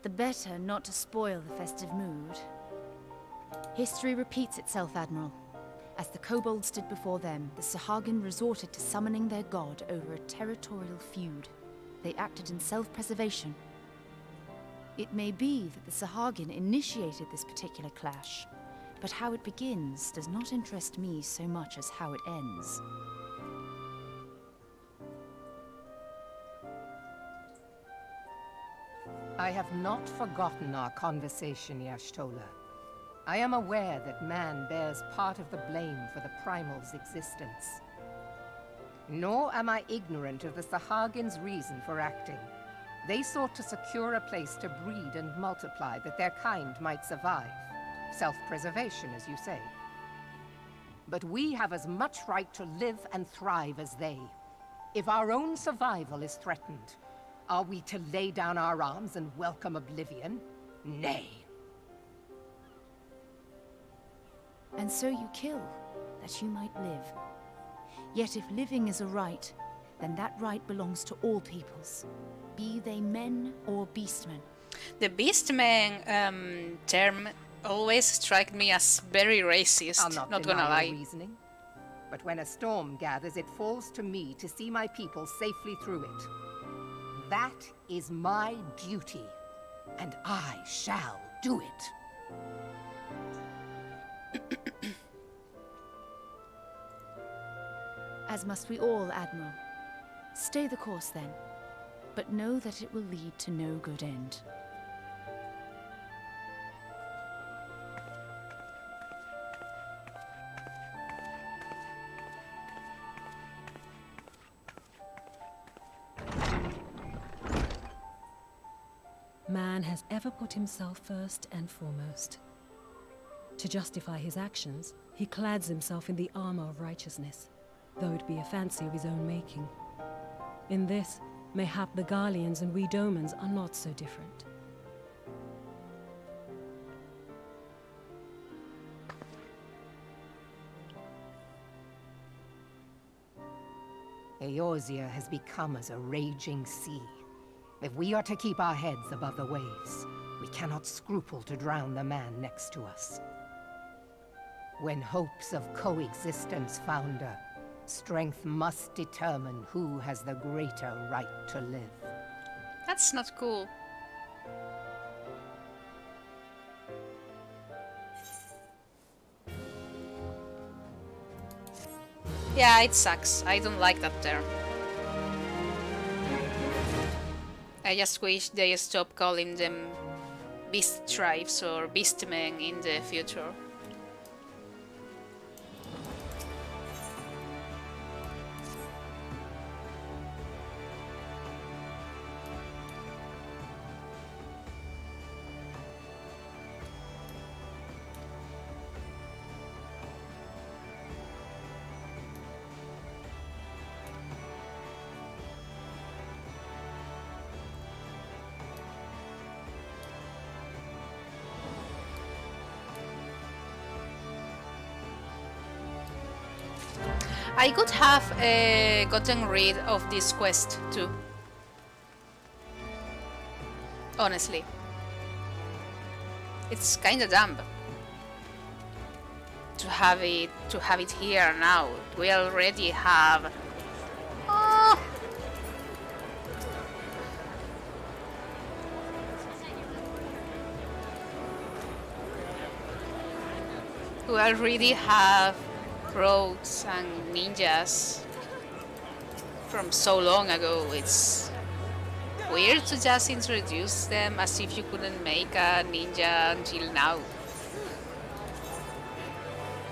The better not to spoil the festive mood. History repeats itself, Admiral. As the kobolds stood before them, the Sahagin resorted to summoning their god over a territorial feud. They acted in self-preservation. It may be that the Sahagin initiated this particular clash, but how it begins does not interest me so much as how it ends. I have not forgotten our conversation, Y'ashtola. I am aware that man bears part of the blame for the Primal's existence. Nor am I ignorant of the Sahagin's reason for acting. They sought to secure a place to breed and multiply that their kind might survive. Self-preservation, as you say. But we have as much right to live and thrive as they. If our own survival is threatened, are we to lay down our arms and welcome oblivion? Nay. And so you kill, that you might live. Yet if living is a right, then that right belongs to all peoples, be they men or beastmen. The beastman term always struck me as very racist, I'll not gonna deny lie. your reasoning. But when a storm gathers, it falls to me to see my people safely through it. That is my duty, and I shall do it. As must we all, Admiral. Stay the course then, but know that it will lead to no good end. Man has ever put himself first and foremost. To justify his actions, he clads himself in the armor of righteousness, though it be a fancy of his own making. In this, mayhap the Garleans and we Domans are not so different. Eorzea has become as a raging sea. If we are to keep our heads above the waves, we cannot scruple to drown the man next to us. When hopes of coexistence founder, strength must determine who has the greater right to live. That's not cool. Yeah, it sucks. I don't like that term. I just wish they stop calling them beast tribes or beastmen in the future. I could have gotten rid of this quest too. Honestly. It's kinda dumb to have it here now. We already have we already have rogues and ninjas from so long ago. It's weird to just introduce them as if you couldn't make a ninja until now.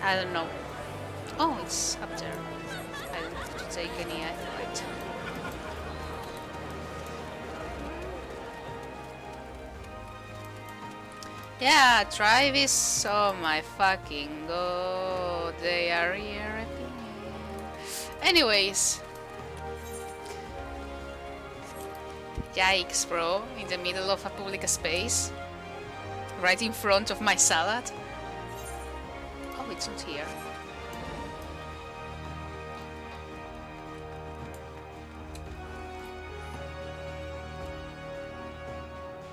I don't know. Oh, it's up there. I don't have to take any right. Yeah, tribe is, oh my fucking god, they are here again. Anyways. Yikes, bro, in the middle of a public space. Right in front of my salad. Oh, it's not here.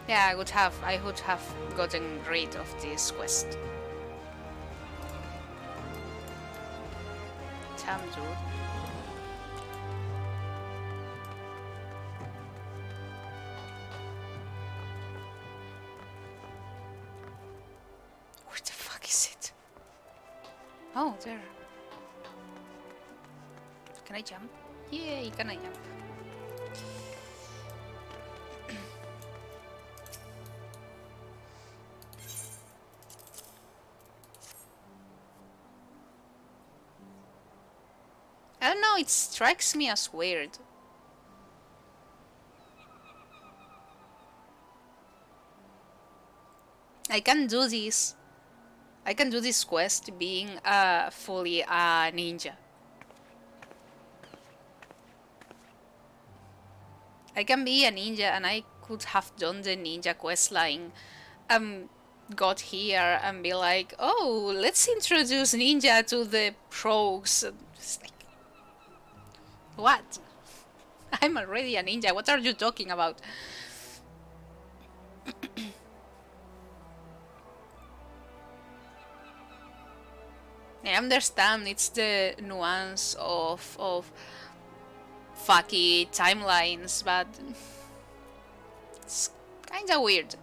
Yeah, I would have gotten rid of this quest. Damn, dude. Where the fuck is it? Oh, there. Can I jump? Yay, can I jump? I don't know, it strikes me as weird. I can do this quest being fully a ninja. I can be a ninja and I could have done the ninja quest line, got here and be like, oh, let's introduce ninja to the rogues. It's like, what? I'm already a ninja, what are you talking about? I understand it's the nuance of fucky timelines, but it's kinda weird.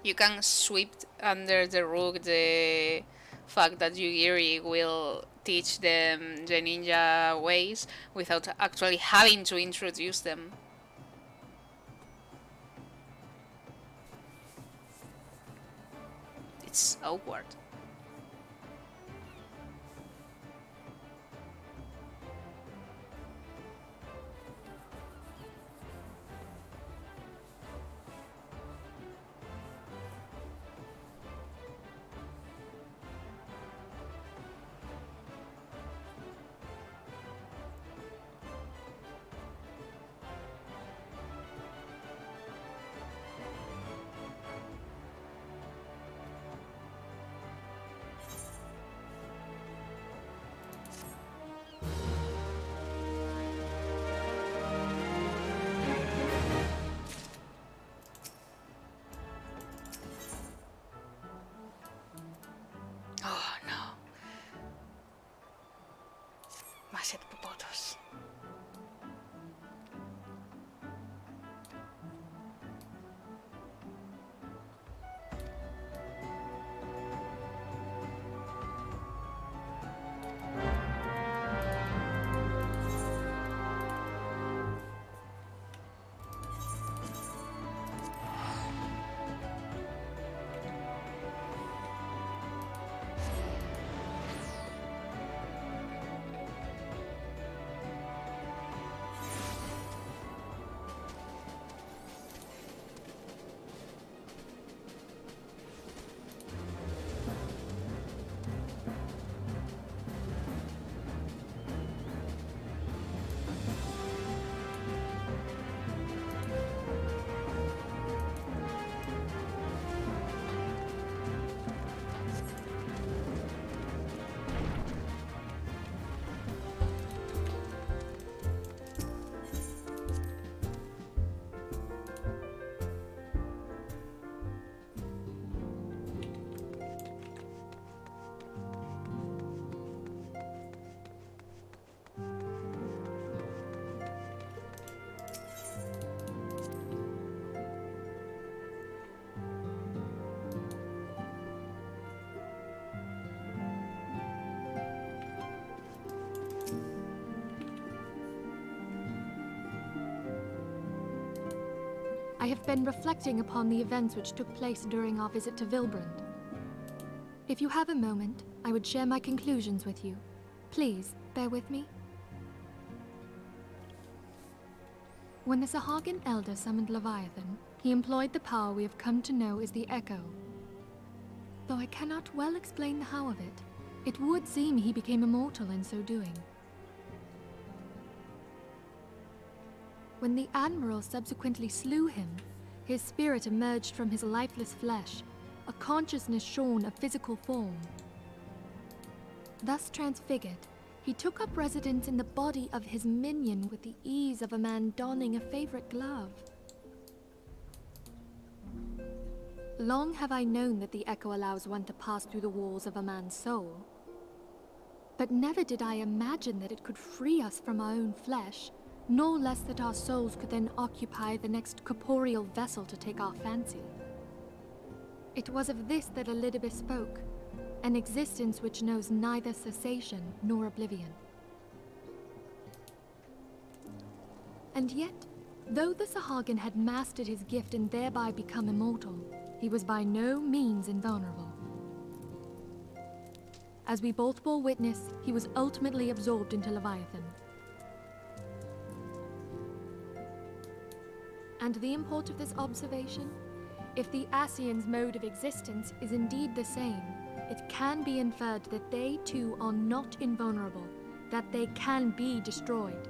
You can sweep under the rug the fact that Yugiri will teach them the ninja ways without actually having to introduce them. It's awkward. have been reflecting upon the events which took place during our visit to Vilbrand. If you have a moment, I would share my conclusions with you. Please, bear with me. When the Sahagin Elder summoned Leviathan, he employed the power we have come to know as the Echo. Though I cannot well explain the how of it, it would seem he became immortal in so doing. When the Admiral subsequently slew him, his spirit emerged from his lifeless flesh, a consciousness shorn of physical form. Thus transfigured, he took up residence in the body of his minion with the ease of a man donning a favorite glove. Long have I known that the Echo allows one to pass through the walls of a man's soul. But never did I imagine that it could free us from our own flesh, nor less that our souls could then occupy the next corporeal vessel to take our fancy. It was of this that Elidibus spoke, an existence which knows neither cessation nor oblivion. And yet, though the Sahagin had mastered his gift and thereby become immortal, he was by no means invulnerable. As we both bore witness, he was ultimately absorbed into Leviathan. And the import of this observation? If the Ascians' mode of existence is indeed the same, it can be inferred that they too are not invulnerable, that they can be destroyed.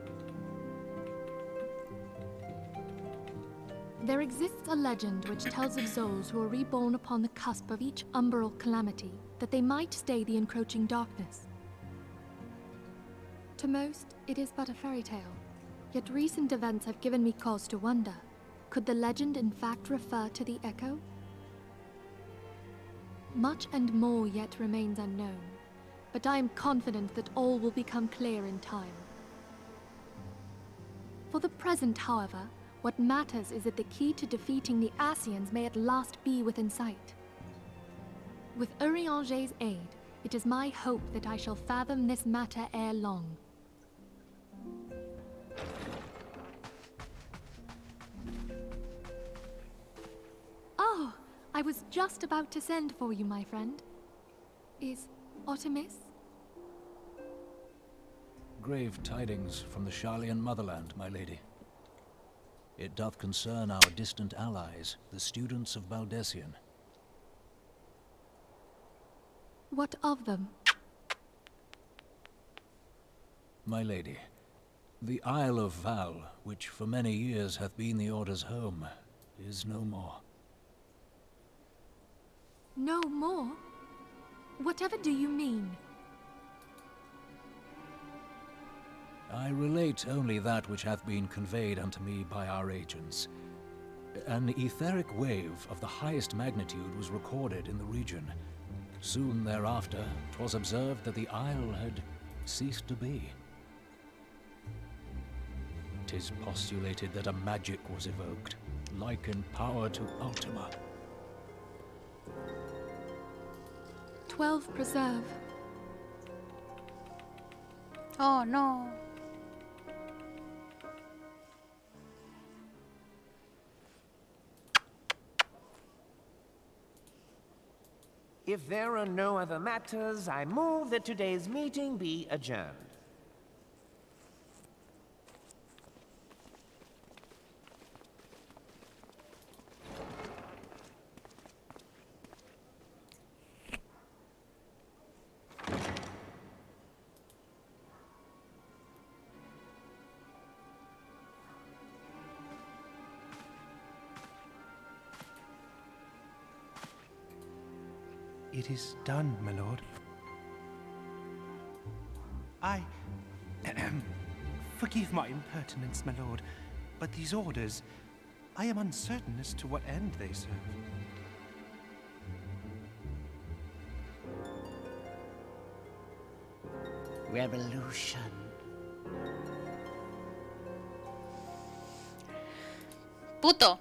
There exists a legend which tells of souls who are reborn upon the cusp of each umbral calamity, that they might stay the encroaching darkness. To most, it is but a fairy tale, yet recent events have given me cause to wonder. Could the legend in fact refer to the Echo? Much and more yet remains unknown, but I am confident that all will become clear in time. For the present, however, what matters is that the key to defeating the Ascians may at last be within sight. With Urianger's aid, it is my hope that I shall fathom this matter ere long. Oh, I was just about to send for you, my friend. Is Artemis? Grave tidings from the Sharlayan motherland, my lady. It doth concern our distant allies, the students of Baldessian. What of them? My lady, the Isle of Val, which for many years hath been the Order's home, is no more. No more? Whatever do you mean? I relate only that which hath been conveyed unto me by our agents. An etheric wave of the highest magnitude was recorded in the region. Soon thereafter, 'twas observed that the isle had ceased to be. 'Tis postulated that a magic was evoked, like in power to Ultima. 12 preserve. Oh no. If there are no other matters, I move that today's meeting be adjourned. It is done, my lord. Forgive my impertinence, my lord, but these orders, I am uncertain as to what end they serve. Revolution. Puto.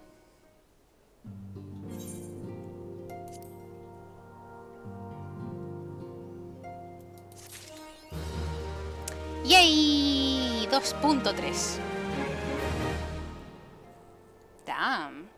¡Yay! 2.3. Damn.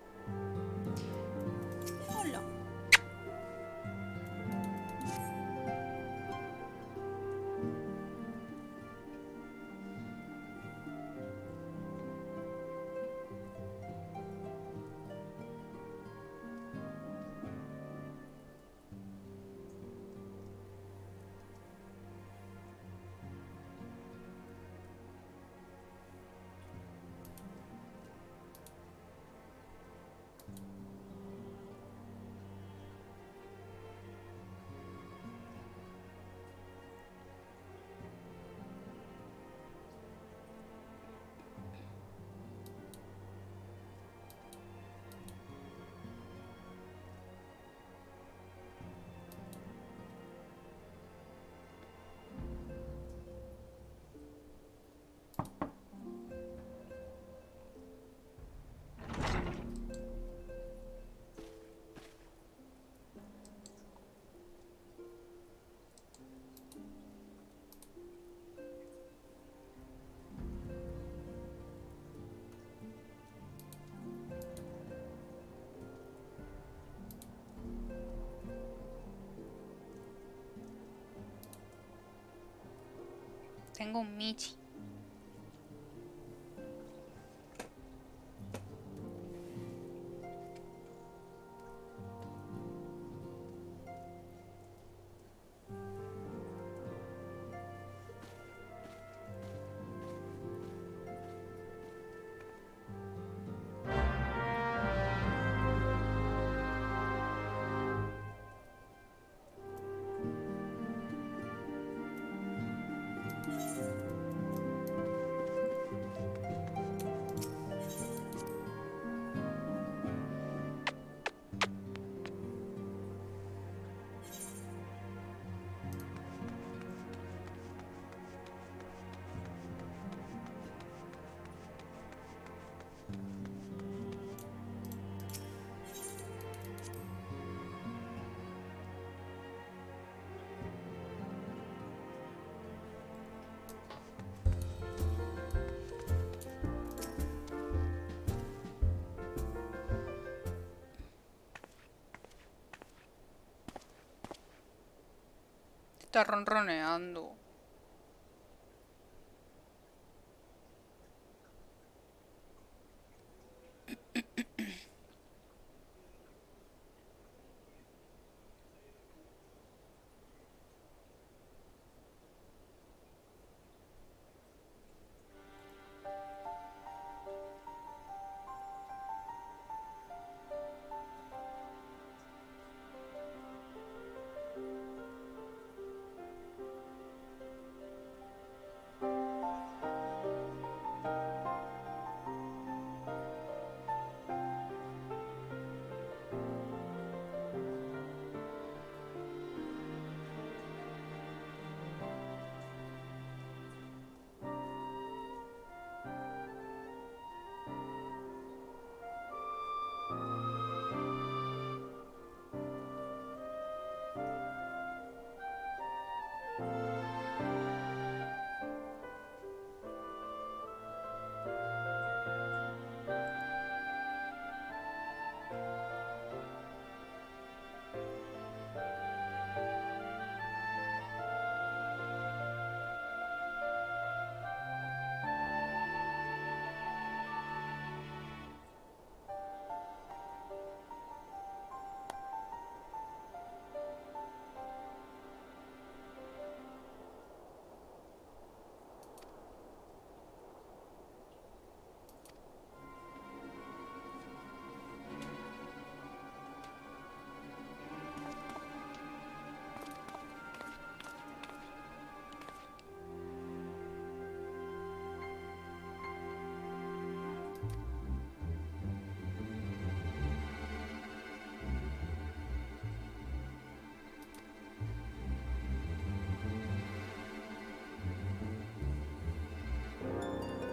Tengo un Michi. Está ronroneando.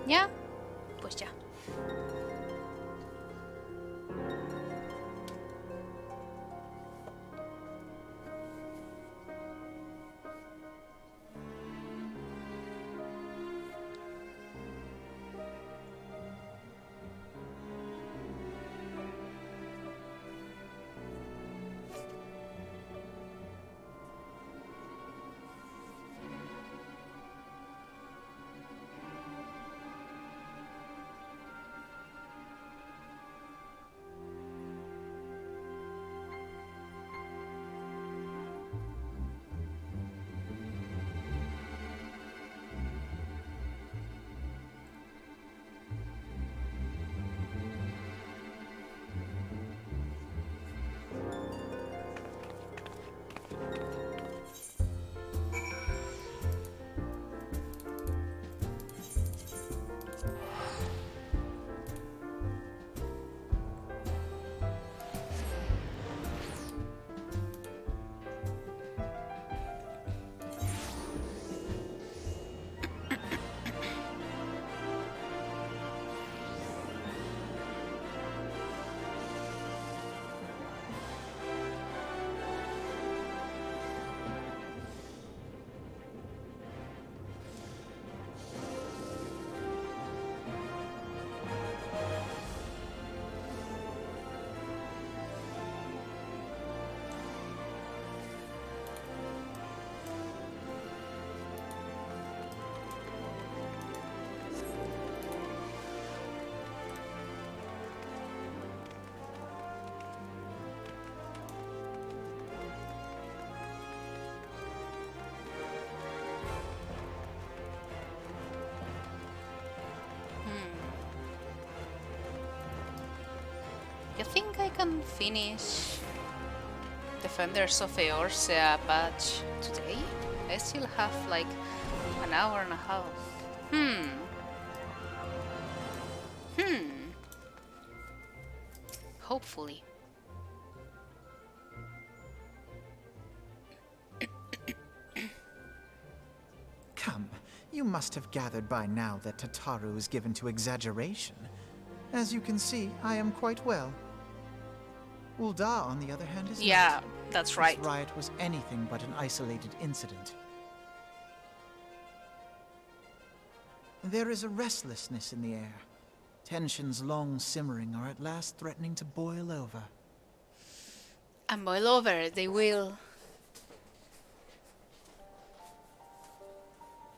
¿Ya? Pues ya. think I can finish Defenders of Eorzea patch today. I still have like an hour and a half. Hopefully. Come, you must have gathered by now that Tataru is given to exaggeration. As you can see, I am quite well. Ul'dah, on the other hand, is Yeah, not. that's right. This riot was anything but an isolated incident. There is a restlessness in the air. Tensions long simmering are at last threatening to boil over. And boil over, they will.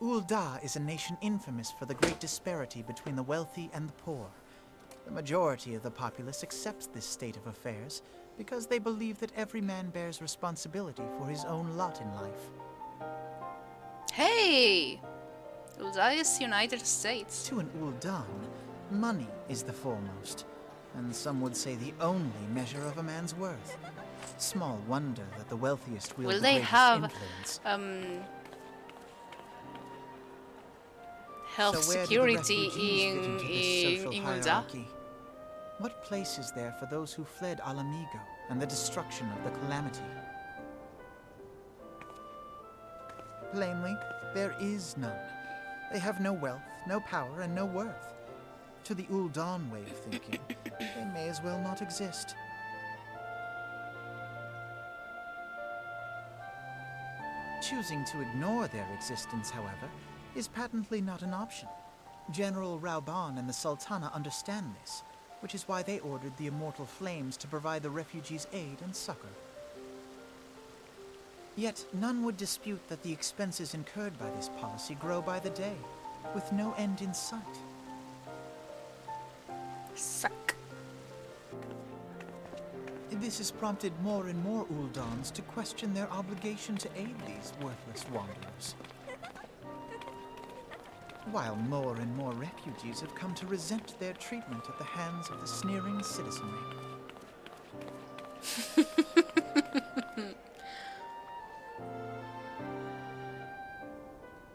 Ul'dah is a nation infamous for the great disparity between the wealthy and the poor. The majority of the populace accepts this state of affairs because they believe that every man bears responsibility for his own lot in life. Hey! Ul'dah is United States. To an Ul'dan, money is the foremost, and some would say the only measure of a man's worth. Small wonder that the wealthiest wield Will the they greatest have influence. Health So where do the security refugees fit into this social in Ul'dah? hierarchy? What place is there for those who fled Alamigo and the destruction of the Calamity? Plainly, there is none. They have no wealth, no power, and no worth. To the Ul'dan way of thinking, they may as well not exist. Choosing to ignore their existence, however, is patently not an option. General Rauban and the Sultana understand this, which is why they ordered the Immortal Flames to provide the refugees aid and succor. Yet none would dispute that the expenses incurred by this policy grow by the day, with no end in sight. Suck. This has prompted more and more Uldans to question their obligation to aid these worthless wanderers. While more and more refugees have come to resent their treatment at the hands of the sneering citizenry.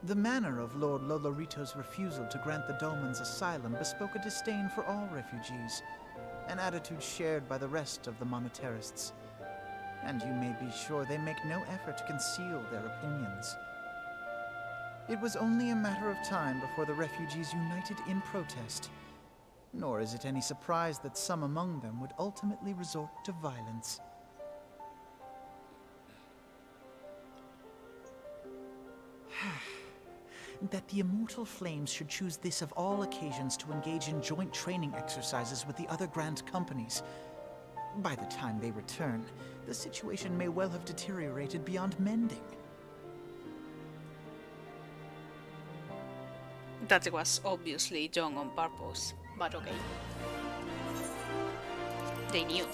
The manner of Lord Lolorito's refusal to grant the Domans asylum bespoke a disdain for all refugees, an attitude shared by the rest of the monetarists. And you may be sure they make no effort to conceal their opinions. It was only a matter of time before the refugees united in protest. Nor is it any surprise that some among them would ultimately resort to violence. That the Immortal Flames should choose this of all occasions to engage in joint training exercises with the other Grand Companies. By the time they return, the situation may well have deteriorated beyond mending. That was obviously done on purpose, but okay. They knew.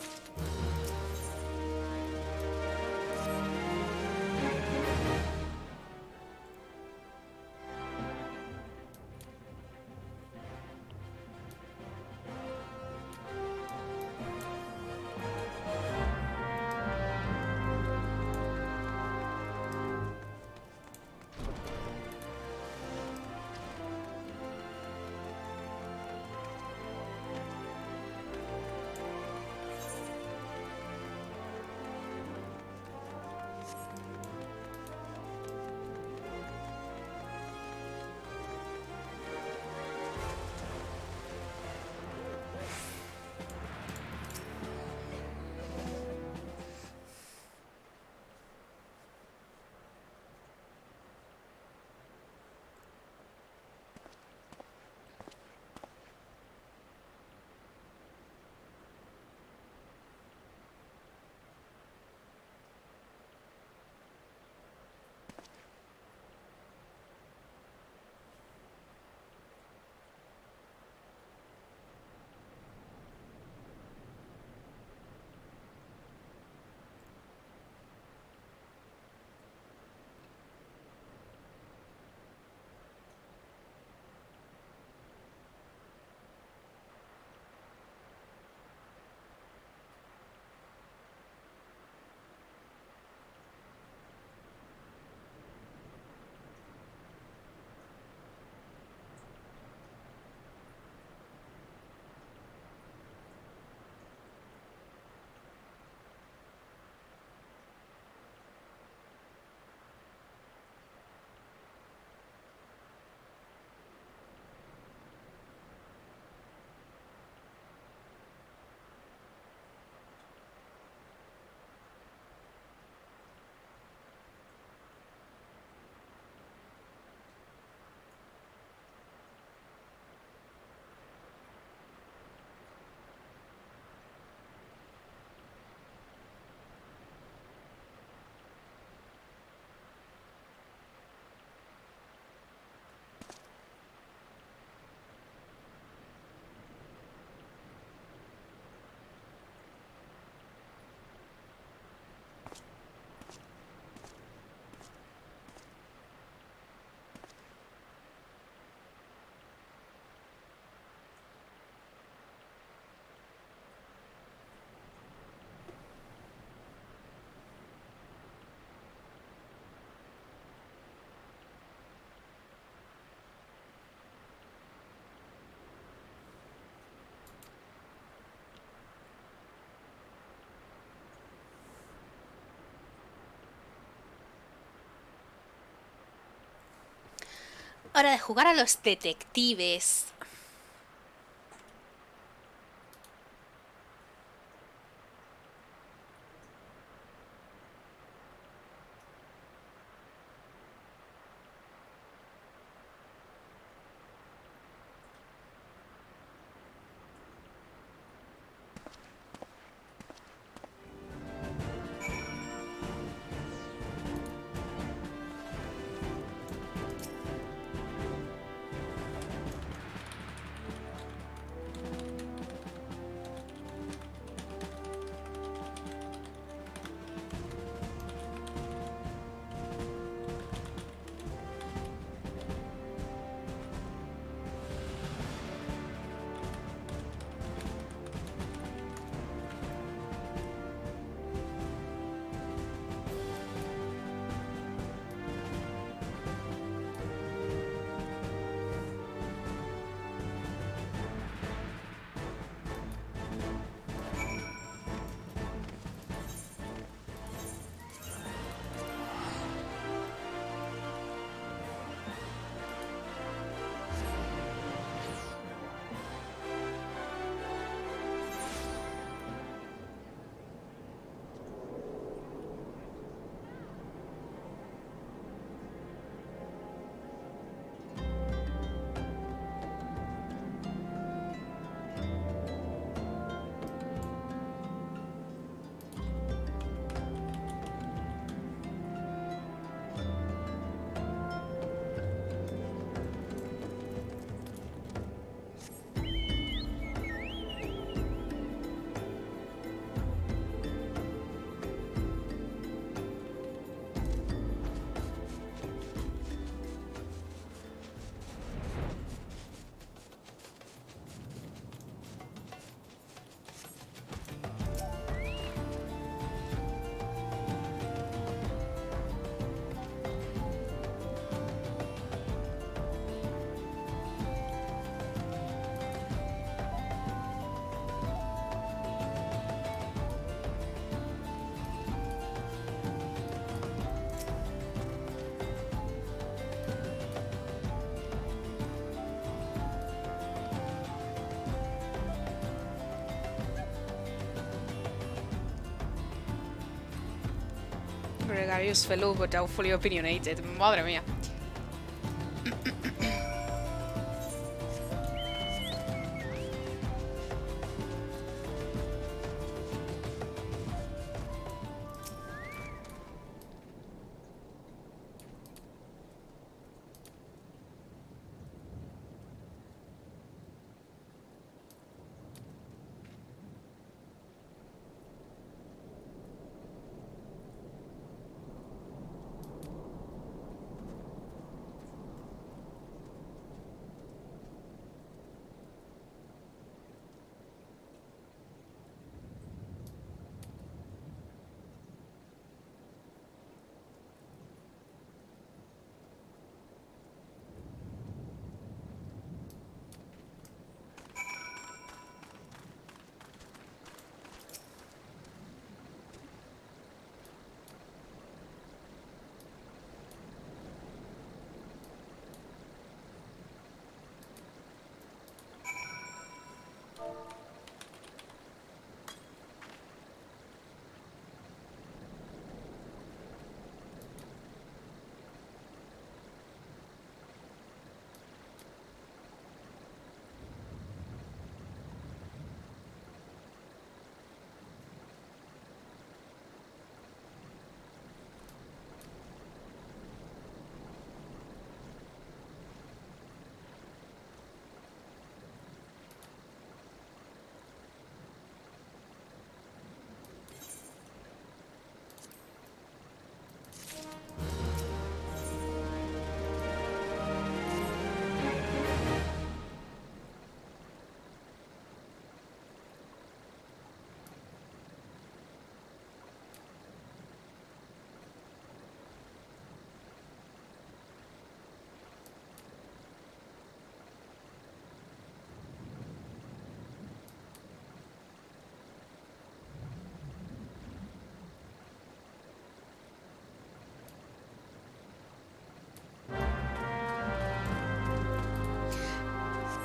Hora de jugar a los detectives. Gregarious fellow but doubtfully opinionated. Madre mía.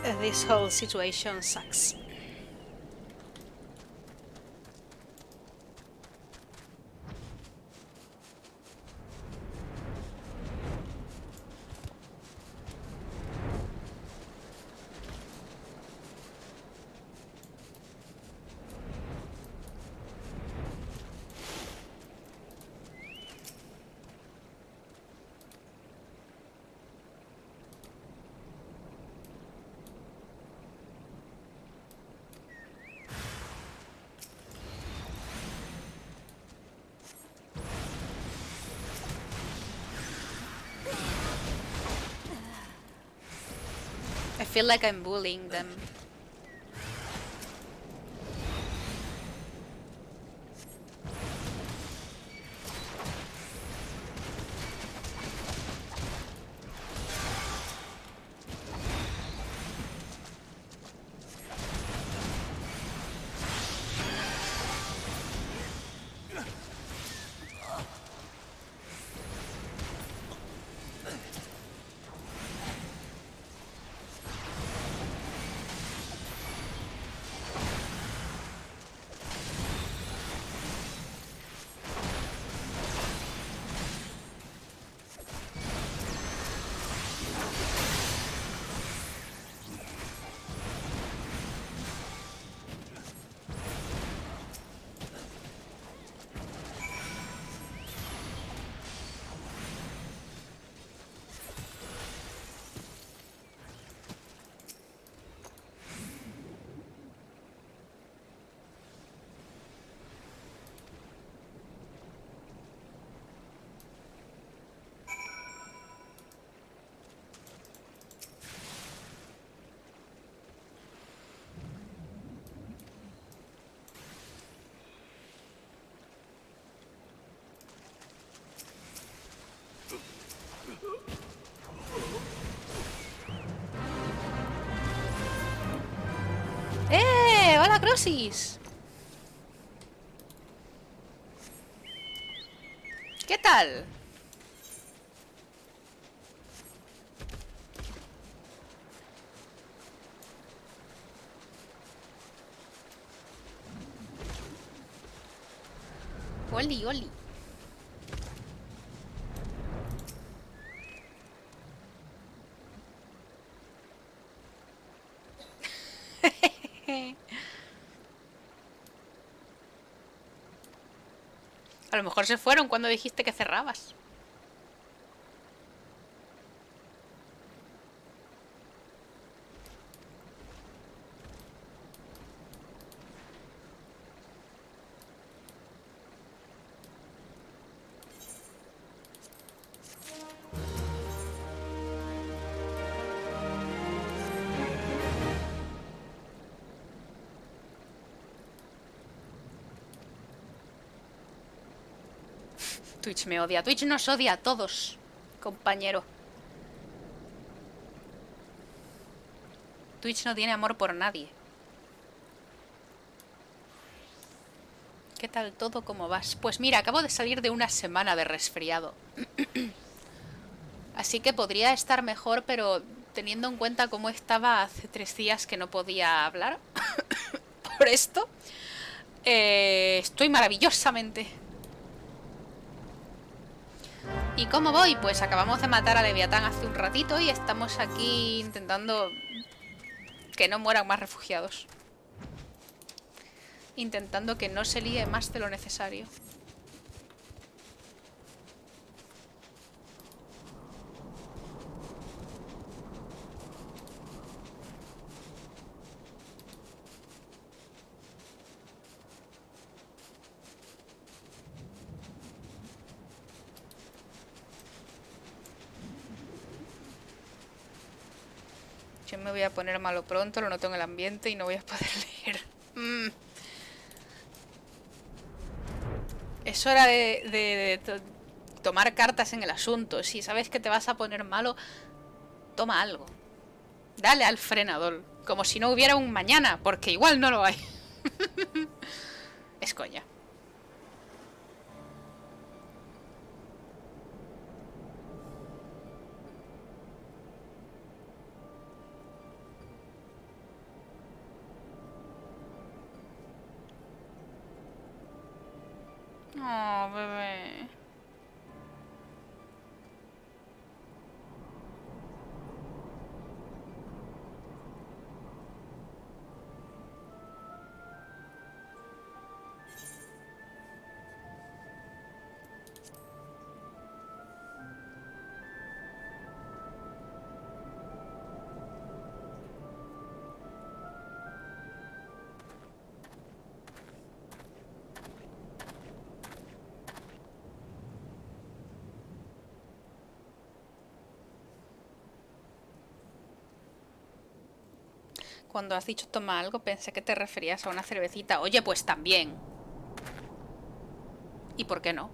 This whole situation sucks. I feel like I'm bullying them. ¡Hola, Crosis! ¿Qué tal? Oli, oli. A lo mejor se fueron cuando dijiste que cerrabas. Twitch me odia. Twitch nos odia a todos, compañero. Twitch no tiene amor por nadie. ¿Qué tal todo? ¿Cómo vas? Pues mira, acabo de salir de una semana de resfriado. Así que podría estar mejor, pero teniendo en cuenta cómo estaba hace 3 días que no podía hablar por esto, estoy maravillosamente. ¿Y cómo voy? Pues acabamos de matar a Leviatán hace un ratito y estamos aquí intentando que no mueran más refugiados. Intentando que no se líe más de lo necesario. Yo me voy a poner malo pronto, lo noto en el ambiente y no voy a poder leer. Es hora de tomar cartas en el asunto. Si sabes que te vas a poner malo, toma algo. Dale al frenador, como si no hubiera un mañana, porque igual no lo hay. Es coña. Oh, bebé. Cuando has dicho toma algo, pensé que te referías a una cervecita. Oye, pues también. ¿Y por qué no?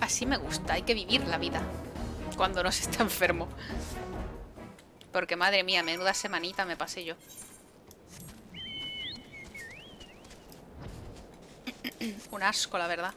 Así me gusta, hay que vivir la vida cuando no se está enfermo. Porque madre mía, menuda semanita me pasé yo. Un asco, la verdad.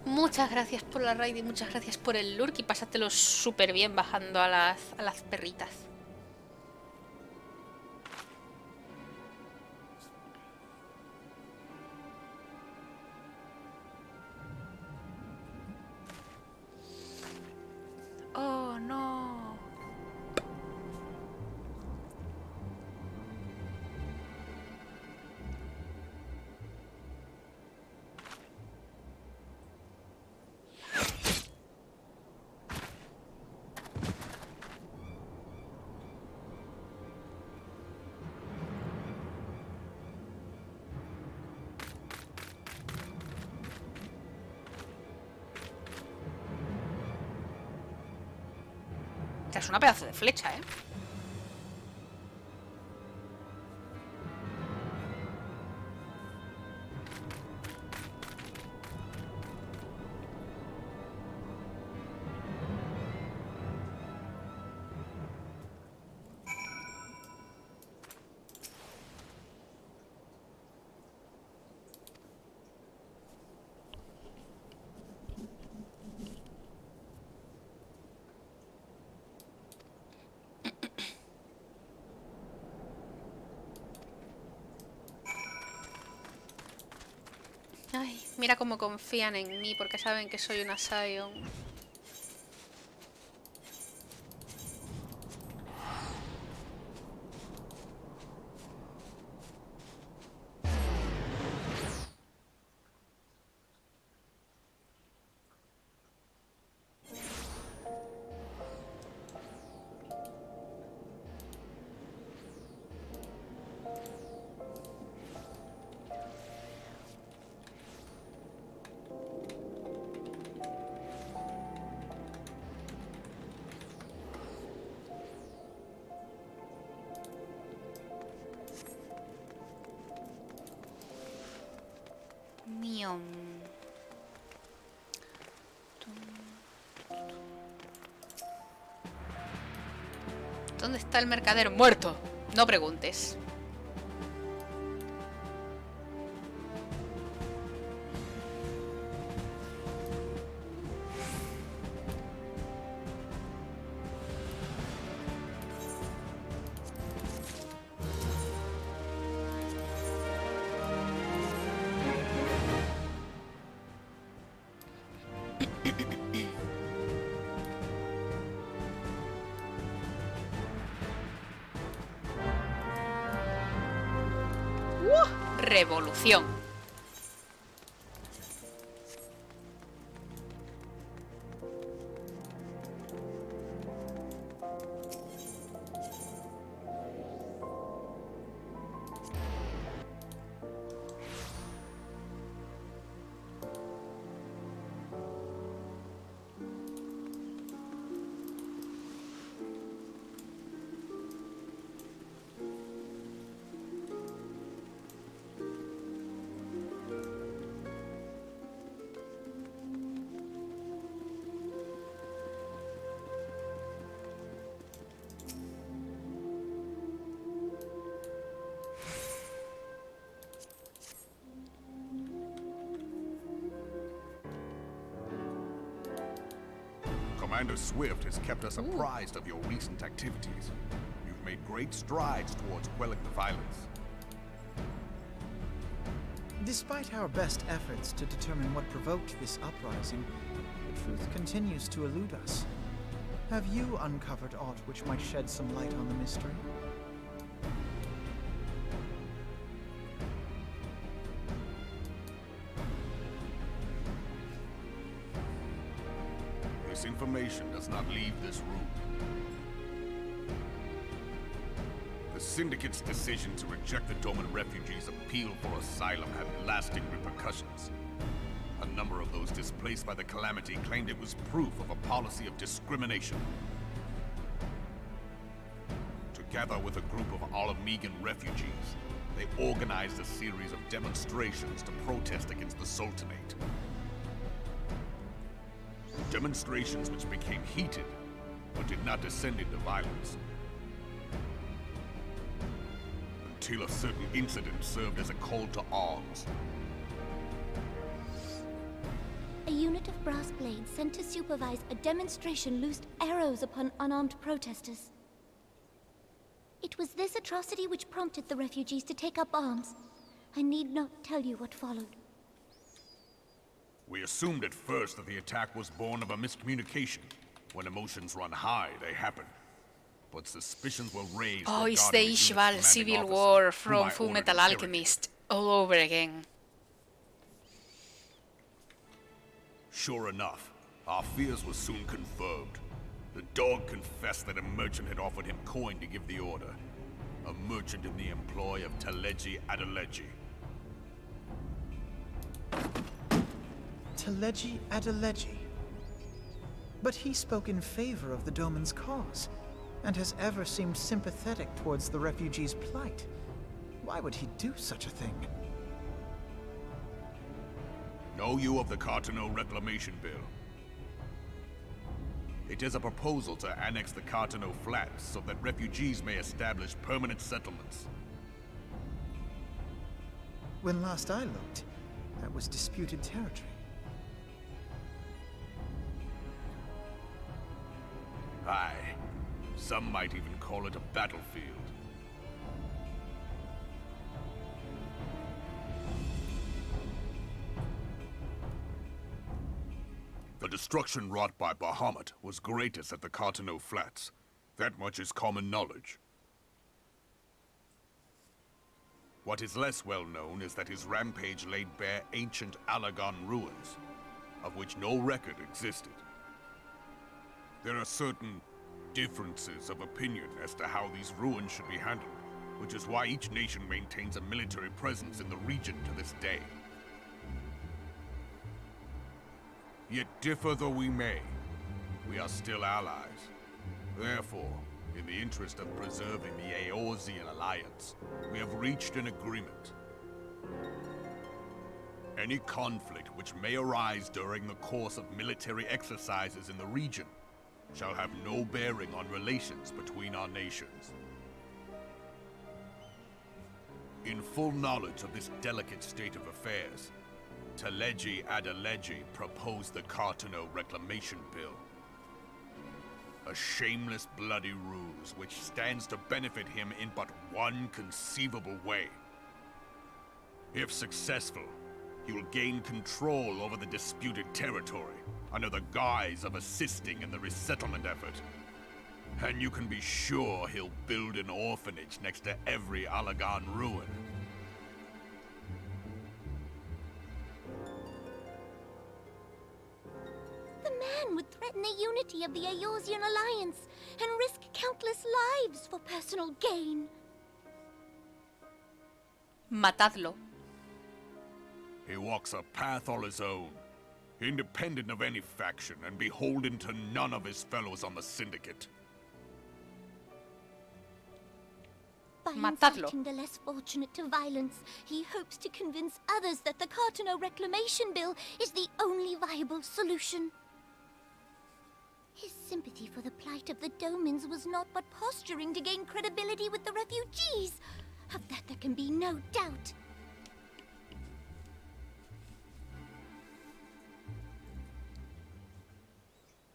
Muchas gracias por la raid y muchas gracias por el lurk y pásatelo súper bien bajando a las perritas. Oh, no. Es una pedazo de flecha, ¿eh? Ay, mira cómo confían en mí porque saben que soy una Sion. Miom. ¿Dónde está el mercader muerto? No preguntes. revolución. Commander Swift has kept us apprised of your recent activities. You've made great strides towards quelling the violence. Despite our best efforts to determine what provoked this uprising, the truth continues to elude us. Have you uncovered aught which might shed some light on the mystery? This information does not leave this room. The Syndicate's decision to reject the Doman refugees' appeal for asylum had lasting repercussions. A number of those displaced by the calamity claimed it was proof of a policy of discrimination. Together with a group of Alamegan refugees, they organized a series of demonstrations to protest against the Sultanate. Demonstrations which became heated, but did not descend into violence. Until a certain incident served as a call to arms. A unit of brass blades sent to supervise a demonstration loosed arrows upon unarmed protesters. It was this atrocity which prompted the refugees to take up arms. I need not tell you what followed. We assumed at first that the attack was born of a miscommunication. When emotions run high, they happen. But suspicions were raised. Oh, it's the Ishval civil war from Full Metal Alchemist all over again. Sure enough, our fears were soon confirmed. The dog confessed that a merchant had offered him coin to give the order. A merchant in the employ of Teleji Adeleji. Teleji Adeleji. But he spoke in favor of the Doman's cause, and has ever seemed sympathetic towards the refugees' plight. Why would he do such a thing? Know you of the K'atla Reclamation Bill? It is a proposal to annex the K'atla Flats so that refugees may establish permanent settlements. When last I looked, that was disputed territory. Aye. Some might even call it a battlefield. The destruction wrought by Bahamut was greatest at the K'atla Flats. That much is common knowledge. What is less well known is that his rampage laid bare ancient Allagan ruins, of which no record existed. There are certain differences of opinion as to how these ruins should be handled, which is why each nation maintains a military presence in the region to this day. Yet differ though we may, we are still allies. Therefore, in the interest of preserving the Eorzean alliance, we have reached an agreement. Any conflict which may arise during the course of military exercises in the region shall have no bearing on relations between our nations. In full knowledge of this delicate state of affairs, Teleji Adeleji proposed the K'atla Reclamation Bill. A shameless, bloody ruse which stands to benefit him in but one conceivable way. If successful, he will gain control over the disputed territory under the guise of assisting in the resettlement effort. And you can be sure he'll build an orphanage next to every Allagan ruin. Eorzean alliance and risk countless lives for personal gain. Matadlo. He walks a path all his own, independent of any faction and beholden to none of his fellows on the Syndicate. By Matadlo. inciting the less fortunate to violence, he hopes to convince others that the K'atla Reclamation Bill is the only viable solution. His sympathy for the plight of the Domans was not but posturing to gain credibility with the refugees. Of that there can be no doubt.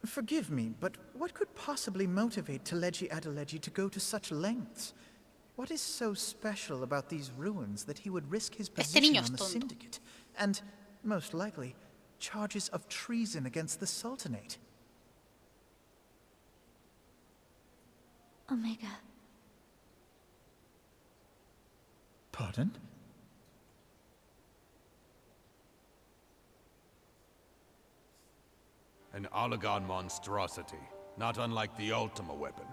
Forgive me, but what could possibly motivate Teleji Adeleji to go to such lengths? What is so special about these ruins that he would risk his position on the Syndicate? And, most likely, charges of treason against the Sultanate. Omega. Pardon? An Allagan monstrosity, not unlike the Ultima weapon.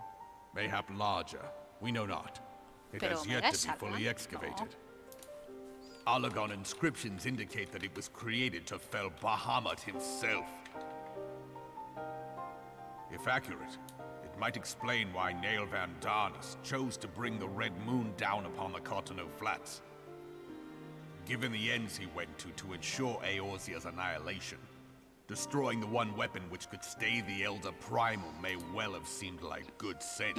Mayhap larger, we know not. It has yet to be fully excavated. Allagan inscriptions indicate that it was created to fell Bahamut himself. If accurate, it might explain why Nail Van Darnus chose to bring the Red Moon down upon the Cotonou Flats. Given the ends he went to ensure Eorzea's annihilation, destroying the one weapon which could stay the Elder Primal may well have seemed like good sense.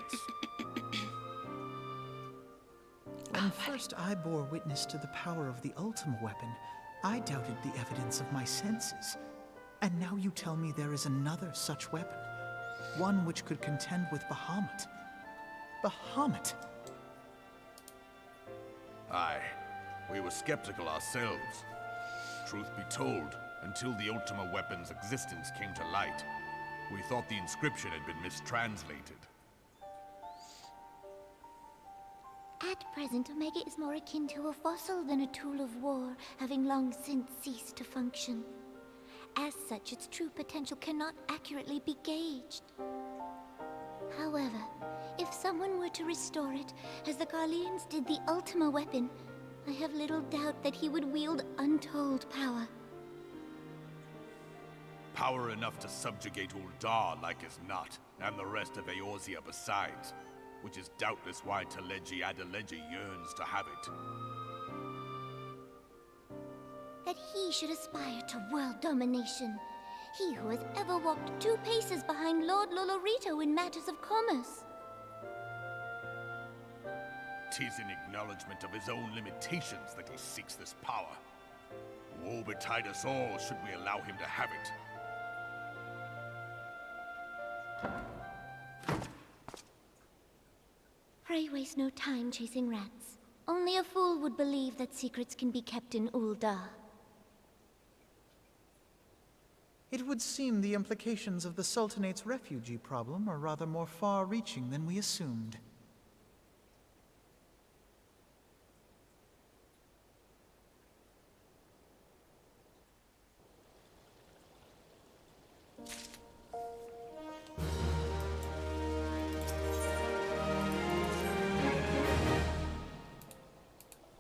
When first I bore witness to the power of the Ultima weapon, I doubted the evidence of my senses. And now you tell me there is another such weapon. One which could contend with Bahamut. Bahamut! Aye, we were skeptical ourselves. Truth be told, until the Ultima weapon's existence came to light, we thought the inscription had been mistranslated. At present, Omega is more akin to a fossil than a tool of war, having long since ceased to function. As such, its true potential cannot accurately be gauged. However, if someone were to restore it, as the Garleans did the Ultima weapon, I have little doubt that he would wield untold power. Power enough to subjugate Uldar like as not, and the rest of Eorzea besides, which is doubtless why Teleji Adeleji yearns to have it. That he should aspire to world domination. He who has ever walked 2 paces behind Lord Lolorito in matters of commerce. 'Tis in acknowledgement of his own limitations that he seeks this power. Woe betide us all should we allow him to have it. Pray waste no time chasing rats. Only a fool would believe that secrets can be kept in Uldar. It would seem the implications of the Sultanate's refugee problem are rather more far-reaching than we assumed.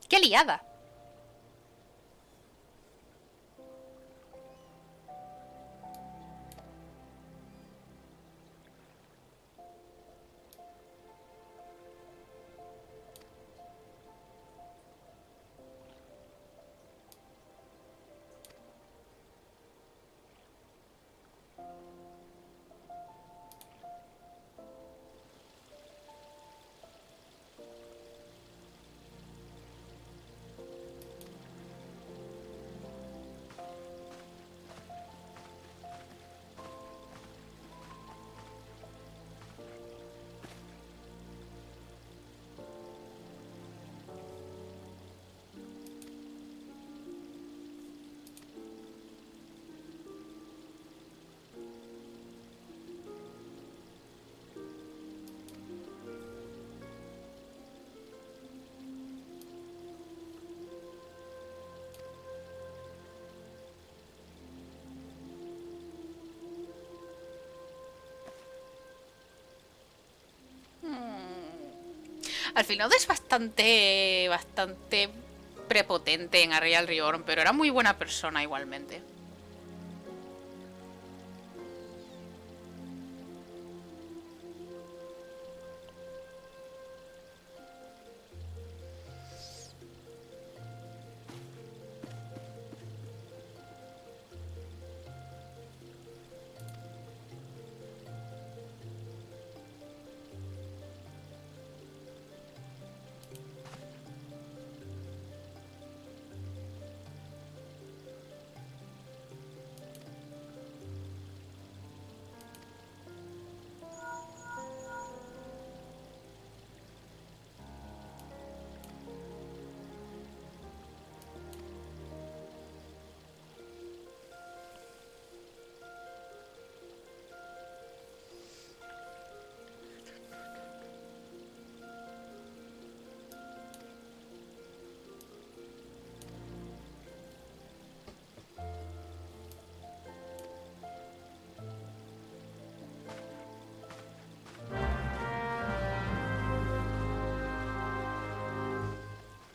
¡Qué liada! Al final es bastante prepotente en A Realm Reborn, pero era muy buena persona igualmente.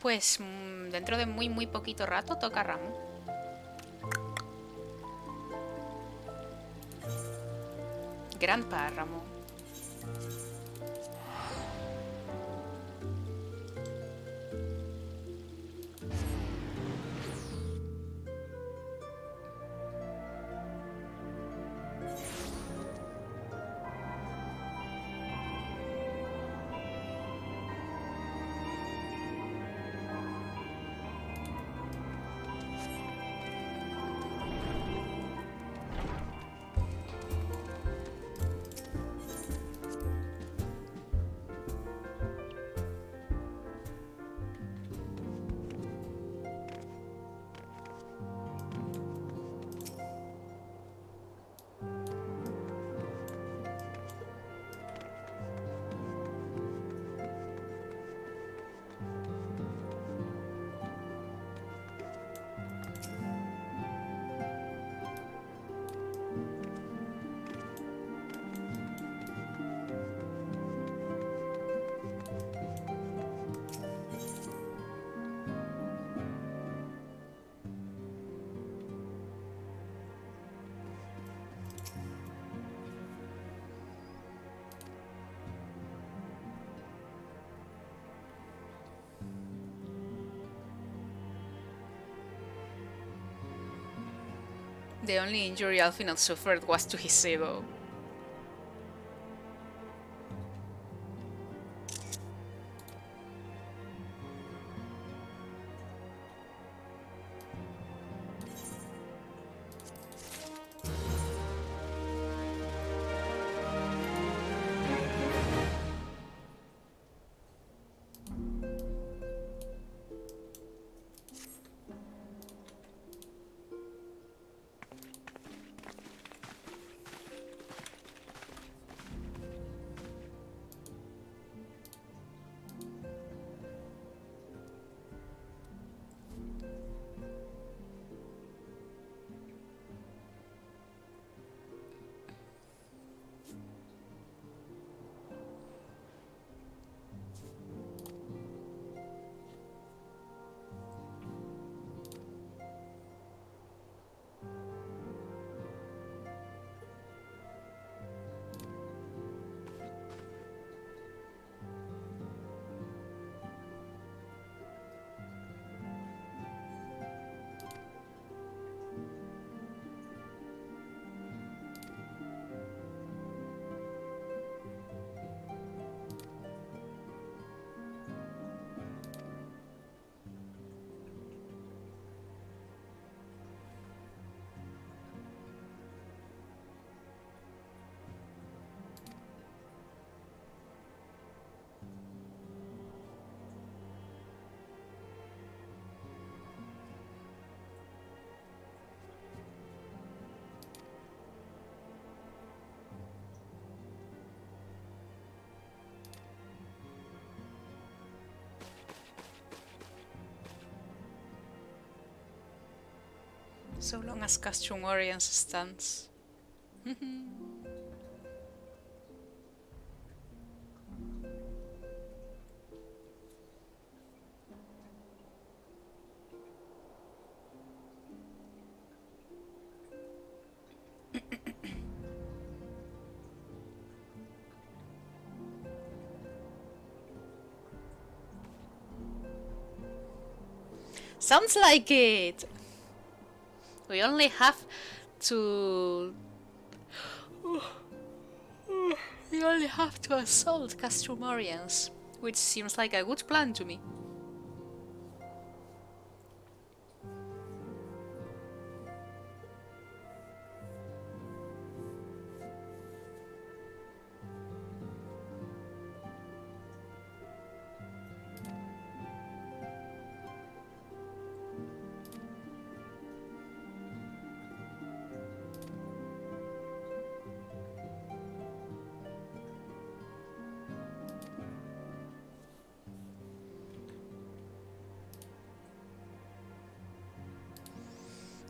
Pues dentro de muy poquito rato toca Ramo. Gran páramo. The only injury Alfinel suffered was to his ego. So long as Castrum stands. Sounds like it! We only have to... We only have to assault Castromorians, which seems like a good plan to me.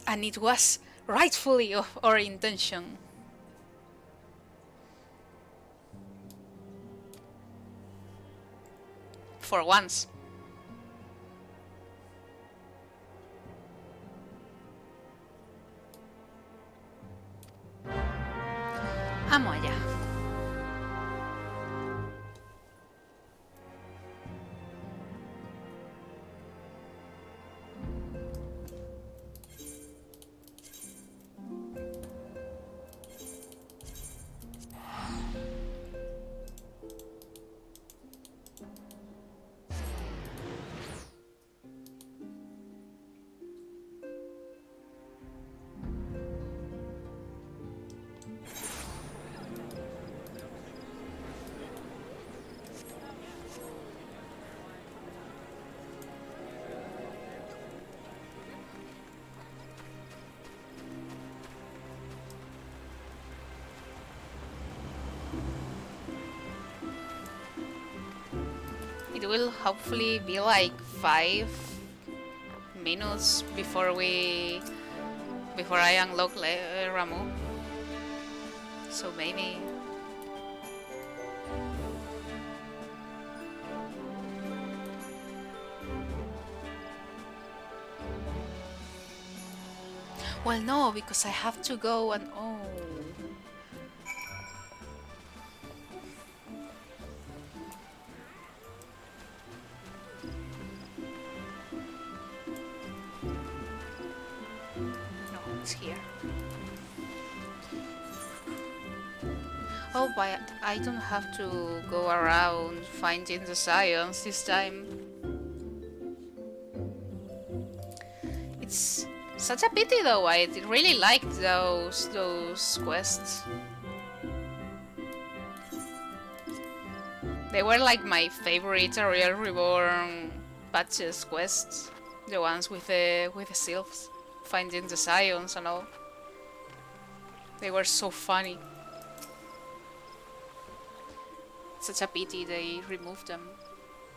And it was rightfully of our intention. For once. Vamos allá. It will hopefully be like 5 minutes before I unlock Ramu. So maybe. Well, no, because I have to go and here. Oh, but I don't have to go around finding the science this time. It's such a pity though, I really liked those quests. They were like my favorite A Realm Reborn patches quests. The ones with the sylphs. Finding the scions and all. They were so funny. Such a pity they removed them.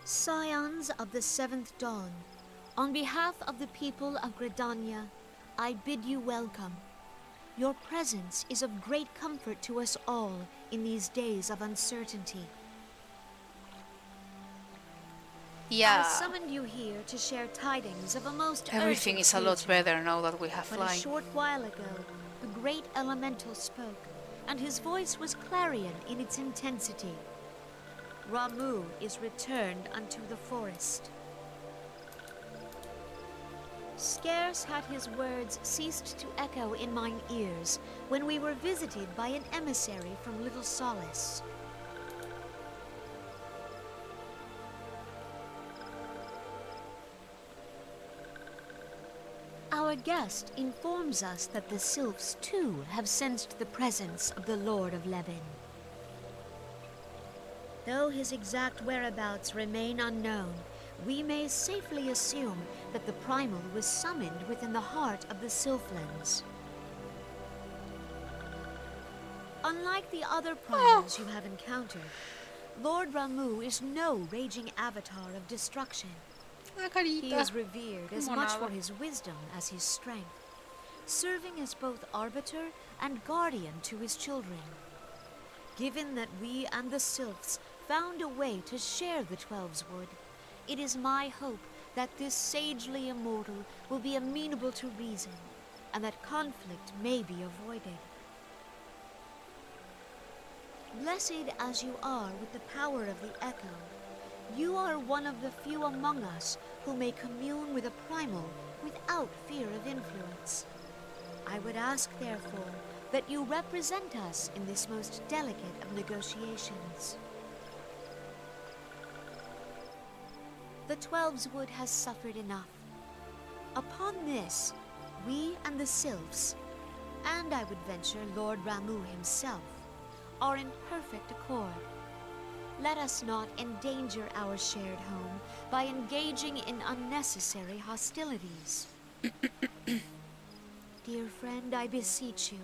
Scions of the 7th Dawn, on behalf of the people of Gridania, I bid you welcome. Your presence is of great comfort to us all in these days of uncertainty. Yeah. I summoned you here to share tidings of a most Everything is a lot better now that we have but flying. a short while ago, the great elemental spoke, and his voice was clarion in its intensity. Ramu is returned unto the forest. Scarce had his words ceased to echo in mine ears when we were visited by an emissary from Little Solace. Our guest informs us that the sylphs too have sensed the presence of the Lord of Levin. Though his exact whereabouts remain unknown, we may safely assume that the primal was summoned within the heart of the Sylphlands. Unlike the other primals you have encountered, Lord Ramu is no raging avatar of destruction. He is revered as much for his wisdom as his strength, serving as both arbiter and guardian to his children. Given that we and the Sylphs found a way to share the Twelve's Wood, it is my hope that this sagely immortal will be amenable to reason, and that conflict may be avoided. Blessed as you are with the power of the Echo, you are one of the few among us who may commune with a primal without fear of influence. I would ask, therefore, that you represent us in this most delicate of negotiations. The Twelves Wood has suffered enough. Upon this, we and the Sylphs, and I would venture Lord Ramuh himself, are in perfect accord. Let us not endanger our shared home by engaging in unnecessary hostilities. Dear friend, I beseech you,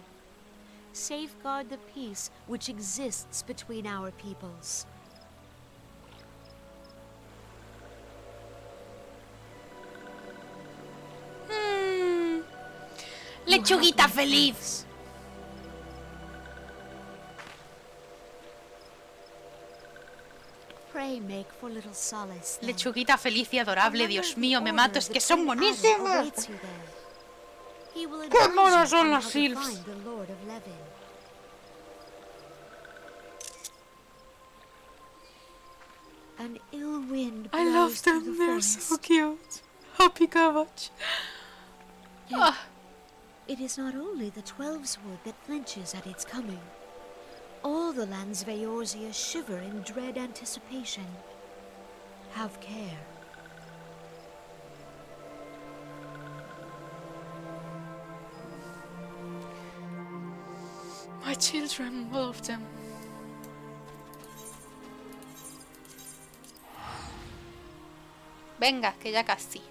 safeguard the peace which exists between our peoples. Lechuguita feliz. Pray make for little solace, then. Lechuguita feliz y adorable, Dios mío, me mato, es que son buenísimas. ¡Qué monos son los Sylphs! An ill wind I love blows through them, the they're forest. so cute. Happy cabbage. Yet, it is not only the Twelves Wood that flinches at its coming. All the lands of Eorzea shiver in dread anticipation. Have care. My children, all of them. Venga, que ya casi.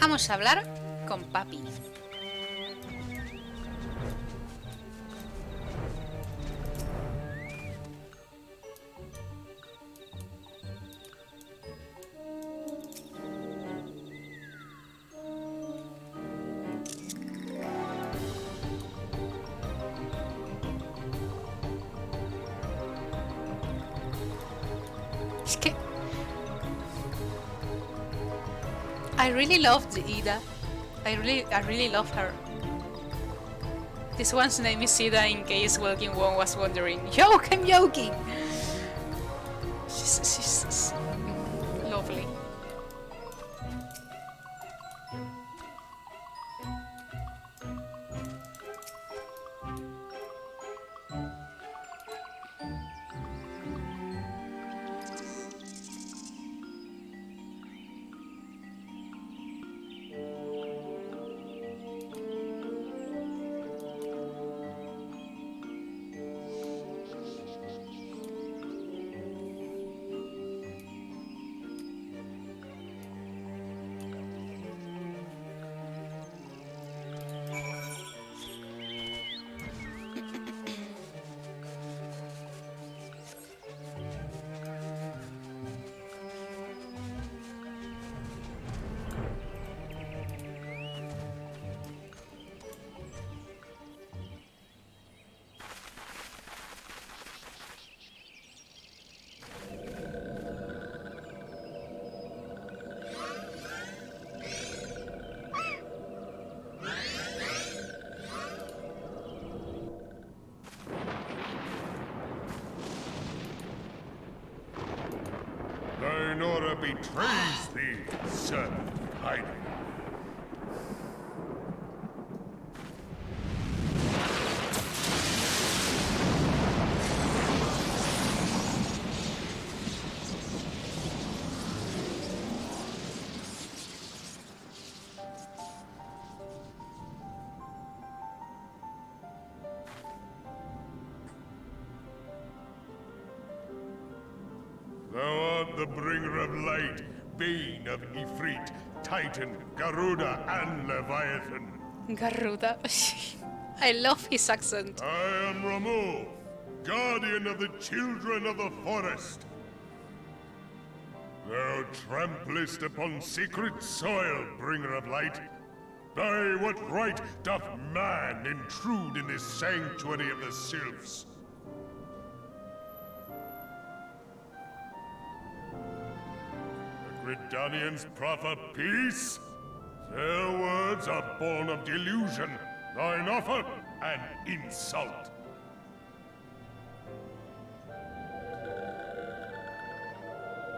Vamos a hablar con papi. Es que I really love the Ida. I really love her. This one's name is Ida, in case Welkin Wong was wondering. Yoke, I'm Yoki! She's lovely. Hora betrays thee, servant hiding. Thou art the bringer of light, bane of Ifrit, Titan, Garuda, and Leviathan. Garuda. I love his accent. I am Ramu, guardian of the children of the forest. Thou tramplest upon sacred soil, bringer of light. By what right doth man intrude in this sanctuary of the sylphs? Gridanians proffer peace? Their words are born of delusion, thine offer an insult.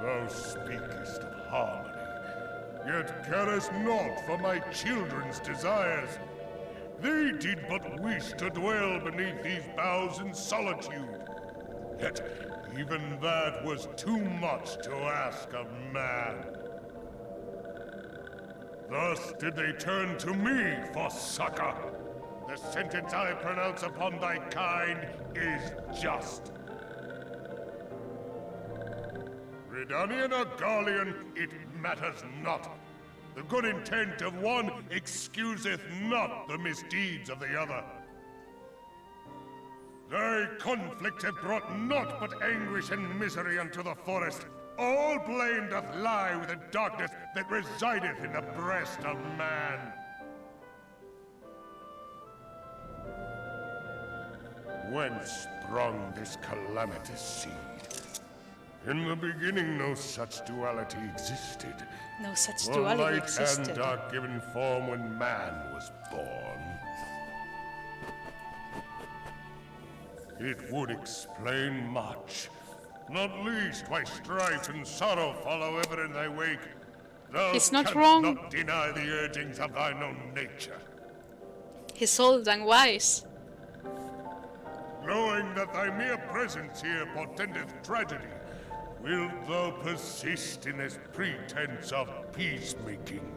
Thou speakest of harmony, yet carest naught for my children's desires. They did but wish to dwell beneath these boughs in solitude. Yet even that was too much to ask of man. Thus did they turn to me for succor. The sentence I pronounce upon thy kind is just. Redanian or Garlean, it matters not. The good intent of one excuseth not the misdeeds of the other. Thy conflict hath brought naught but anguish and misery unto the forest. All blame doth lie with the darkness that resideth in the breast of man. Whence sprung this calamitous seed? In the beginning no such duality existed. No such For duality light existed. and dark given form when man was born. It would explain much. Not least why strife and sorrow follow ever in thy wake. Thou He's not canst wrong. not deny the urgings of thine own nature. He's old and wise. Knowing that thy mere presence here portendeth tragedy, wilt thou persist in this pretense of peacemaking?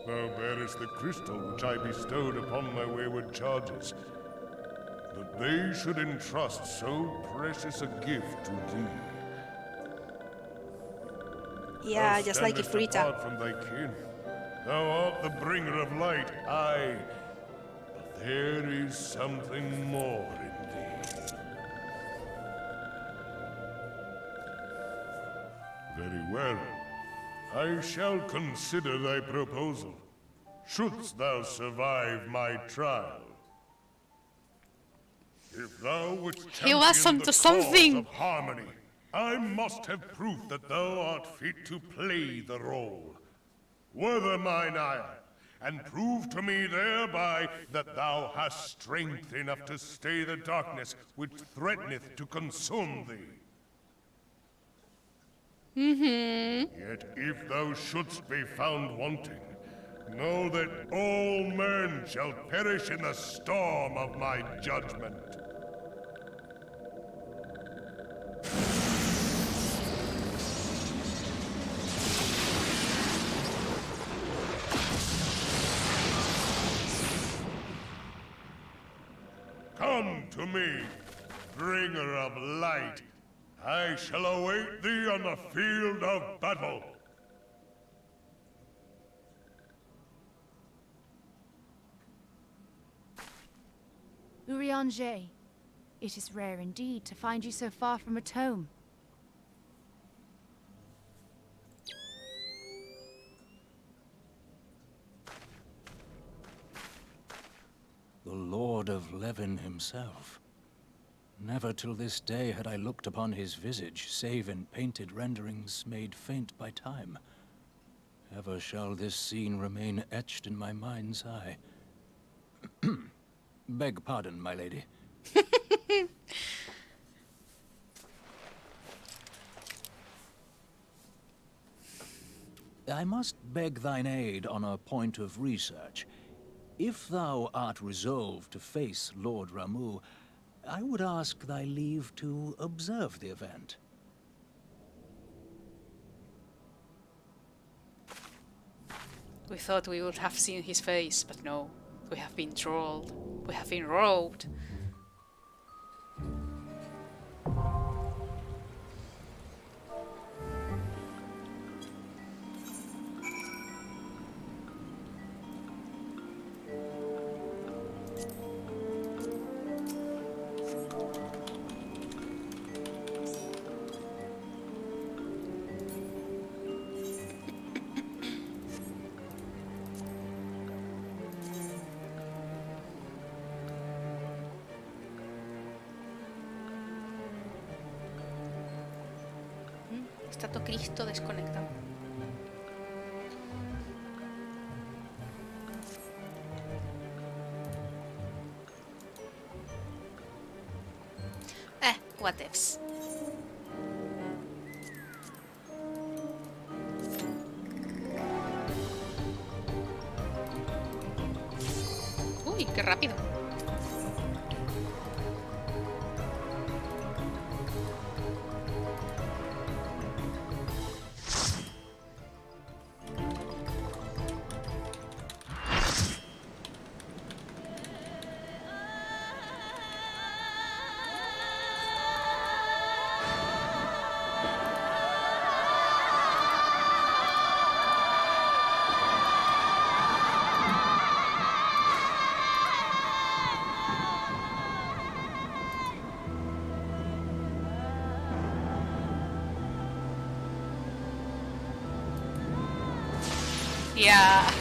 Thou bearest the crystal which I bestowed upon my wayward charges, that they should entrust so precious a gift to thee. Yeah, Thou just like standest Ifrita. apart from thy kin. Thou art the bringer of light, aye, but there is something more in thee. Very well. I shall consider thy proposal. shouldst thou survive my trial. If thou wouldst champion the cause of harmony, I must have proof that thou art fit to play the role. Wither mine ire, and prove to me thereby that thou hast strength enough to stay the darkness which threateneth to consume thee. Yet if thou shouldst be found wanting, know that all men shall perish in the storm of my judgment. Come to me, bringer of light. I shall await thee on the field of battle. Urianger, it is rare indeed to find you so far from a tome. The Lord of Levin himself. Never till this day had I looked upon his visage, save in painted renderings made faint by time. Ever shall this scene remain etched in my mind's eye. Beg pardon, my lady. I must beg thine aid on a point of research. If thou art resolved to face Lord Ramuh, I would ask thy leave to observe the event. We thought we would have seen his face, but no. We have been trolled. We have been robbed. Está todo Cristo desconectado. What ifs. Uy, qué rápido. Yeah.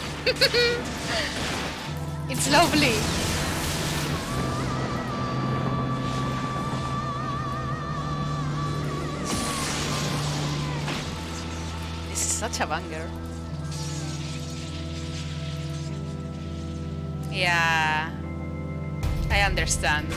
It's lovely. This is such a banger. Yeah. I understand.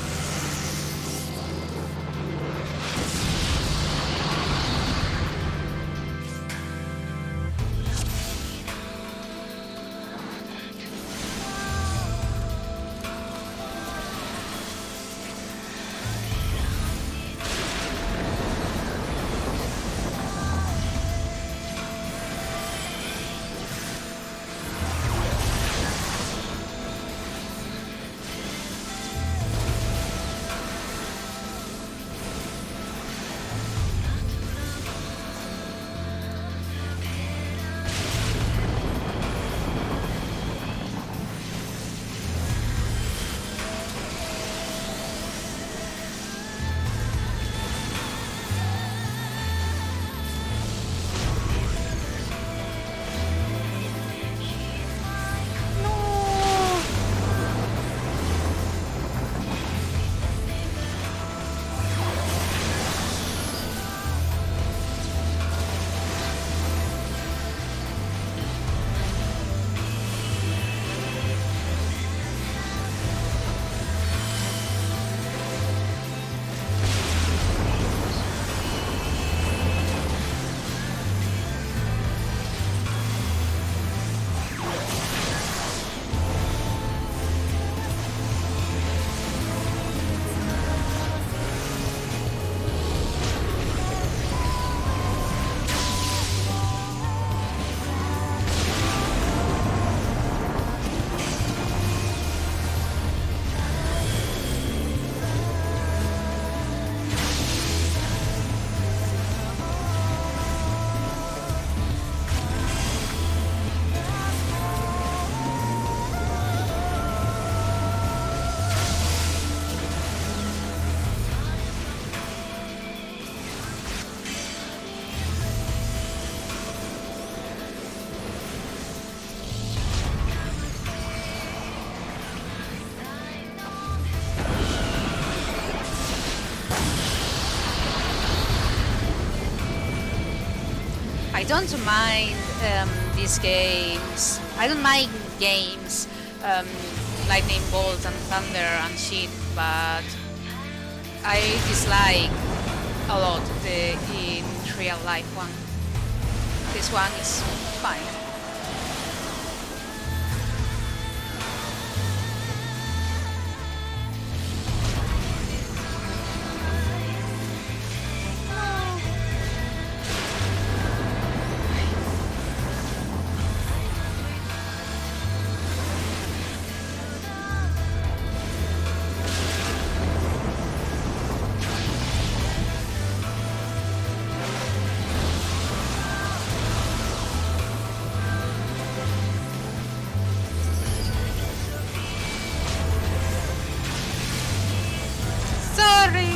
don't mind these games. I don't mind games, lightning bolt and thunder and shit, but I dislike a lot the in real life one. This one is fine.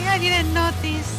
I didn't notice.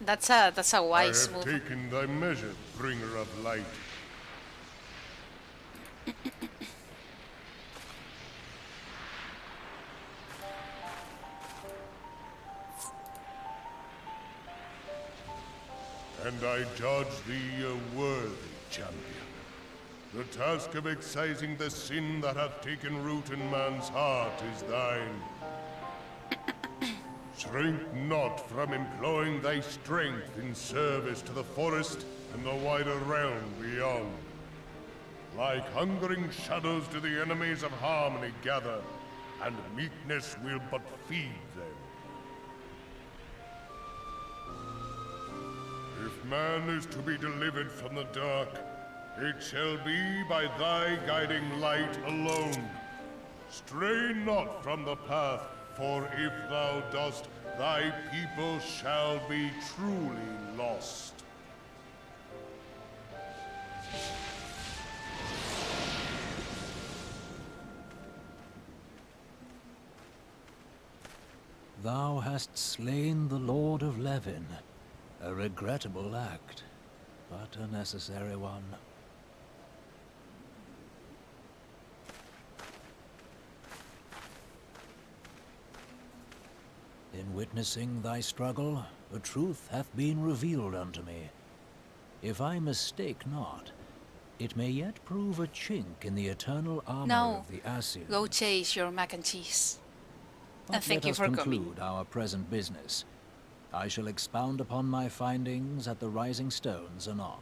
That's a wise move. I have taken thy measure, bringer of light. And I judge thee a worthy champion. The task of excising the sin that hath taken root in man's heart is thine. Shrink not from employing thy strength in service to the forest and the wider realm beyond. Like hungering shadows do the enemies of harmony gather, and meekness will but feed them. If man is to be delivered from the dark, it shall be by thy guiding light alone. Stray not from the path, for if thou dost, thy people shall be truly lost. Thou hast slain the Lord of Levin. A regrettable act, but a necessary one. In witnessing thy struggle, a truth hath been revealed unto me. If I mistake not, it may yet prove a chink in the eternal armor of the Assyrians. Go chase your mac and cheese. But And thank let you us for conclude coming. our present business. I shall expound upon my findings at the Rising Stones anon.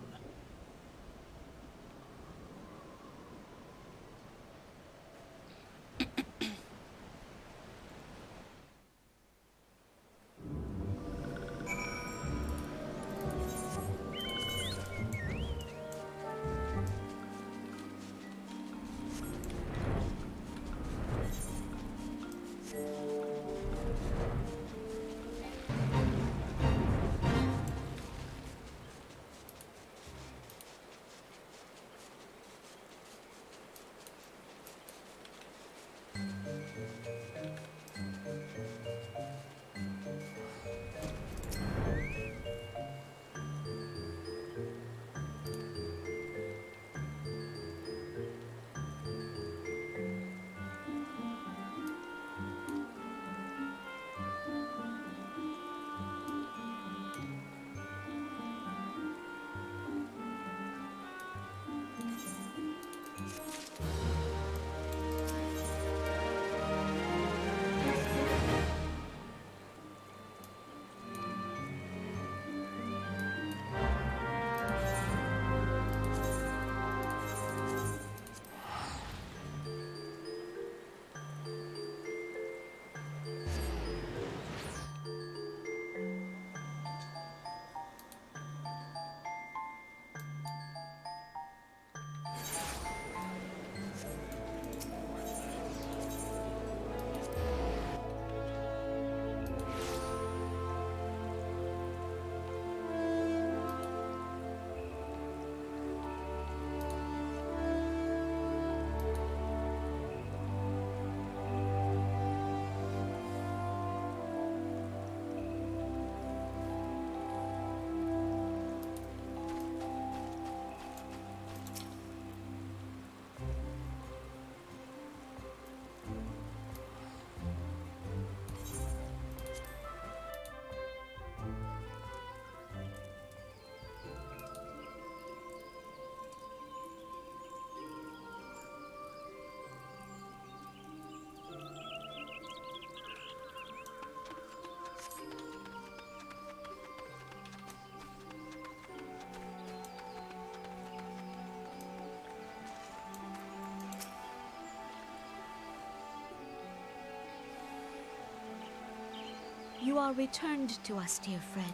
are returned to us, dear friend,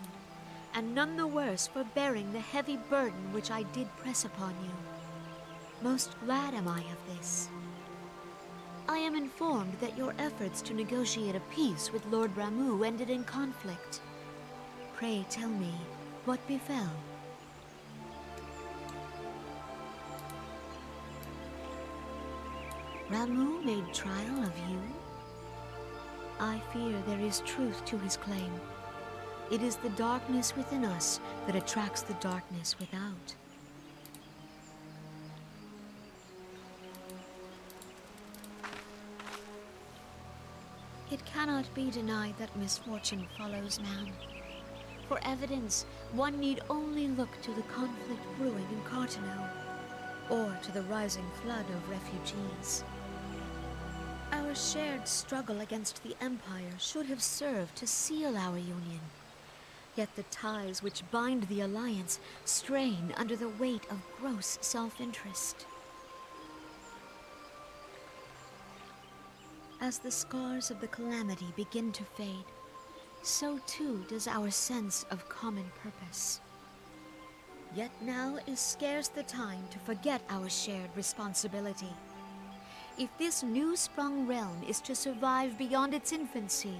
and none the worse for bearing the heavy burden which I did press upon you. Most glad am I of this. I am informed that your efforts to negotiate a peace with Lord Ramuh ended in conflict. Pray tell me, what befell? Ramuh made trial of you? I fear there is truth to his claim. It is the darkness within us that attracts the darkness without. It cannot be denied that misfortune follows man. For evidence, one need only look to the conflict brewing in Cartano, or to the rising flood of refugees. Our shared struggle against the Empire should have served to seal our union. Yet the ties which bind the Alliance strain under the weight of gross self-interest. As the scars of the calamity begin to fade, so too does our sense of common purpose. Yet now is scarce the time to forget our shared responsibility. If this new-sprung realm is to survive beyond its infancy,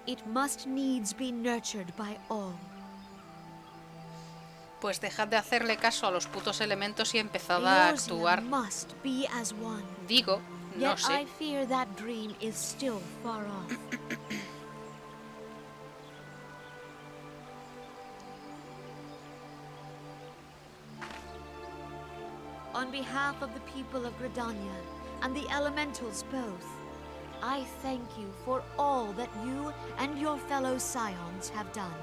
it must needs be nurtured by all. Pues dejad de hacerle caso a los putos elementos y empezad a actuar. Must be as one. Digo, no Yet sé. I fear that dream is still far off. On behalf of the people of Gridania and the elementals both, I thank you for all that you and your fellow scions have done.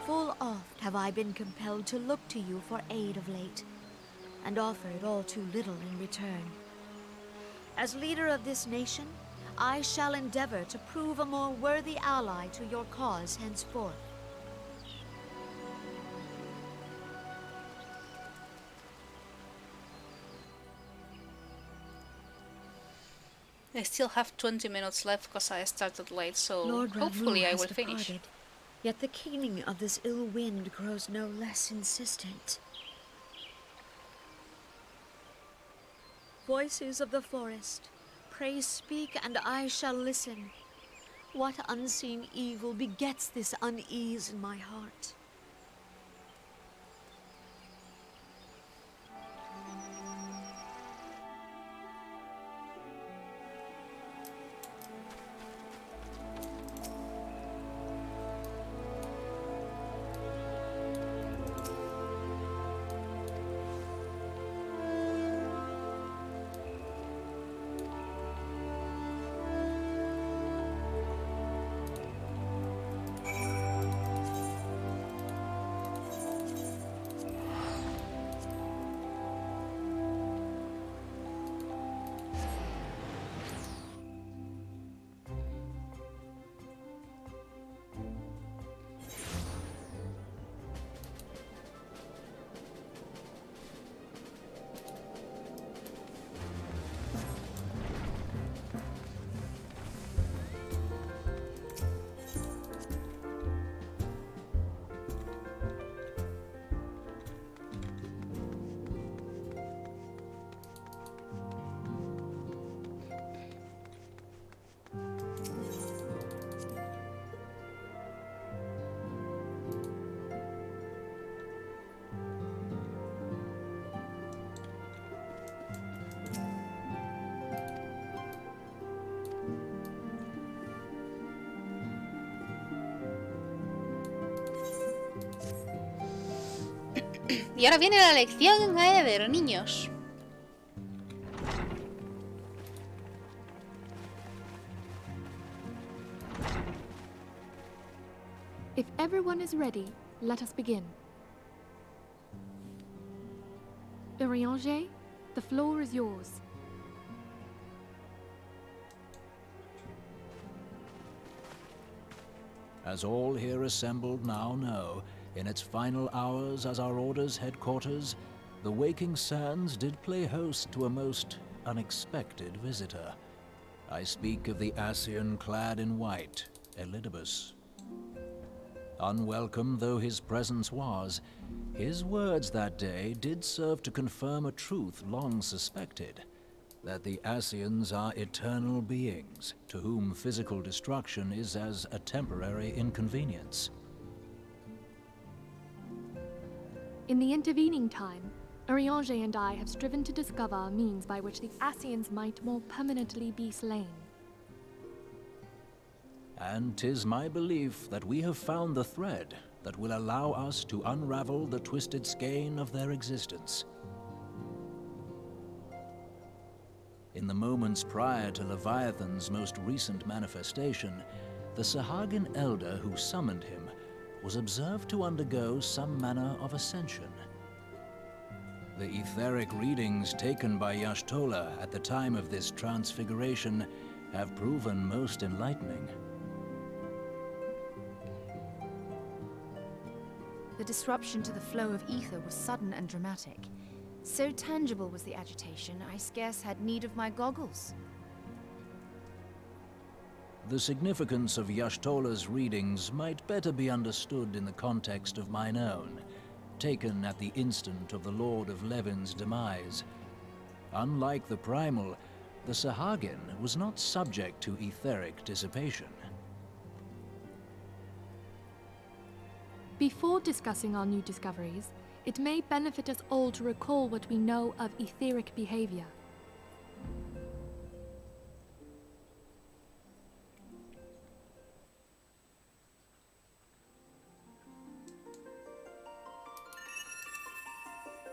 Full oft have I been compelled to look to you for aid of late, and offered all too little in return. As leader of this nation, I shall endeavor to prove a more worthy ally to your cause henceforth. I still have 20 minutes left because I started late, so Lord hopefully Ramuh I has will finish. departed, yet the keening of this ill wind grows no less insistent. Voices of the forest, pray speak and I shall listen. What unseen evil begets this unease in my heart? Y ahora viene la lección a Eder, niños. If everyone is ready, let us begin. Urianger, the floor is yours. As all here assembled now know, in its final hours as our Order's headquarters, the waking sands did play host to a most unexpected visitor. I speak of the Ascian clad in white, Elidibus. Unwelcome though his presence was, his words that day did serve to confirm a truth long suspected, that the Ascians are eternal beings, to whom physical destruction is as a temporary inconvenience. In the intervening time, Urianger and I have striven to discover a means by which the Ascians might more permanently be slain. And 'tis my belief that we have found the thread that will allow us to unravel the twisted skein of their existence. In the moments prior to Leviathan's most recent manifestation, the Sahagin elder who summoned him was observed to undergo some manner of ascension. The etheric readings taken by Y'shtola at the time of this transfiguration have proven most enlightening. The disruption to the flow of ether was sudden and dramatic. So tangible was the agitation, I scarce had need of my goggles. The significance of Y'shtola's readings might better be understood in the context of mine own, taken at the instant of the Lord of Levin's demise. Unlike the primal, the Sahagin was not subject to etheric dissipation. Before discussing our new discoveries, it may benefit us all to recall what we know of etheric behavior.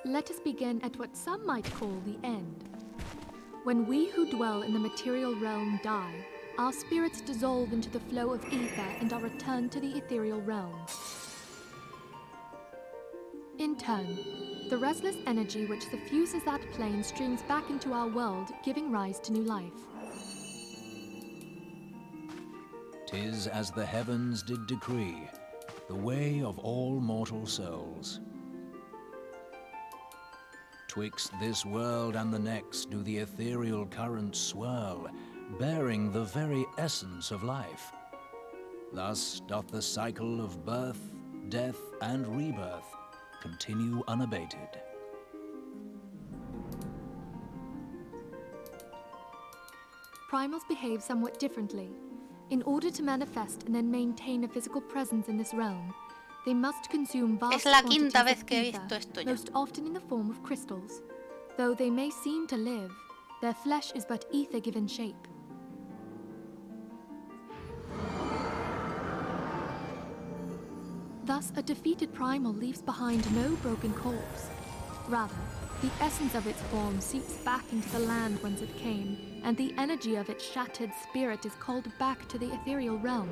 Let us begin at what some might call the end. When we who dwell in the material realm die, our spirits dissolve into the flow of ether and are returned to the ethereal realm. In turn, the restless energy which suffuses that plane streams back into our world, giving rise to new life. 'Tis as the heavens did decree, the way of all mortal souls. Twixt this world and the next do the ethereal currents swirl, bearing the very essence of life. Thus doth the cycle of birth, death, and rebirth continue unabated. Primals behave somewhat differently. In order to manifest and then maintain a physical presence in this realm, they must consume vast quantities of ether, most often in the form of crystals. Though they may seem to live, their flesh is but ether given shape. Thus, a defeated primal leaves behind no broken corpse. Rather, the essence of its form seeps back into the land whence it came, and the energy of its shattered spirit is called back to the ethereal realm.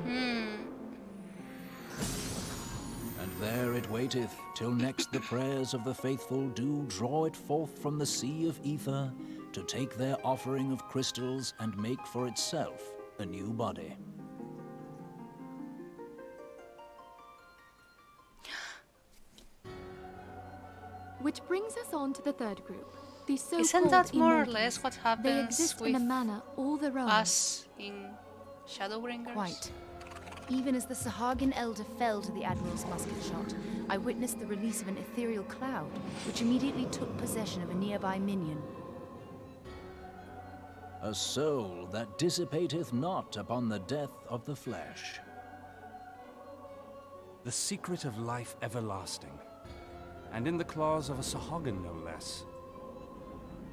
And there it waiteth, till next the prayers of the faithful do draw it forth from the sea of ether, to take their offering of crystals and make for itself a new body. Which brings us on to the third group, the so-called Isn't that more or immortals. less what They happens exist with in a manner all their own. us in Shadowbringers? Quite. Even as the Sahagin elder fell to the Admiral's musket shot, I witnessed the release of an ethereal cloud, which immediately took possession of a nearby minion. A soul that dissipateth not upon the death of the flesh. The secret of life everlasting, and in the claws of a Sahagin no less.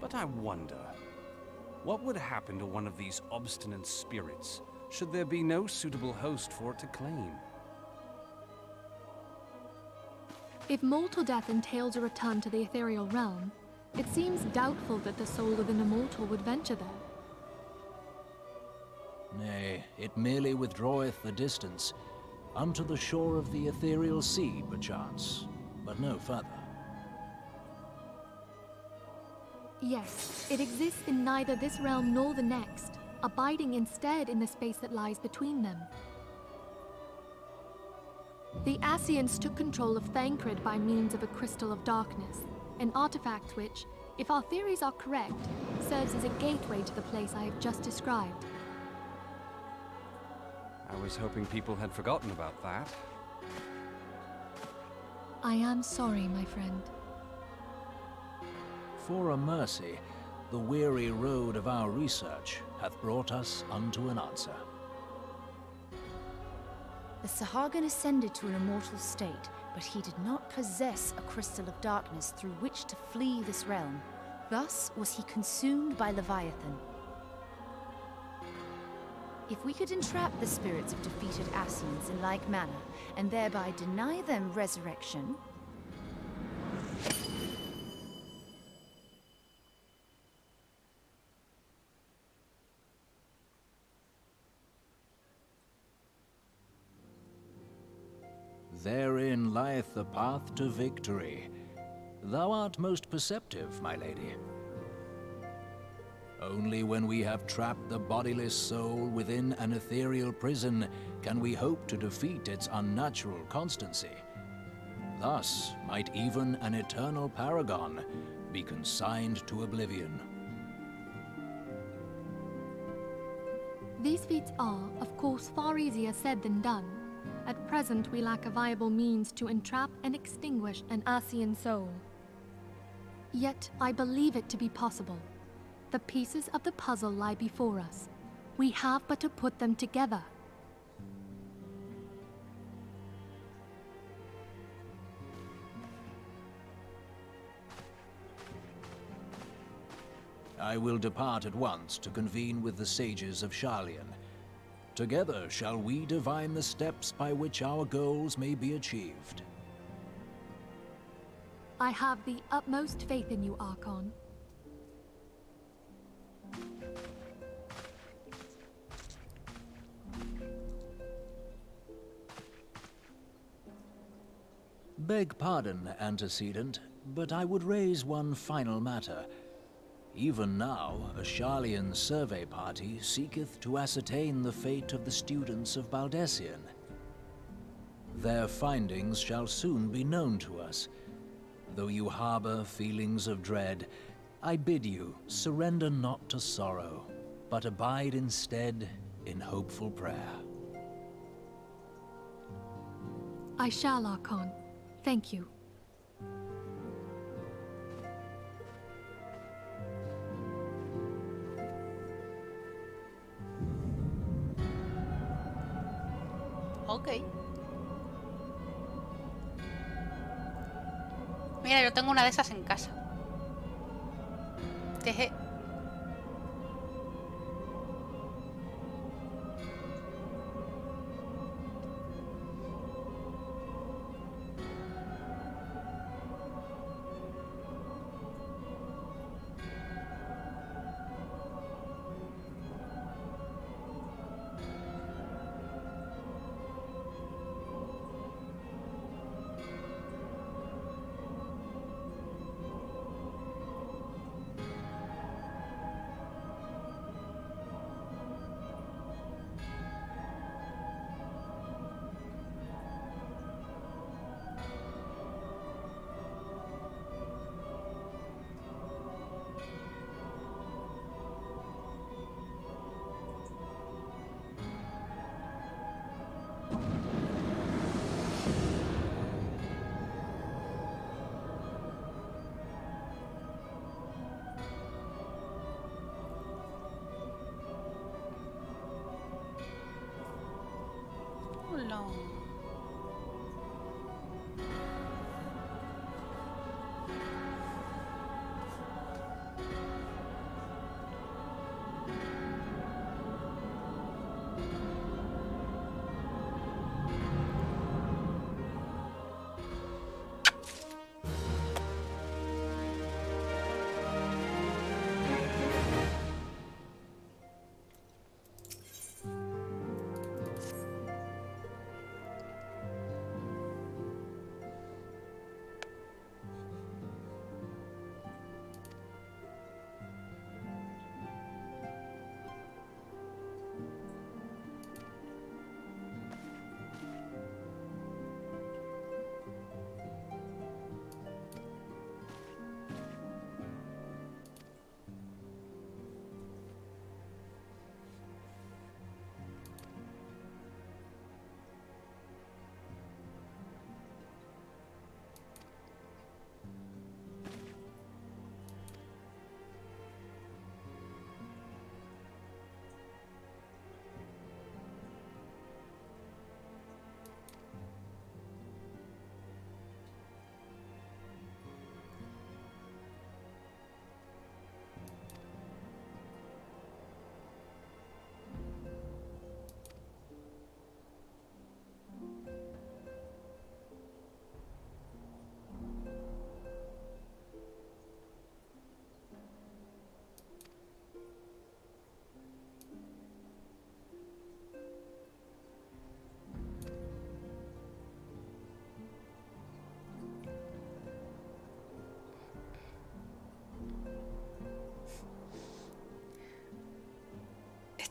But I wonder, what would happen to one of these obstinate spirits should there be no suitable host for it to claim? If mortal death entails a return to the ethereal realm, it seems doubtful that the soul of an immortal would venture there. Nay, it merely withdraweth the distance, unto the shore of the ethereal sea, perchance, but no further. Yes, it exists in neither this realm nor the next, abiding instead in the space that lies between them. The Ascians took control of Thancred by means of a crystal of darkness, an artifact which, if our theories are correct, serves as a gateway to the place I have just described. I was hoping people had forgotten about that. I am sorry, my friend. For a mercy, the weary road of our research hath brought us unto an answer. The Sahagin ascended to an immortal state, but he did not possess a crystal of darkness through which to flee this realm. Thus was he consumed by Leviathan. If we could entrap the spirits of defeated Ascians in like manner, and thereby deny them resurrection... Therein lieth the path to victory. Thou art most perceptive, my lady. Only when we have trapped the bodiless soul within an ethereal prison can we hope to defeat its unnatural constancy. Thus might even an eternal paragon be consigned to oblivion. These feats are, of course, far easier said than done. At present, we lack a viable means to entrap and extinguish an Ascian soul. Yet, I believe it to be possible. The pieces of the puzzle lie before us. We have but to put them together. I will depart at once to convene with the sages of Sharlayan. Together shall we divine the steps by which our goals may be achieved. I have the utmost faith in you, Archon. Beg pardon, antecedent, but I would raise one final matter. Even now, a Sharlayan survey party seeketh to ascertain the fate of the students of Baldessian. Their findings shall soon be known to us. Though you harbor feelings of dread, I bid you surrender not to sorrow, but abide instead in hopeful prayer. I shall, Archon. Thank you. Ok. Mira, yo tengo una de esas en casa. Teje. Hola.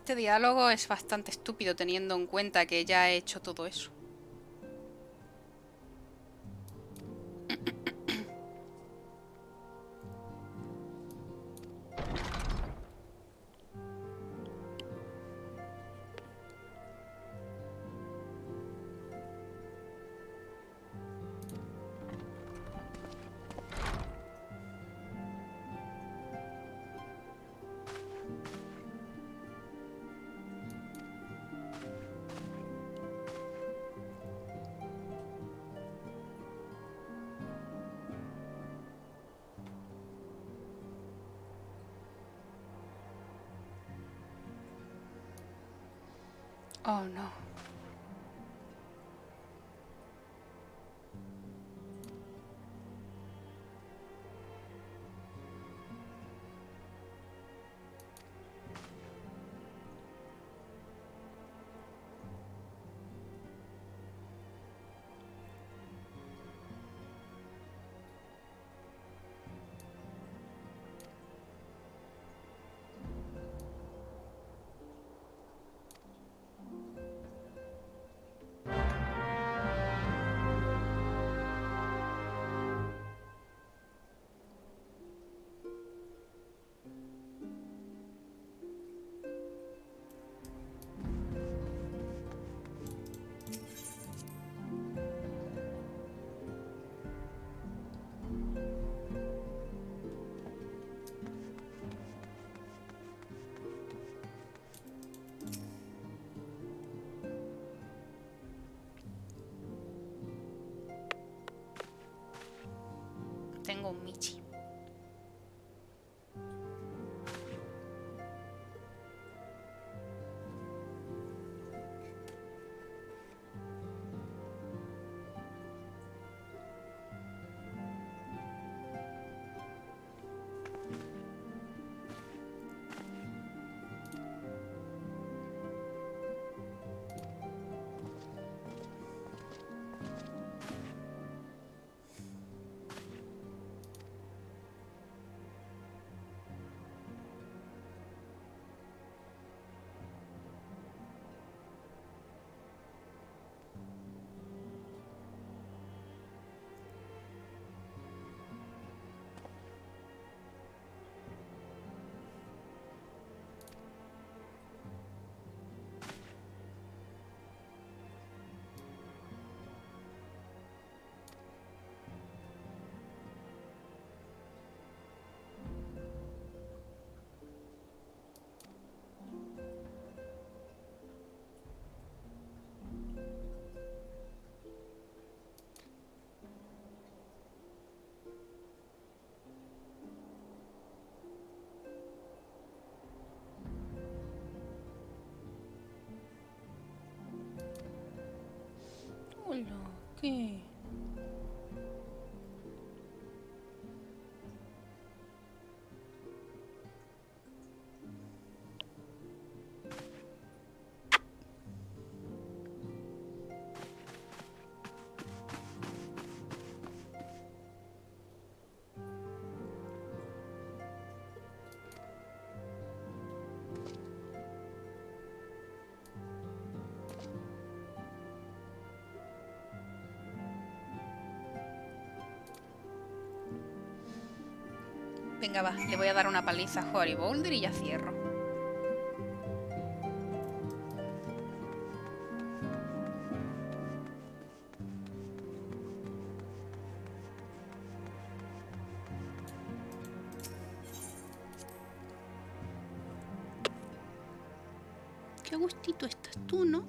Este diálogo es bastante estúpido teniendo en cuenta que ya he hecho todo eso. Oh no. Tengo un Michi. Hola, ¿qué? Venga, va, le voy a dar una paliza a Hora y Boulder y ya cierro. Qué gustito estás tú, ¿no?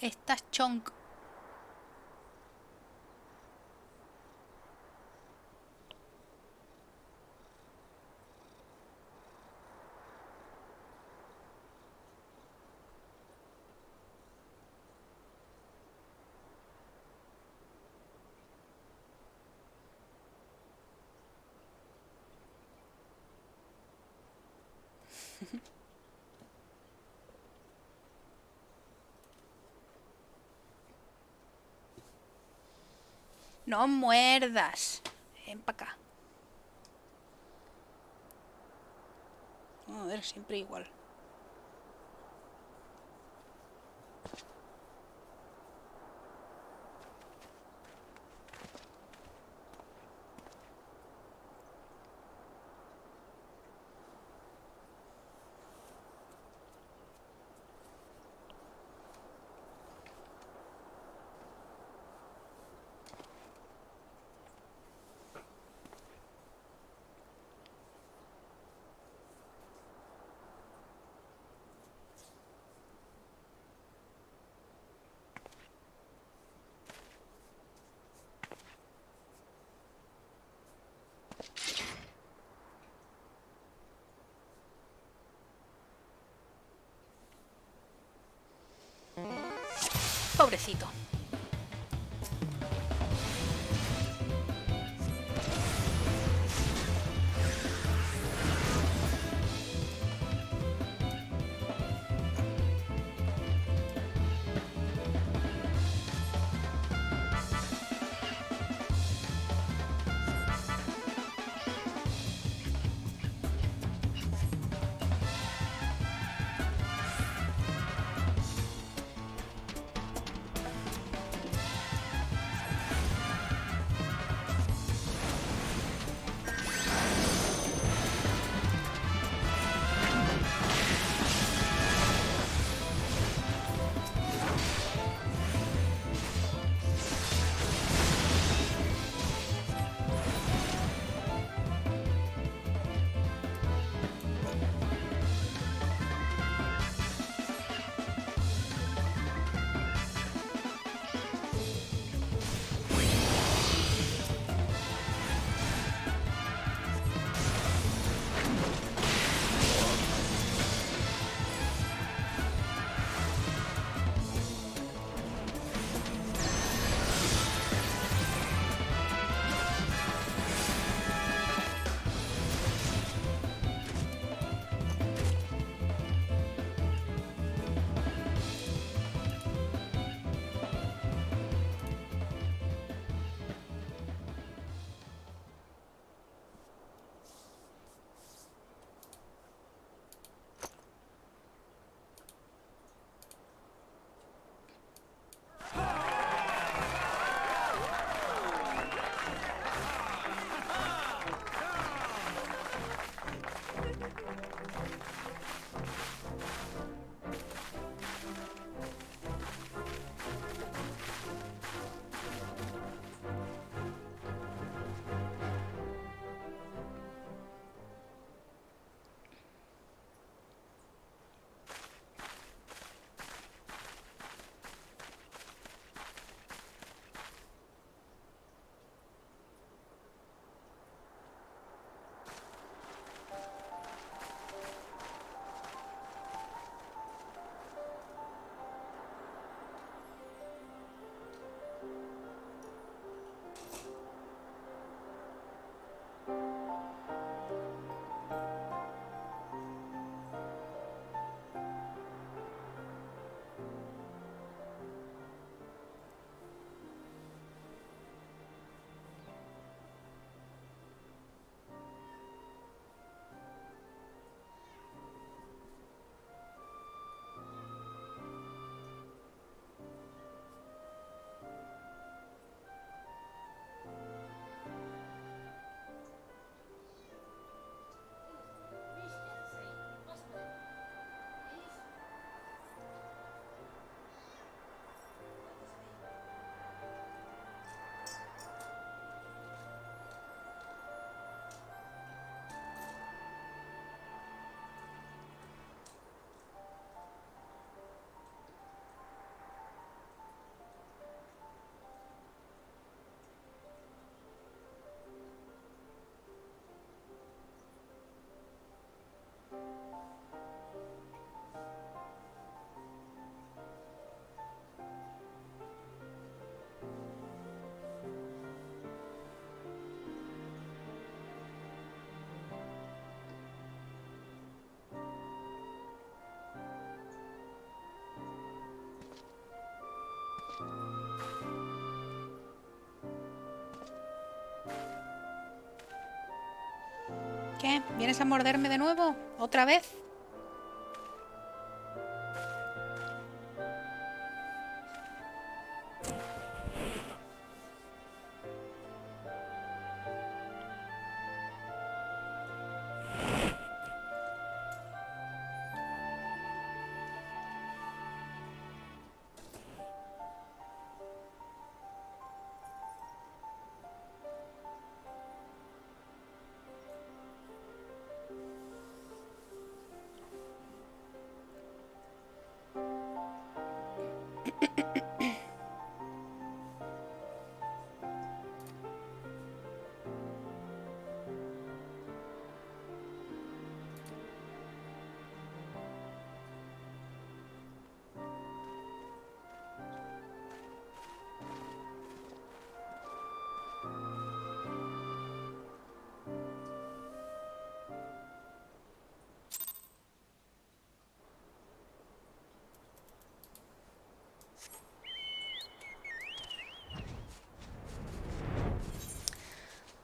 Estás chonk. No muerdas. Ven para acá. A ver, siempre igual. Pobrecito. ¿Qué? ¿Vienes a morderme de nuevo? ¿Otra vez?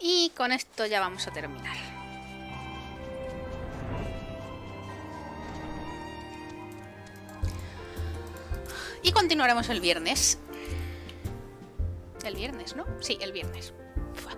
Y con esto ya vamos a terminar. Y continuaremos el viernes. El viernes, ¿no? Sí, el viernes. Fua.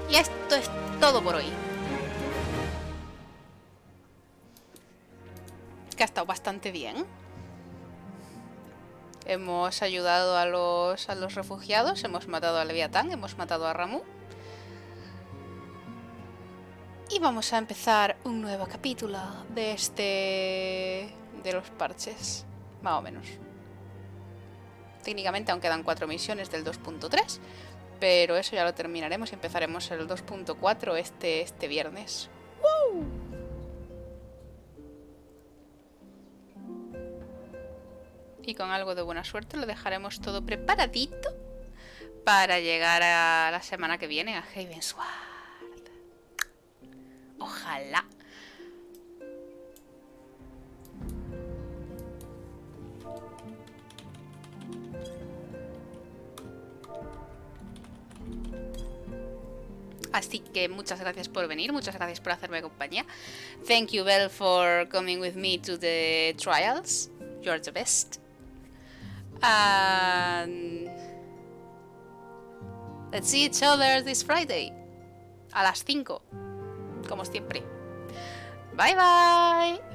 Y esto es todo por hoy. Que ha estado bastante bien. Hemos ayudado a los refugiados, hemos matado a Leviatán, hemos matado a Ramuh. Y vamos a empezar un nuevo capítulo de los parches, más o menos. Técnicamente aún quedan 4 misiones del 2.3. Pero eso ya lo terminaremos y empezaremos el 2.4 este viernes. ¡Woo! Y con algo de buena suerte lo dejaremos todo preparadito para llegar a la semana que viene a Heavensward. Ojalá. Así que muchas gracias por venir, muchas gracias por hacerme compañía. Thank you, Belle, for coming with me to the trials. You're the best. And let's see each other this Friday. A las 5, como siempre. Bye bye.